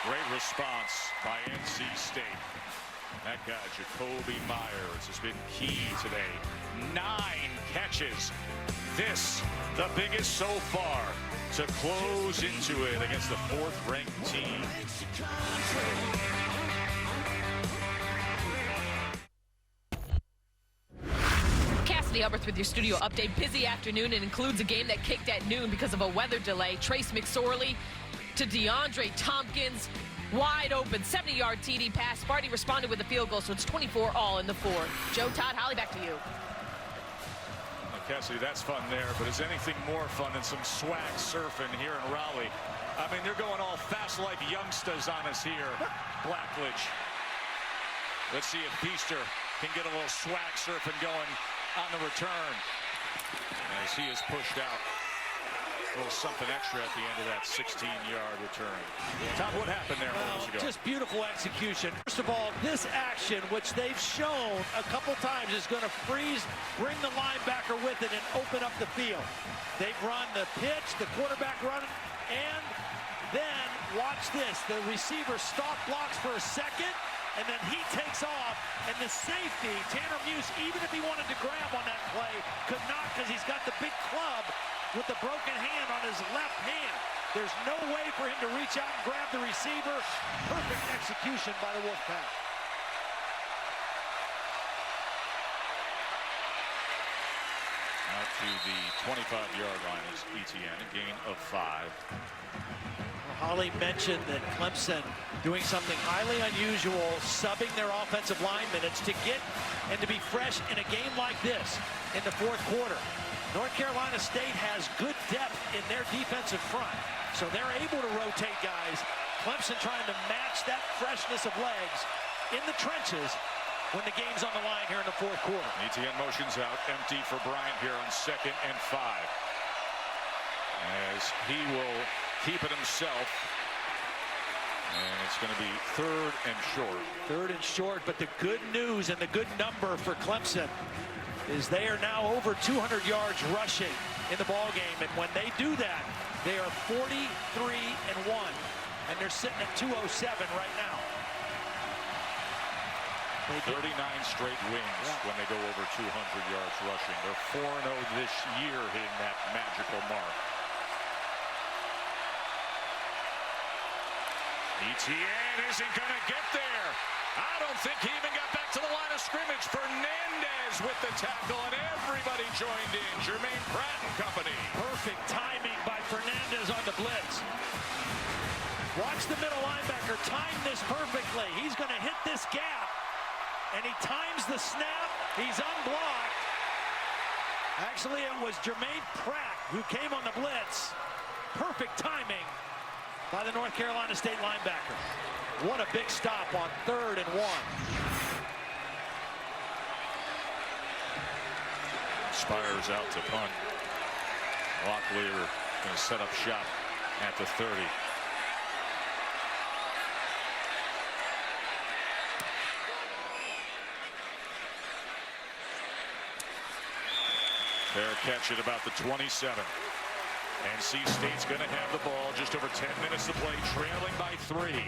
S1: Great response by NC State. That guy, Jacoby Myers, has been key today. 9 catches this the biggest so far to close into it against the 4th-ranked team.
S10: Cassidy Hubbard with your studio update. Busy afternoon. It includes a game that kicked at noon because of a weather delay. Trace McSorley to DeAndre Tompkins. Wide open, 70-yard TD pass. Sparty responded with a field goal, so it's 24 all in the 4th. Joe, Todd, Holly, back to you.
S1: Cassidy, that's fun there, but is anything more fun than some swag surfing here in Raleigh? I mean, they're going all fast like youngsters on us here. Blackledge. Let's see if Beaster can get a little swag surfing going on the return as he is pushed out. A little something extra at the end of that 16-yard return. Tom, what happened there moments ago?
S2: Just beautiful execution. First of all, this action, which they've shown a couple times, is going to freeze, bring the linebacker with it, and open up the field. They've run the pitch, the quarterback run, and then watch this. The receiver stop blocks for a second, and then he takes off, and the safety, Tanner Muse, even if he wanted to grab on that play, could not because he's got the big club with the broken hand on his left hand. There's no way for him to reach out and grab the receiver. Perfect execution by the Wolfpack.
S1: Out to the 25-yard line is Etienne, a gain of 5.
S2: Holly mentioned that Clemson doing something highly unusual, subbing their offensive line minutes to get and to be fresh in a game like this in the 4th quarter. North Carolina State has good depth in their defensive front, so they're able to rotate guys. Clemson trying to match that freshness of legs in the trenches when the game's on the line here in the 4th quarter.
S1: Etienne motions out, empty for Bryant here on 2nd and 5. As he will keep it himself. And it's going to be 3rd and short.
S2: 3rd and short, but the good news and the good number for Clemson is they are now over 200 yards rushing in the ball game, and when they do that, they are 43-1, and they're sitting at 207 right now.
S1: 39 straight wins when they go over 200 yards rushing. They're 4-0 this year, hitting that magical mark. Etienne isn't going to get there. I don't think he even got back to the line of scrimmage. Fernandez with the tackle, and everybody joined in. Jermaine Pratt and company.
S2: Perfect timing by Fernandez on the blitz. Watch the middle linebacker time this perfectly. He's going to hit this gap, and he times the snap. He's unblocked. Actually, it was Jermaine Pratt who came on the blitz. Perfect timing by the North Carolina State linebacker. What a big stop on 3rd and 1.
S1: Spires out to punt. Locklear going to set up shop at the 30. Fair catch at about the 27. NC State's going to have the ball. Just over 10 minutes to play, trailing by 3.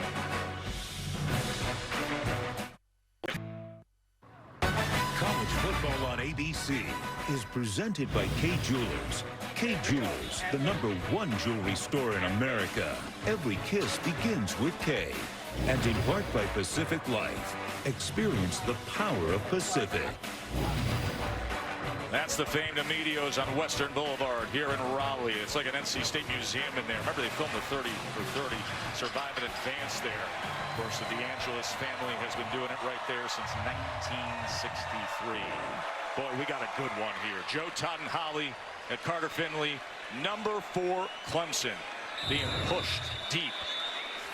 S8: College football on ABC is presented by K Jewelers. K Jewelers, the #1 jewelry store in America. Every kiss begins with K. And in part by Pacific Life. Experience the power of Pacific.
S1: That's the famed Amedios on Western Boulevard here in Raleigh. It's like an NC State museum in there. Remember, they filmed the 30 for 30, Survive and Advance there. Of course, the DeAngelis family has been doing it right there since 1963. Boy, we got a good one here. Joe, Todd, and Holly at Carter Finley. #4 Clemson being pushed deep.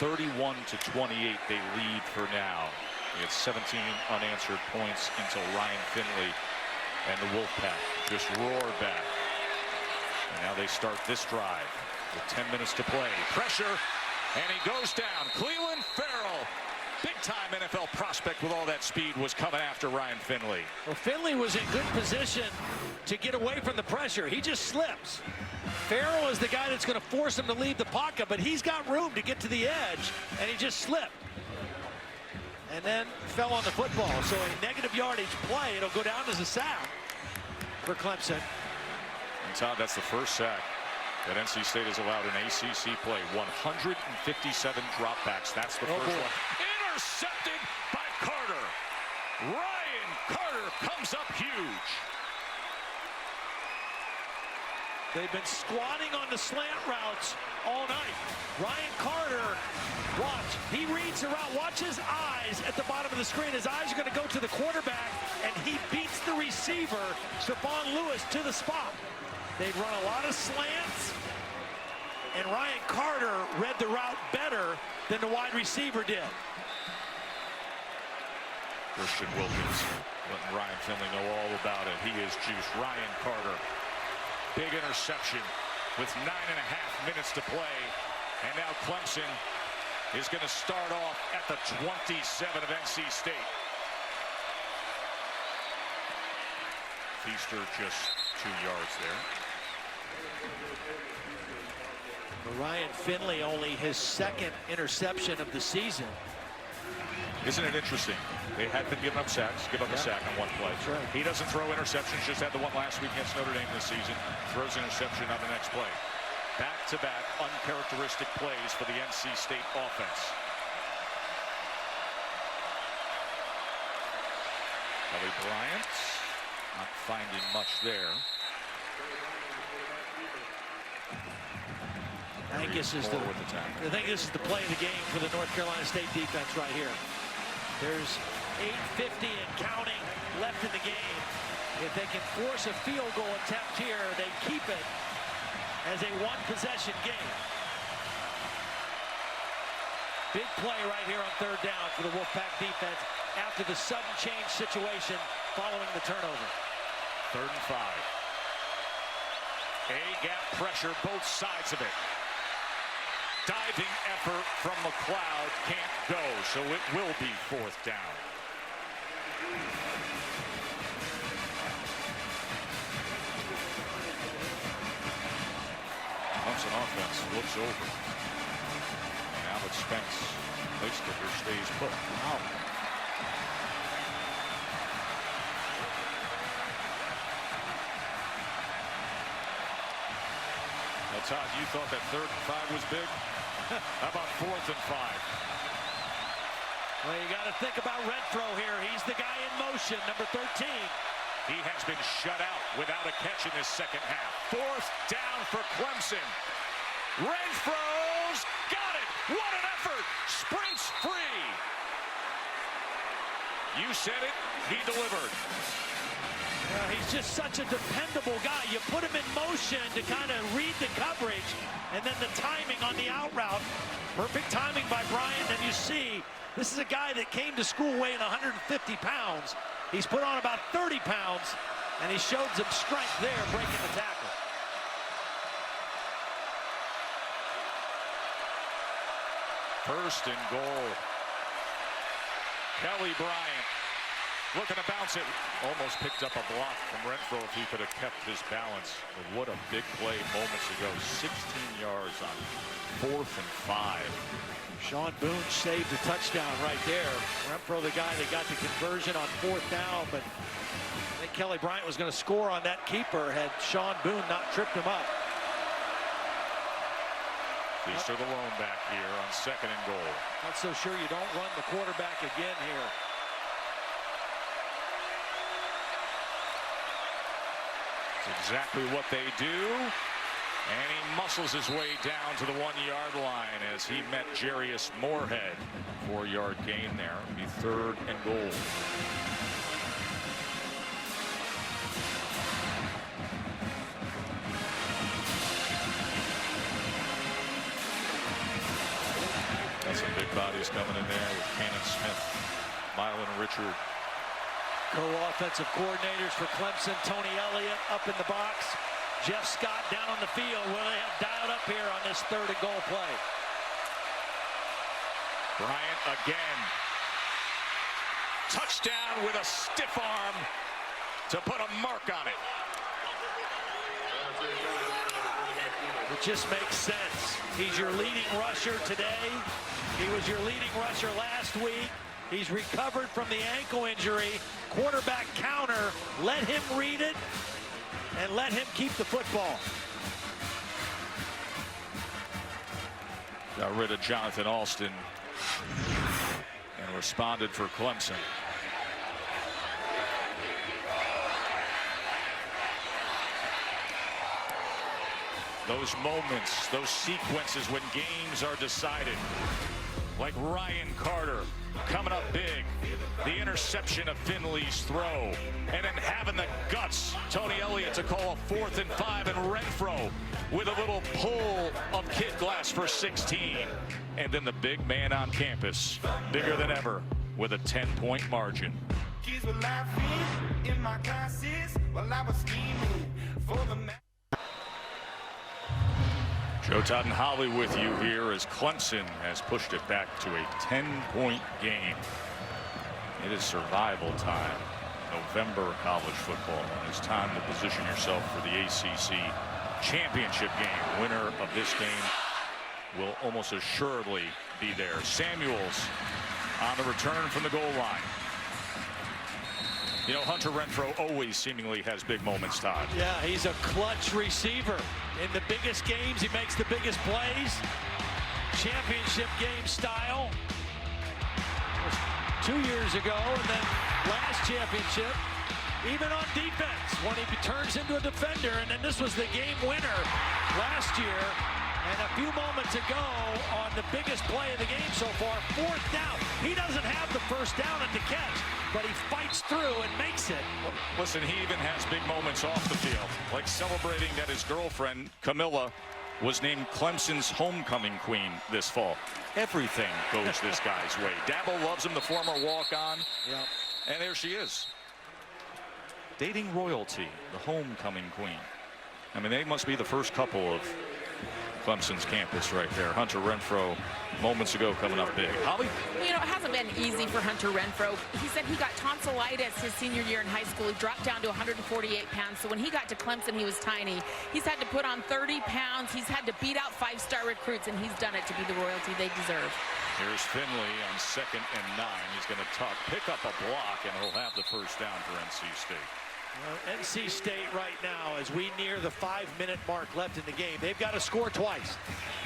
S1: 31-28 they lead for now. It's 17 unanswered points until Ryan Finley and the Wolfpack just roar back. And now they start this drive with 10 minutes to play. Pressure, and he goes down. Cleveland Farrell, big-time NFL prospect with all that speed, was coming after Ryan Finley.
S2: Well, Finley was in good position to get away from the pressure. He just slips. Farrell is the guy that's going to force him to leave the pocket, but he's got room to get to the edge, and he just slipped. And then fell on the football. So a negative yardage play. It'll go down as a sack for Clemson.
S1: And Todd, that's the first sack that NC State has allowed in ACC play. 157 dropbacks. That's the first one. Intercepted by Carter. Ryan Carter comes up huge.
S2: They've been squatting on the slant routes all night. Ryan Carter, watch. He reads the route. Watch his eyes at the bottom of the screen. His eyes are going to go to the quarterback, and he beats the receiver, Stephon Lewis, to the spot. They've run a lot of slants, and Ryan Carter read the route better than the wide receiver did.
S1: Christian Wilkins letting Ryan Finley know all about it. He is juiced. Ryan Carter. Big interception with 9.5 minutes to play. And now Clemson is going to start off at the 27 of NC State. Feaster just 2 yards there.
S2: Ryan Finley, only his second interception of the season.
S1: Isn't it interesting? They had been giving up sacks, give up a sack on one play.
S2: That's right.
S1: He doesn't throw interceptions, just had the one last week against Notre Dame this season. Throws interception on the next play. Back-to-back uncharacteristic plays for the NC State offense. Kelly Bryant not finding much there.
S2: I think this is the play of the game for the North Carolina State defense right here. There's 8:50 and counting left in the game. If they can force a field goal attempt here, they keep it as a one-possession game. Big play right here on third down for the Wolfpack defense after the sudden change situation following the turnover.
S1: 3rd and 5. A-gap pressure, both sides of it. Diving effort from McLeod can't go, so it will be 4th down. Clemson offense looks over. And Alex Spence, place kicker, stays put. Wow. Now, Todd, you thought that 3rd and 5 was big? How about 4th and 5?
S2: Well, you got to think about Renfro here. He's the guy in motion, number 13.
S1: He has been shut out without a catch in this second half. 4th down for Clemson. Renfro's got it. What an effort. Sprints free. You said it. He delivered.
S2: He's just such a dependable guy. You put him in motion to kind of read the coverage, and then the timing on the out route. Perfect timing by Bryant, and you see this is a guy that came to school weighing 150 pounds. He's put on about 30 pounds, and he showed some strength there breaking the tackle.
S1: First and goal. Kelly Bryant looking to bounce it. Almost picked up a block from Renfro if he could have kept his balance. But what a big play moments ago. 16 yards on 4th and 5.
S2: Sean Boone saved a touchdown right there. Renfro, the guy that got the conversion on 4th down, but I think Kelly Bryant was going to score on that keeper had Sean Boone not tripped him up.
S1: Feaster the lone back here on 2nd and goal.
S2: Not so sure you don't run the quarterback again here.
S1: Exactly what they do, and he muscles his way down to the 1-yard line as he met Jarius Moorhead. 4-yard gain there. It'll be 3rd and goal. Got some big bodies coming in there with Cannon Smith, Mylan Richard.
S2: Co-offensive coordinators for Clemson, Tony Elliott up in the box. Jeff Scott down on the field. What do they have dialed up here on this 3rd and goal play?
S1: Bryant again. Touchdown with a stiff arm to put a mark on it.
S2: It just makes sense. He's your leading rusher today. He was your leading rusher last week. He's recovered from the ankle injury. Quarterback counter, let him read it, and let him keep the football.
S1: Got rid of Jonathan Alston and responded for Clemson. Those moments, those sequences when games are decided, like Ryan Carter coming up big, the interception of Finley's throw, and then having the guts, Tony Elliott, to call a 4th and 5, and Renfro with a little pull of Kid Glass for 16. And then the big man on campus, bigger than ever, with a 10-point margin.
S13: Kids were laughing in my classes while I was scheming for the
S1: Joe Todd and Holly with you here as Clemson has pushed it back to a 10-point game. It is survival time. November college football. And it's time to position yourself for the ACC championship game. Winner of this game will almost assuredly be there. Samuels on the return from the goal line. You know, Hunter Renfro always seemingly has big moments, Todd.
S2: Yeah, he's a clutch receiver. In the biggest games, he makes the biggest plays. Championship game style. It was 2 years ago, and then last championship, even on defense, when he turns into a defender, and then this was the game winner last year. And a few moments ago, on the biggest play of the game so far, 4th down. He doesn't have the first down at the catch, but he fights through and makes it.
S1: Listen, he even has big moments off the field, like celebrating that his girlfriend, Camilla, was named Clemson's homecoming queen this fall. Everything goes this guy's way. Dabo loves him, the former walk-on.
S2: Yep.
S1: And there she is. Dating royalty, the homecoming queen. I mean, they must be the first couple of Clemson's campus right there. Hunter Renfro moments ago coming up big. Holly?
S3: Well, you know, it hasn't been easy for Hunter Renfro. He said he got tonsillitis his senior year in high school. He dropped down to 148 pounds. So when he got to Clemson, he was tiny. He's had to put on 30 pounds. He's had to beat out 5-star recruits, and he's done it to be the royalty they deserve.
S1: Here's Finley on 2nd and 9. He's going to pick up a block, and he'll have the first down for NC State.
S2: NC State right now, as we near the 5-minute mark left in the game, they've got to score twice.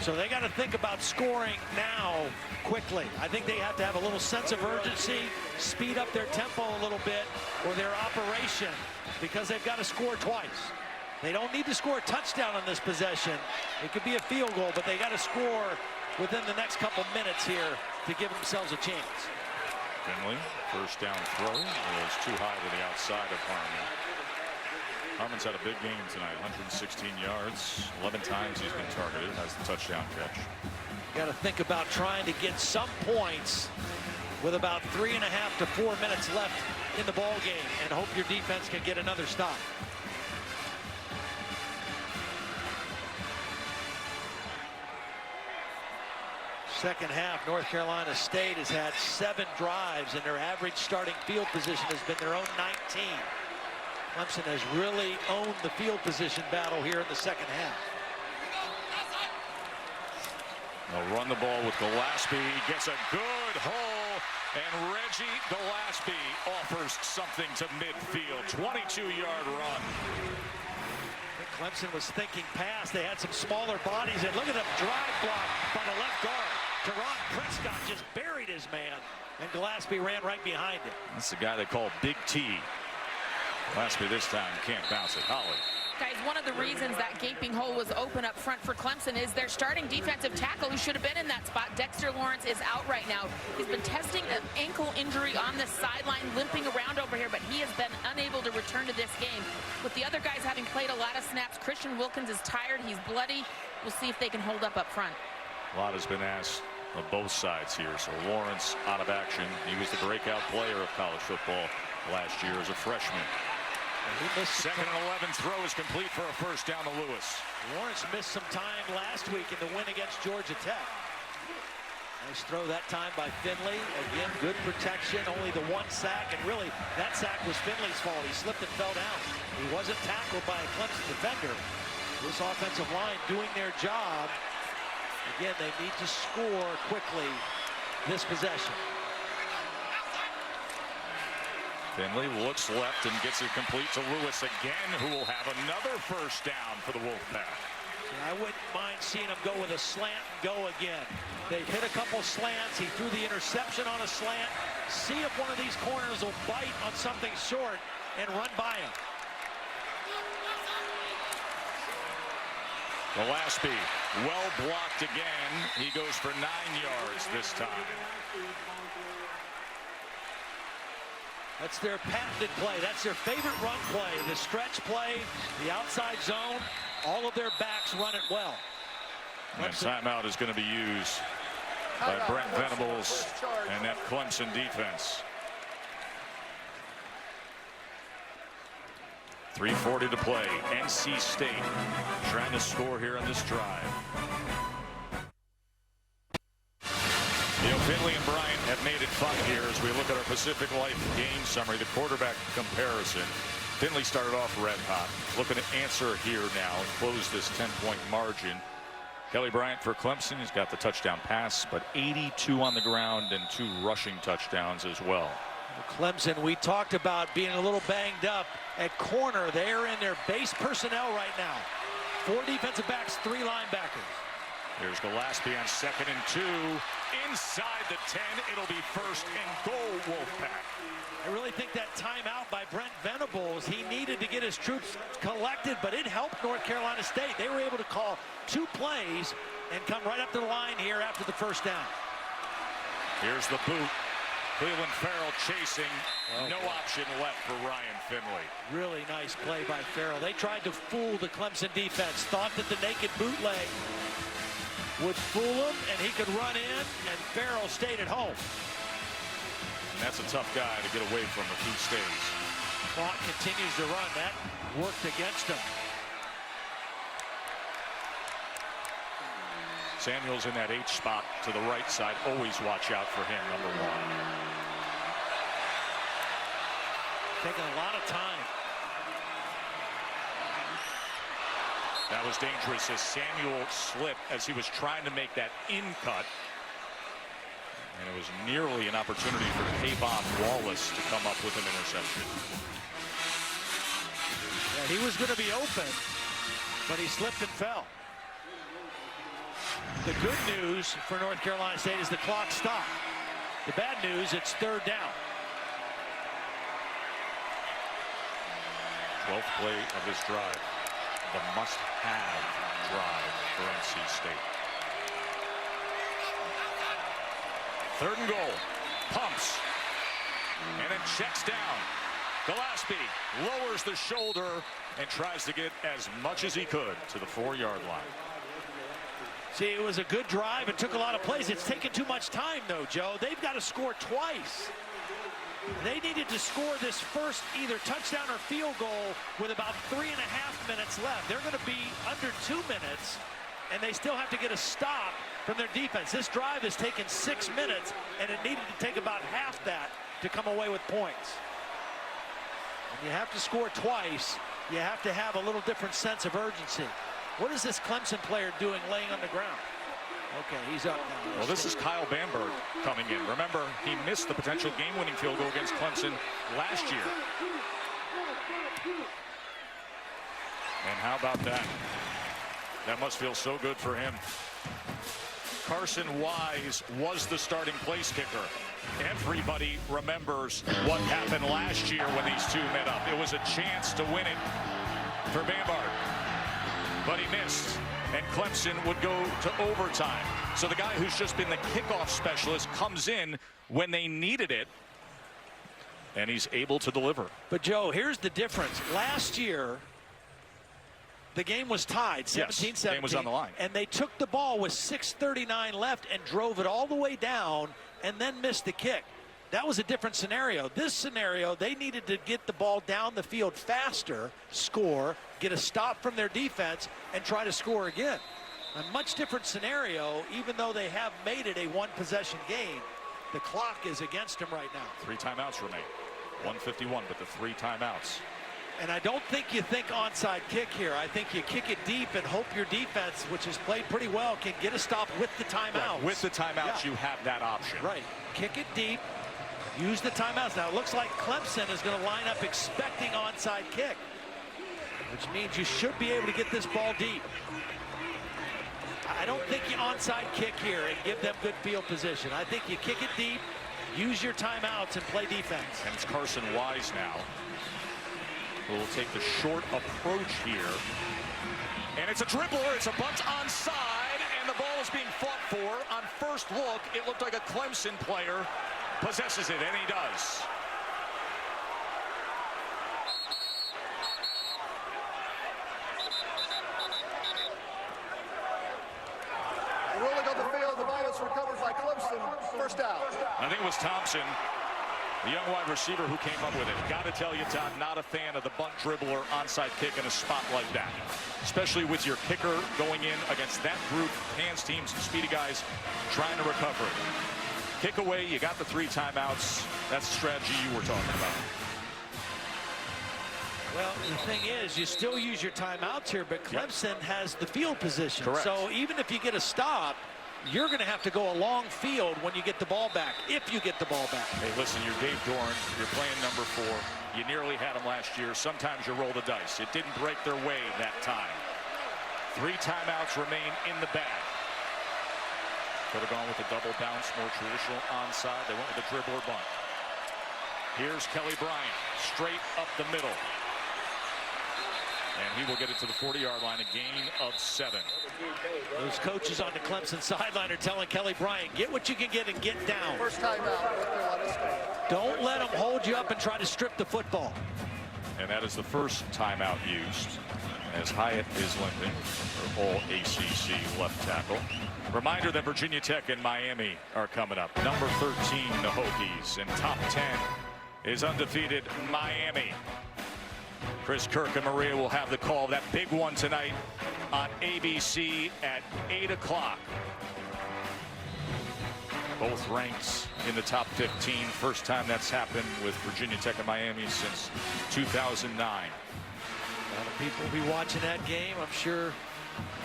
S2: So they got to think about scoring now quickly. I think they have to have a little sense of urgency, speed up their tempo a little bit, or their operation, because they've got to score twice. They don't need to score a touchdown on this possession. It could be a field goal, but they got to score within the next couple minutes here to give themselves a chance.
S1: Finley, first down throw is too high to the outside of Harmon. Harmon's had a big game tonight, 116 yards, 11 times he's been targeted, has the touchdown catch.
S2: Got to think about trying to get some points with about 3.5 to 4 minutes left in the ball game, and hope your defense can get another stop. Second half, North Carolina State has had 7 drives, and their average starting field position has been their own 19. Clemson has really owned the field position battle here in the second half.
S1: They'll run the ball with Gillespie. He gets a good hole, and Reggie Gillespie offers something to midfield. 22-yard run.
S2: Clemson was thinking pass. They had some smaller bodies, and look at the drive block by the left guard. Teron Prescott just buried his man, and Gillespie ran right behind him.
S1: That's the guy they call Big T. Gillespie this time can't bounce it. Holly.
S3: Guys, one of the reasons that gaping hole was open up front for Clemson is their starting defensive tackle, who should have been in that spot, Dexter Lawrence, is out right now. He's been testing an ankle injury on the sideline, limping around over here, but he has been unable to return to this game. With the other guys having played a lot of snaps, Christian Wilkins is tired. He's bloody. We'll see if they can hold up front.
S1: A lot has been asked of both sides here. So Lawrence out of action. He was the breakout player of college football last year as a freshman. Second and 11 throw is complete for a first down to Lewis.
S2: Lawrence missed some time last week in the win against Georgia Tech. Nice throw that time by Finley. Again, good protection, only the 1 sack, and really that sack was Finley's fault. He slipped and fell down. He wasn't tackled by a Clemson defender. This offensive line doing their job. Again, they need to score quickly this possession.
S1: Finley looks left and gets it complete to Lewis again, who will have another first down for the Wolfpack.
S2: I wouldn't mind seeing him go with a slant and go again. They hit a couple slants. He threw the interception on a slant. See if one of these corners will bite on something short and run by him.
S1: Gillespie, well blocked again. He goes for 9 yards this time.
S2: That's their patented play. That's their favorite run play. The stretch play, the outside zone. All of their backs run it well.
S1: And timeout is going to be used by Brent Venables and that Clemson defense. 3:40 to play. NC State trying to score here on this drive. You know, Finley and Bryant have made it fun here as we look at our Pacific Life game summary, the quarterback comparison. Finley started off red hot, looking to answer here now and close this 10-point margin. Kelly Bryant for Clemson, he's got the touchdown pass, but 82 on the ground and 2 rushing touchdowns as well.
S2: Clemson, we talked about being a little banged up at corner. They're in their base personnel right now. 4 defensive backs, 3 linebackers.
S1: Here's Gillespie on 2nd and 2. Inside the 10, it'll be 1st and goal, Wolfpack.
S2: I really think that timeout by Brent Venables, he needed to get his troops collected, but it helped North Carolina State. They were able to call 2 plays and come right up to the line here after the first down.
S1: Here's the boot. Cleveland Farrell chasing. No option left for Ryan Finley.
S2: Really nice play by Farrell. They tried to fool the Clemson defense, thought that the naked bootleg would fool him and he could run in, and Farrell stayed at home.
S1: And that's a tough guy to get away from if he stays.
S2: Clock continues to run. That worked against him.
S1: Samuel's in that H spot to the right side. Always watch out for him, number 1.
S2: Taking a lot of time.
S1: That was dangerous as Samuel slipped as he was trying to make that in cut. And it was nearly an opportunity for Kayvon Wallace to come up with an interception.
S2: Yeah, he was going to be open, but he slipped and fell. The good news for North Carolina State is the clock stopped. The bad news, it's 3rd down.
S1: 12th play of this drive. The must-have drive for NC State. 3rd and goal. Pumps. And then checks down. Gillespie lowers the shoulder and tries to get as much as he could to the 4-yard line.
S2: See, it was a good drive. It took a lot of plays. It's taken too much time, though, Joe. They've got to score twice. They needed to score this first either touchdown or field goal with about 3.5 minutes left. They're going to be under 2 minutes, and they still have to get a stop from their defense. This drive has taken 6 minutes, and it needed to take about half that to come away with points. When you have to score twice, you have to have a little different sense of urgency. What is this Clemson player doing laying on the ground? Okay, he's up now.
S1: Well, this is Kyle Bamberg coming in. Remember, he missed the potential game-winning field goal against Clemson last year. And how about that? That must feel so good for him. Carson Wise was the starting place kicker. Everybody remembers what happened last year when these two met up. It was a chance to win it for Bamberg, but he missed, and Clemson would go to overtime. So the guy who's just been the kickoff specialist comes in when they needed it, and he's able to deliver.
S2: But, Joe, here's the difference. Last year, the game was tied, 17-17.
S1: Yes, the game was on the line.
S2: And they took the ball with 6:39 left and drove it all the way down and then missed the kick. That was a different scenario. This scenario, they needed to get the ball down the field faster, score, get a stop from their defense, and try to score again. A much different scenario, even though they have made it a one-possession game. The clock is against them right now.
S1: 3 timeouts remain. 1:51, but the 3 timeouts.
S2: And I don't think you think onside kick here. I think you kick it deep and hope your defense, which has played pretty well, can get a stop with the timeouts.
S1: Right. With the timeouts,
S2: yeah.
S1: You have that option.
S2: Right. Kick it deep. Use the timeouts. Now it looks like Clemson is going to line up expecting onside kick, which means you should be able to get this ball deep. I don't think you onside kick here and give them good field position. I think you kick it deep, use your timeouts, and play defense.
S1: And it's Carson Wise now who will take the short approach here. And it's a dribbler. It's a bunch onside, and the ball is being fought for. On first look, it looked like a Clemson player possesses it, and he does.
S7: Rolling on the field, the ball is recovered by Clemson. First down.
S1: I think it was Thompson, the young wide receiver, who came up with it. Got to tell you, Todd, not a fan of the bunt dribbler onside kick in a spot like that, especially with your kicker going in against that group, hands teams, speedy guys trying to recover it. Kick away, you got the 3 timeouts. That's the strategy you were talking about.
S2: Well, the thing is, you still use your timeouts here, but Clemson has the field position.
S1: Correct.
S2: So even if you get a stop, you're going to have to go a long field when you get the ball back, if you get the ball back.
S1: Hey, listen, you're Dave Doran. You're playing number 4. You nearly had him last year. Sometimes you roll the dice. It didn't break their way that time. 3 timeouts remain in the bag. Could have gone with a double bounce, more traditional onside. They went with a dribbler bunt. Here's Kelly Bryant, straight up the middle. And he will get it to the 40-yard line, a gain of 7.
S2: Those coaches on the Clemson sideline are telling Kelly Bryant, get what you can get and get down.
S7: First timeout, North Carolina State.
S2: Don't let them hold you up and try to strip the football.
S1: And that is the first timeout used, as Hyatt is limping, for all ACC left tackle. Reminder that Virginia Tech and Miami are coming up. Number 13, the Hokies, and top 10 is undefeated Miami. Chris Kirk and Maria will have the call. That big one tonight on ABC at 8 o'clock. Both ranked in the top 15. First time that's happened with Virginia Tech and Miami since 2009.
S2: A lot of people will be watching that game. I'm sure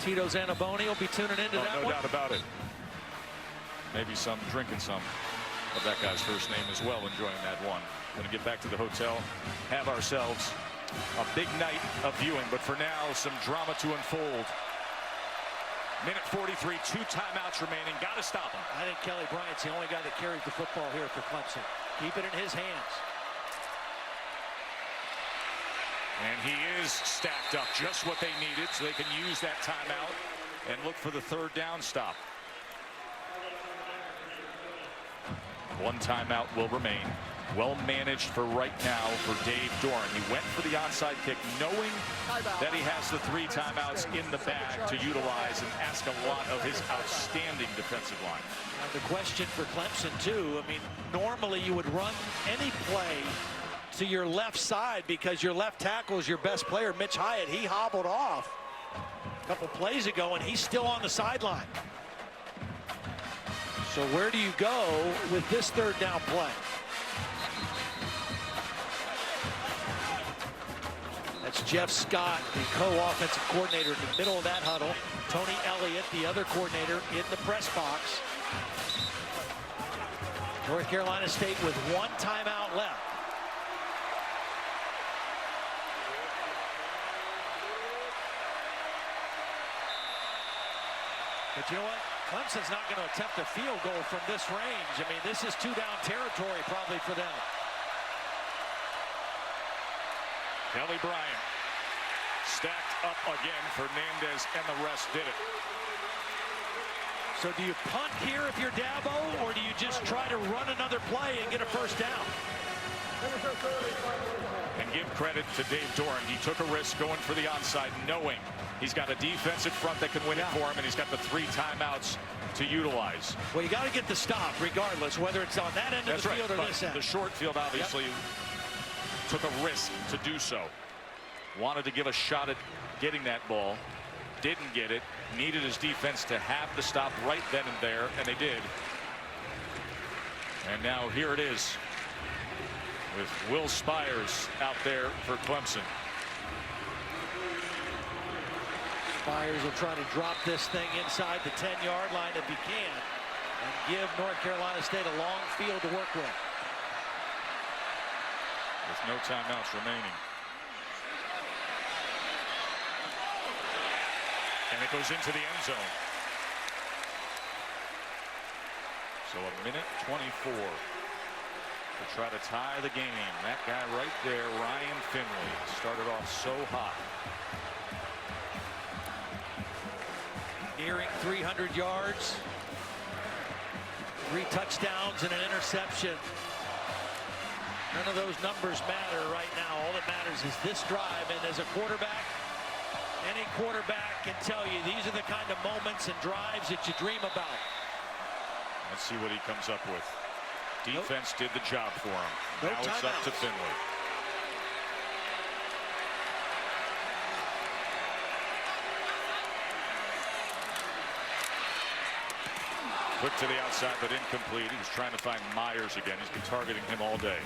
S2: Tito Zanaboni will be tuning into that
S1: no
S2: one.
S1: doubt about it. Maybe some drinking some of that guy's first name as well, enjoying that one. Going to get back to the hotel, have ourselves a big night of viewing, but for now, some drama to unfold. Minute 43, 2 timeouts remaining. Got to stop him.
S2: I think Kelly Bryant's the only guy that carries the football here for Clemson. Keep it in his hands.
S1: And he is stacked up just what they needed, so they can use that timeout and look for the 3rd down stop. 1 timeout will remain. Well managed for right now for Dave Doran. He went for the onside kick, knowing that he has the 3 timeouts in the bag to utilize and ask a lot of his outstanding defensive line.
S2: And the question for Clemson, too, I mean, normally you would run any play to your left side because your left tackle is your best player, Mitch Hyatt. He hobbled off a couple plays ago, and he's still on the sideline. So where do you go with this 3rd down play? That's Jeff Scott, the co-offensive coordinator, in the middle of that huddle. Tony Elliott, the other coordinator, in the press box. North Carolina State with 1 timeout left. But you know what? Clemson's not going to attempt a field goal from this range. I mean, this is 2-down territory probably for them.
S1: Kelly Bryant stacked up again. Fernandez and the rest did it.
S2: So do you punt here if you're Dabo, or do you just try to run another play and get a 1st down?
S1: And give credit to Dave Doran. He took a risk going for the onside, knowing he's got a defensive front that can win it for him, and he's got the 3 timeouts to utilize.
S2: Well, you got to get the stop regardless, whether it's on that end of the field or this end.
S1: The short field obviously took a risk to do so. Wanted to give a shot at getting that ball. Didn't get it. Needed his defense to have the stop right then and there, and they did. And now here it is with Will Spires out there for Clemson.
S2: Spires will try to drop this thing inside the 10-yard line if he can and give North Carolina State a long field to work with.
S1: with no timeouts remaining. And it goes into the end zone. So a minute 24 to try to tie the game. That guy right there, Ryan Finley, started off so hot.
S2: Nearing 300 yards. 3 touchdowns and an interception. None of those numbers matter right now. All that matters is this drive. And as a quarterback, any quarterback can tell you these are the kind of moments and drives that you dream about.
S1: Let's see what he comes up with. Defense did the job for him. Now it's up to Finley. Quick to the outside, but incomplete. He was trying to find Myers again. He's been targeting him all day.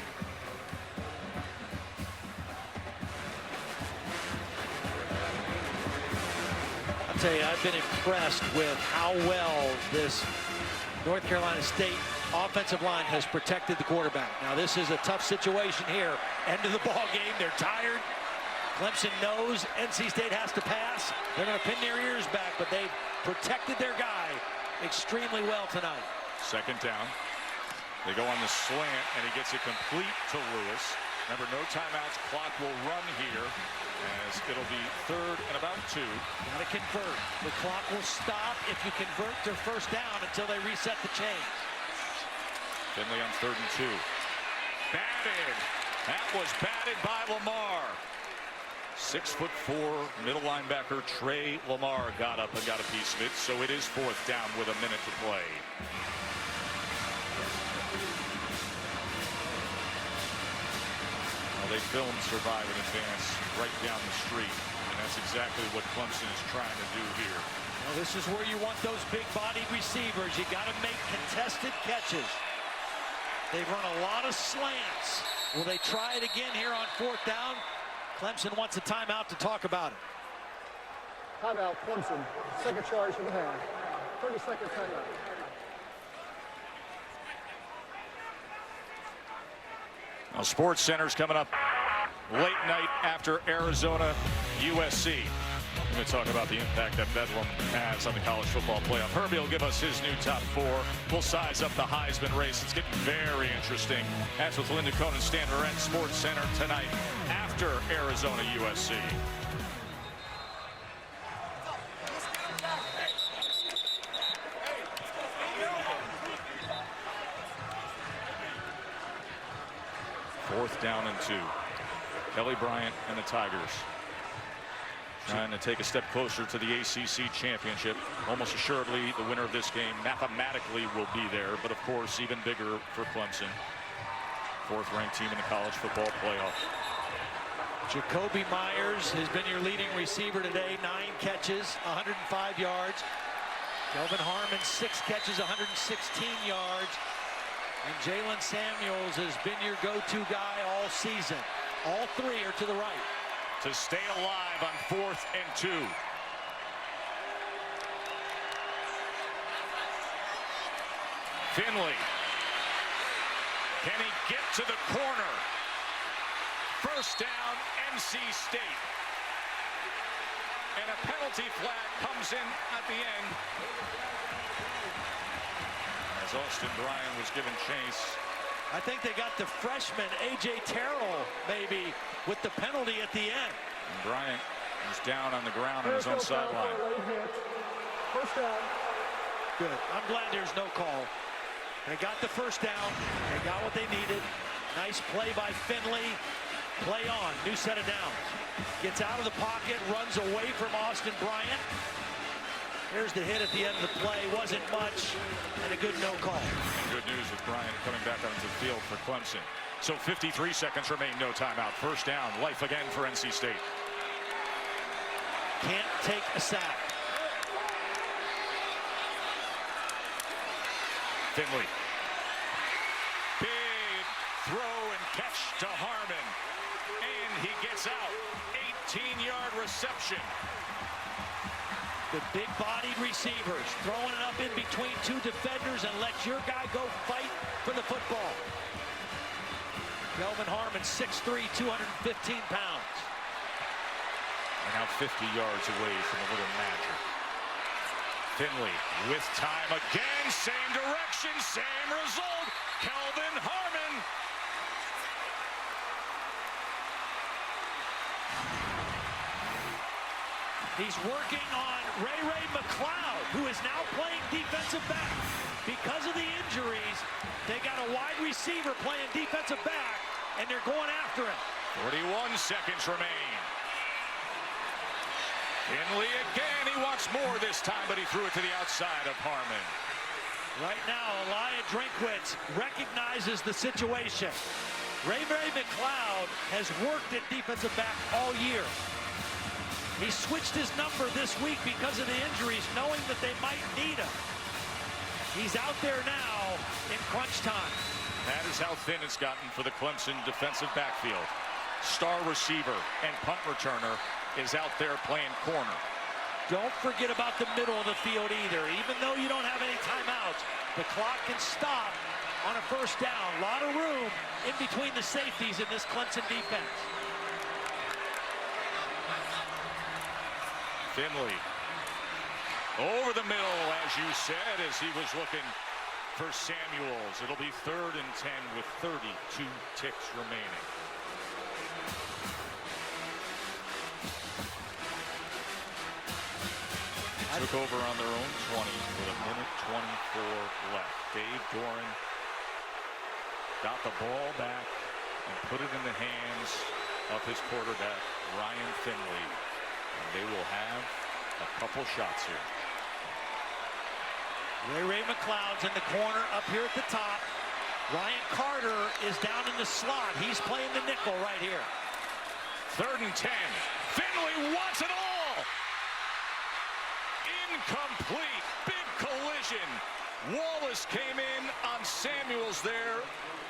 S2: I'll tell you, I've been impressed with how well this North Carolina State offensive line has protected the quarterback. Now this is a tough situation here. End of the ball game. They're tired. Clemson knows NC State has to pass. They're going to pin their ears back, but they've protected their guy extremely well tonight.
S1: Second down. They go on the slant, and he gets it complete to Lewis. Remember, no timeouts. Clock will run here as it'll be 3rd and about 2.
S2: Got to convert. The clock will stop if you convert to first down until they reset the chains.
S1: Finley on 3rd and 2. Batted. That was batted by Lamar. 6'4" middle linebacker Trey Lamar got up and got a piece of it. So it is 4th down with a minute to play. Well, they filmed Survive in advance right down the street. And that's exactly what Clemson is trying to do here.
S2: Well, this is where you want those big-bodied receivers. You got to make contested catches. They've run a lot of slants. Will they try it again here on 4th down? Clemson wants a timeout to talk about it.
S7: Timeout, Clemson. Second charge in the hand. 30-second timeout.
S1: Now, Sports Center's coming up late night after Arizona USC. We're going to talk about the impact that Bedlam has on the college football playoff. Herbie will give us his new top 4. We'll size up the Heisman race. It's getting very interesting. That's with Linda Cohn and Stan Moret, Sports Center tonight after Arizona USC. Fourth down and 2. Kelly Bryant and the Tigers trying to take a step closer to the ACC championship. Almost assuredly, the winner of this game mathematically will be there, but of course, even bigger for Clemson. 4th-ranked team in the college football playoff.
S2: Jacoby Myers has been your leading receiver today. 9 catches, 105 yards. Kelvin Harmon, 6 catches, 116 yards. And Jalen Samuels has been your go-to guy all season. All 3 are to the right.
S1: To stay alive on 4th and 2. Finley. Can he get to the corner? First down, NC State. And a penalty flag comes in at the end. As Austin Bryan was given chase.
S2: I think they got the freshman, A.J. Terrell, maybe, with the penalty at the end.
S1: And Bryant was down on the ground on his own sideline.
S7: First down.
S2: Good. I'm glad there's no call. They got the first down. They got what they needed. Nice play by Finley. Play on. New set of downs. Gets out of the pocket, runs away from Austin Bryant. Here's the hit at the end of the play. Wasn't much, and a good no call.
S1: And good news with Bryant coming back onto the field for Clemson. So 53 seconds remain, no timeout. First down, life again for NC State.
S2: Can't take a sack.
S1: Finley. Big throw and catch to Harmon. And he gets out. 18-yard reception.
S2: The big-bodied receivers throwing it up in between 2 defenders and let your guy go fight for the football. Kelvin Harmon, 6'3", 215 pounds.
S1: And now 50 yards away from the little magic. Finley with time again, same direction, same result. Kelvin Harmon.
S2: He's working on Ray McLeod, who is now playing defensive back. Because of the injuries, they got a wide receiver playing defensive back, and they're going after him.
S1: 41 seconds remain. Finley again, he wants more this time, but he threw it to the outside of Harmon.
S2: Right now, Elijah Drinkwitz recognizes the situation. Ray McLeod has worked at defensive back all year. He switched his number this week because of the injuries, knowing that they might need him. He's out there now in crunch time.
S1: That is how thin it's gotten for the Clemson defensive backfield. Star receiver and punt returner is out there playing corner.
S2: Don't forget about the middle of the field either. Even though you don't have any timeouts, the clock can stop on a first down. A lot of room in between the safeties in this Clemson defense.
S1: Finley over the middle, as you said, as he was looking for Samuels. It'll be 3rd and 10 with 32 ticks remaining. Took over on their own 20 with a minute 24 left. Dave Doran got the ball back and put it in the hands of his quarterback, Ryan Finley. And they will have a couple shots here.
S2: Ray McLeod's in the corner up here at the top. Ryan Carter is down in the slot. He's playing the nickel right here.
S1: 3rd and 10. Finley wants it all. Incomplete. Big collision. Wallace came in on Samuels there,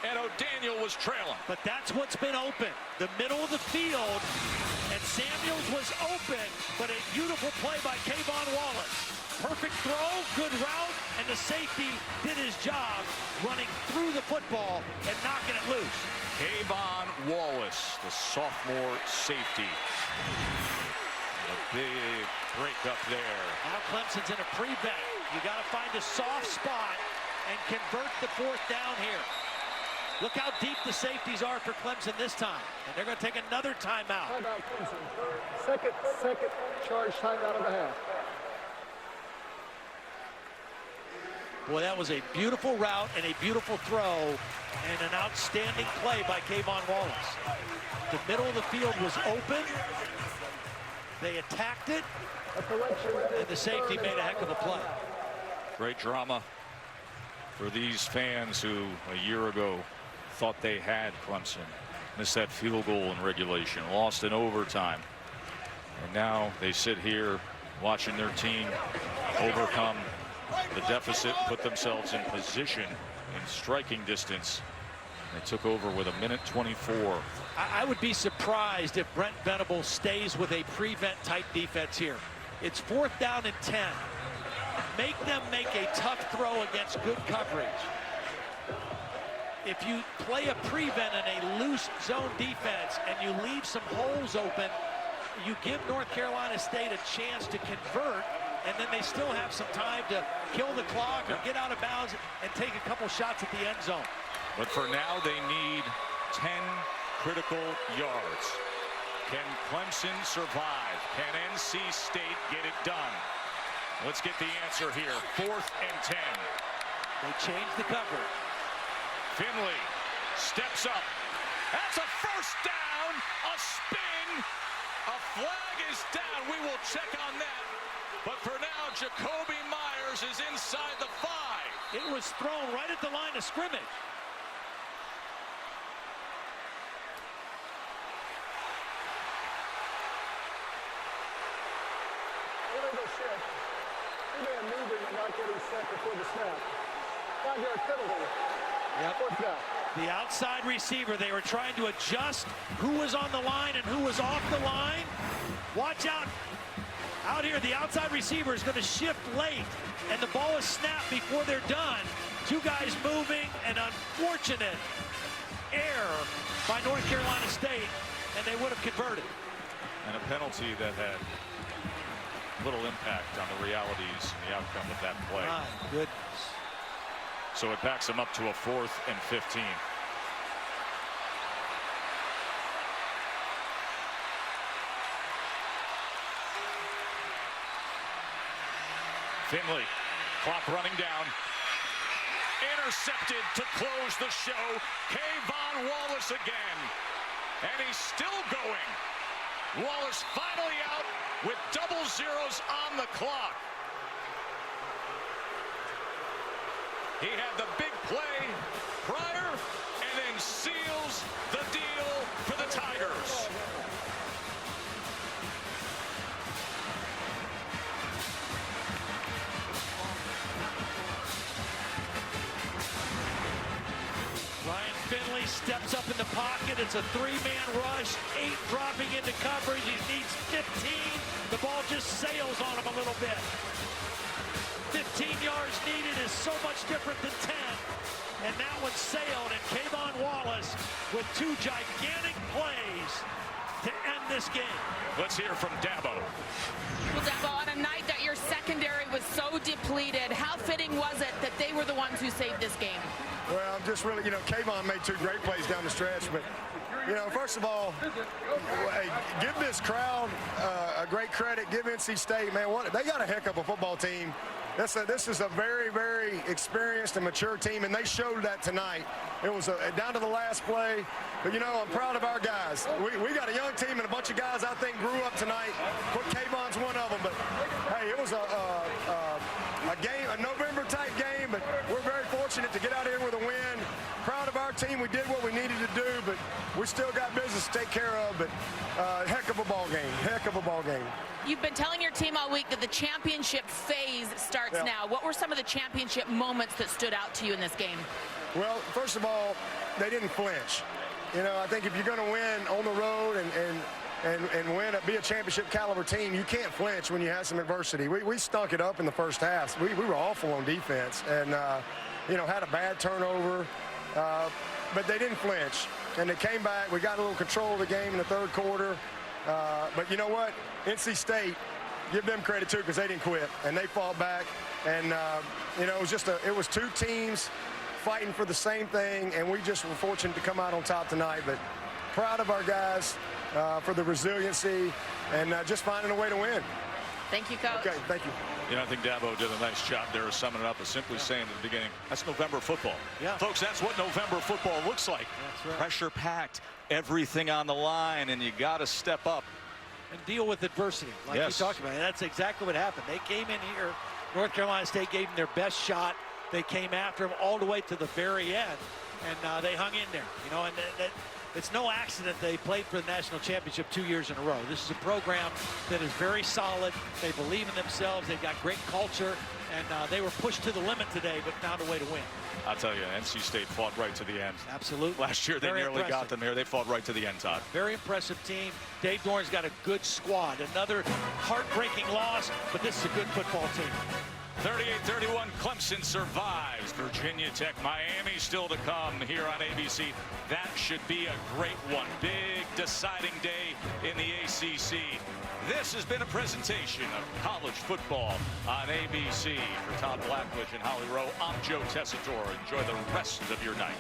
S1: and O'Daniel was trailing.
S2: But that's what's been open. The middle of the field, and Samuels was open, but a beautiful play by Kayvon Wallace. Perfect throw, good route, and the safety did his job running through the football and knocking it loose.
S1: Kayvon Wallace, the sophomore safety. A big break up there.
S2: Now Clemson's in a prevent. You got to find a soft spot and convert the 4th down here. Look how deep the safeties are for Clemson this time. And they're going to take another timeout.
S7: Timeout, Clemson. Second charge timeout of the half.
S2: Boy, that was a beautiful route and a beautiful throw and an outstanding play by Kayvon Wallace. The middle of the field was open. They attacked it, and the safety made a heck of a play.
S1: Great drama for these fans who a year ago thought they had Clemson. Missed that field goal in regulation, lost in overtime. And now they sit here watching their team overcome the deficit, put themselves in position in striking distance. They took over with a minute 24.
S2: I would be surprised if Brent Venables stays with a prevent type defense here. It's 4th down and 10. Make them make a tough throw against good coverage. If you play a prevent in a loose zone defense and you leave some holes open, you give North Carolina State a chance to convert, and then they still have some time to kill the clock or get out of bounds and take a couple shots at the end zone.
S1: But for now, they need 10 critical yards. Can Clemson survive? Can NC State get it done? Let's get the answer here. 4th and 10.
S2: They changed the cover.
S1: Finley steps up. That's a first down, a spin, a flag is down. We will check on that. But for now, Jacoby Myers is inside the 5.
S2: It was thrown right at the line of scrimmage.
S7: Illegal shift. Two-man moving and not getting set before the snap. 5-yard penalty.
S2: Yep.
S7: 4th down.
S2: The outside receiver, they were trying to adjust who was on the line and who was off the line. Watch out. Out here, the outside receiver is going to shift late, and the ball is snapped before they're done. Two guys moving, and unfortunate error by North Carolina State, and they would have converted.
S1: And a penalty that had little impact on the realities and the outcome of that play.
S2: My goodness.
S1: So it backs them up to a 4th and 15. Finley, clock running down. Intercepted to close the show. Kayvon Wallace again. And he's still going. Wallace finally out with double zeros on the clock. He had the big play prior and then seals the deal for the Tigers.
S2: Ryan Finley steps up in the pocket. It's a 3-man rush. 8 dropping into coverage. He needs 15. The ball just sails on him a little bit. 15 yards needed is so much different than 10. And that one sailed, and Kayvon Wallace with 2 gigantic plays to end this game.
S1: Let's hear from Dabo.
S3: Well, Dabo, on a night that your secondary was so depleted, how fitting was it that they were the ones who saved this game?
S5: Well, just really, Kayvon made 2 great plays down the stretch, but, first of all, hey, give this crowd a great credit. Give NC State, man, they got a heck of a football team. This is a very, very experienced and mature team, and they showed that tonight. It was down to the last play. But, I'm proud of our guys. We got a young team and a bunch of guys I think grew up tonight. Kayvon's one of them. But, hey, it was a game, a November-type game, but we're very fortunate to get out here with a win. Proud of our team. We did what we needed to do, but we still got business to take care of. But heck of a ball game. Heck of a ball game.
S3: You've been telling your team all week that the championship phase starts now. What were some of the championship moments that stood out to you in this game?
S5: Well, first of all, they didn't flinch. I think if you're going to win on the road and win, be a championship caliber team, you can't flinch when you have some adversity. We stunk it up in the first half. We were awful on defense and, had a bad turnover, but they didn't flinch. And they came back. We got a little control of the game in the third quarter. But you know what? NC State, give them credit too, because they didn't quit and they fought back. And it was 2 teams fighting for the same thing, and we just were fortunate to come out on top tonight. But proud of our guys for the resiliency and just finding a way to win.
S3: Thank you, Coach.
S5: Okay, thank you.
S1: I think Dabo did a nice job there of summing it up and simply saying at the beginning, that's November football.
S2: Yeah.
S1: Folks, that's what November football looks like.
S2: That's right.
S1: Pressure packed, everything on the line, and you got to step up.
S2: And deal with adversity, like you talked about. And that's exactly what happened. They came in here. North Carolina State gave them their best shot. They came after them all the way to the very end, and they hung in there. And it's no accident they played for the national championship 2 years in a row. This is a program that is very solid. They believe in themselves. They've got great culture, and they were pushed to the limit today, but found a way to win.
S1: I'll tell you, NC State fought right to the end.
S2: Absolutely.
S1: Last year, they nearly got them here. They fought right to the end, Todd.
S2: Very impressive team. Dave Doran's got a good squad. Another heartbreaking loss, but this is a good football team.
S1: 38-31, Clemson survives. Virginia Tech, Miami still to come here on ABC. That should be a great one. Big deciding day in the ACC. This has been a presentation of college football on ABC. For Todd Blackledge and Holly Rowe, I'm Joe Tessitore. Enjoy the rest of your night.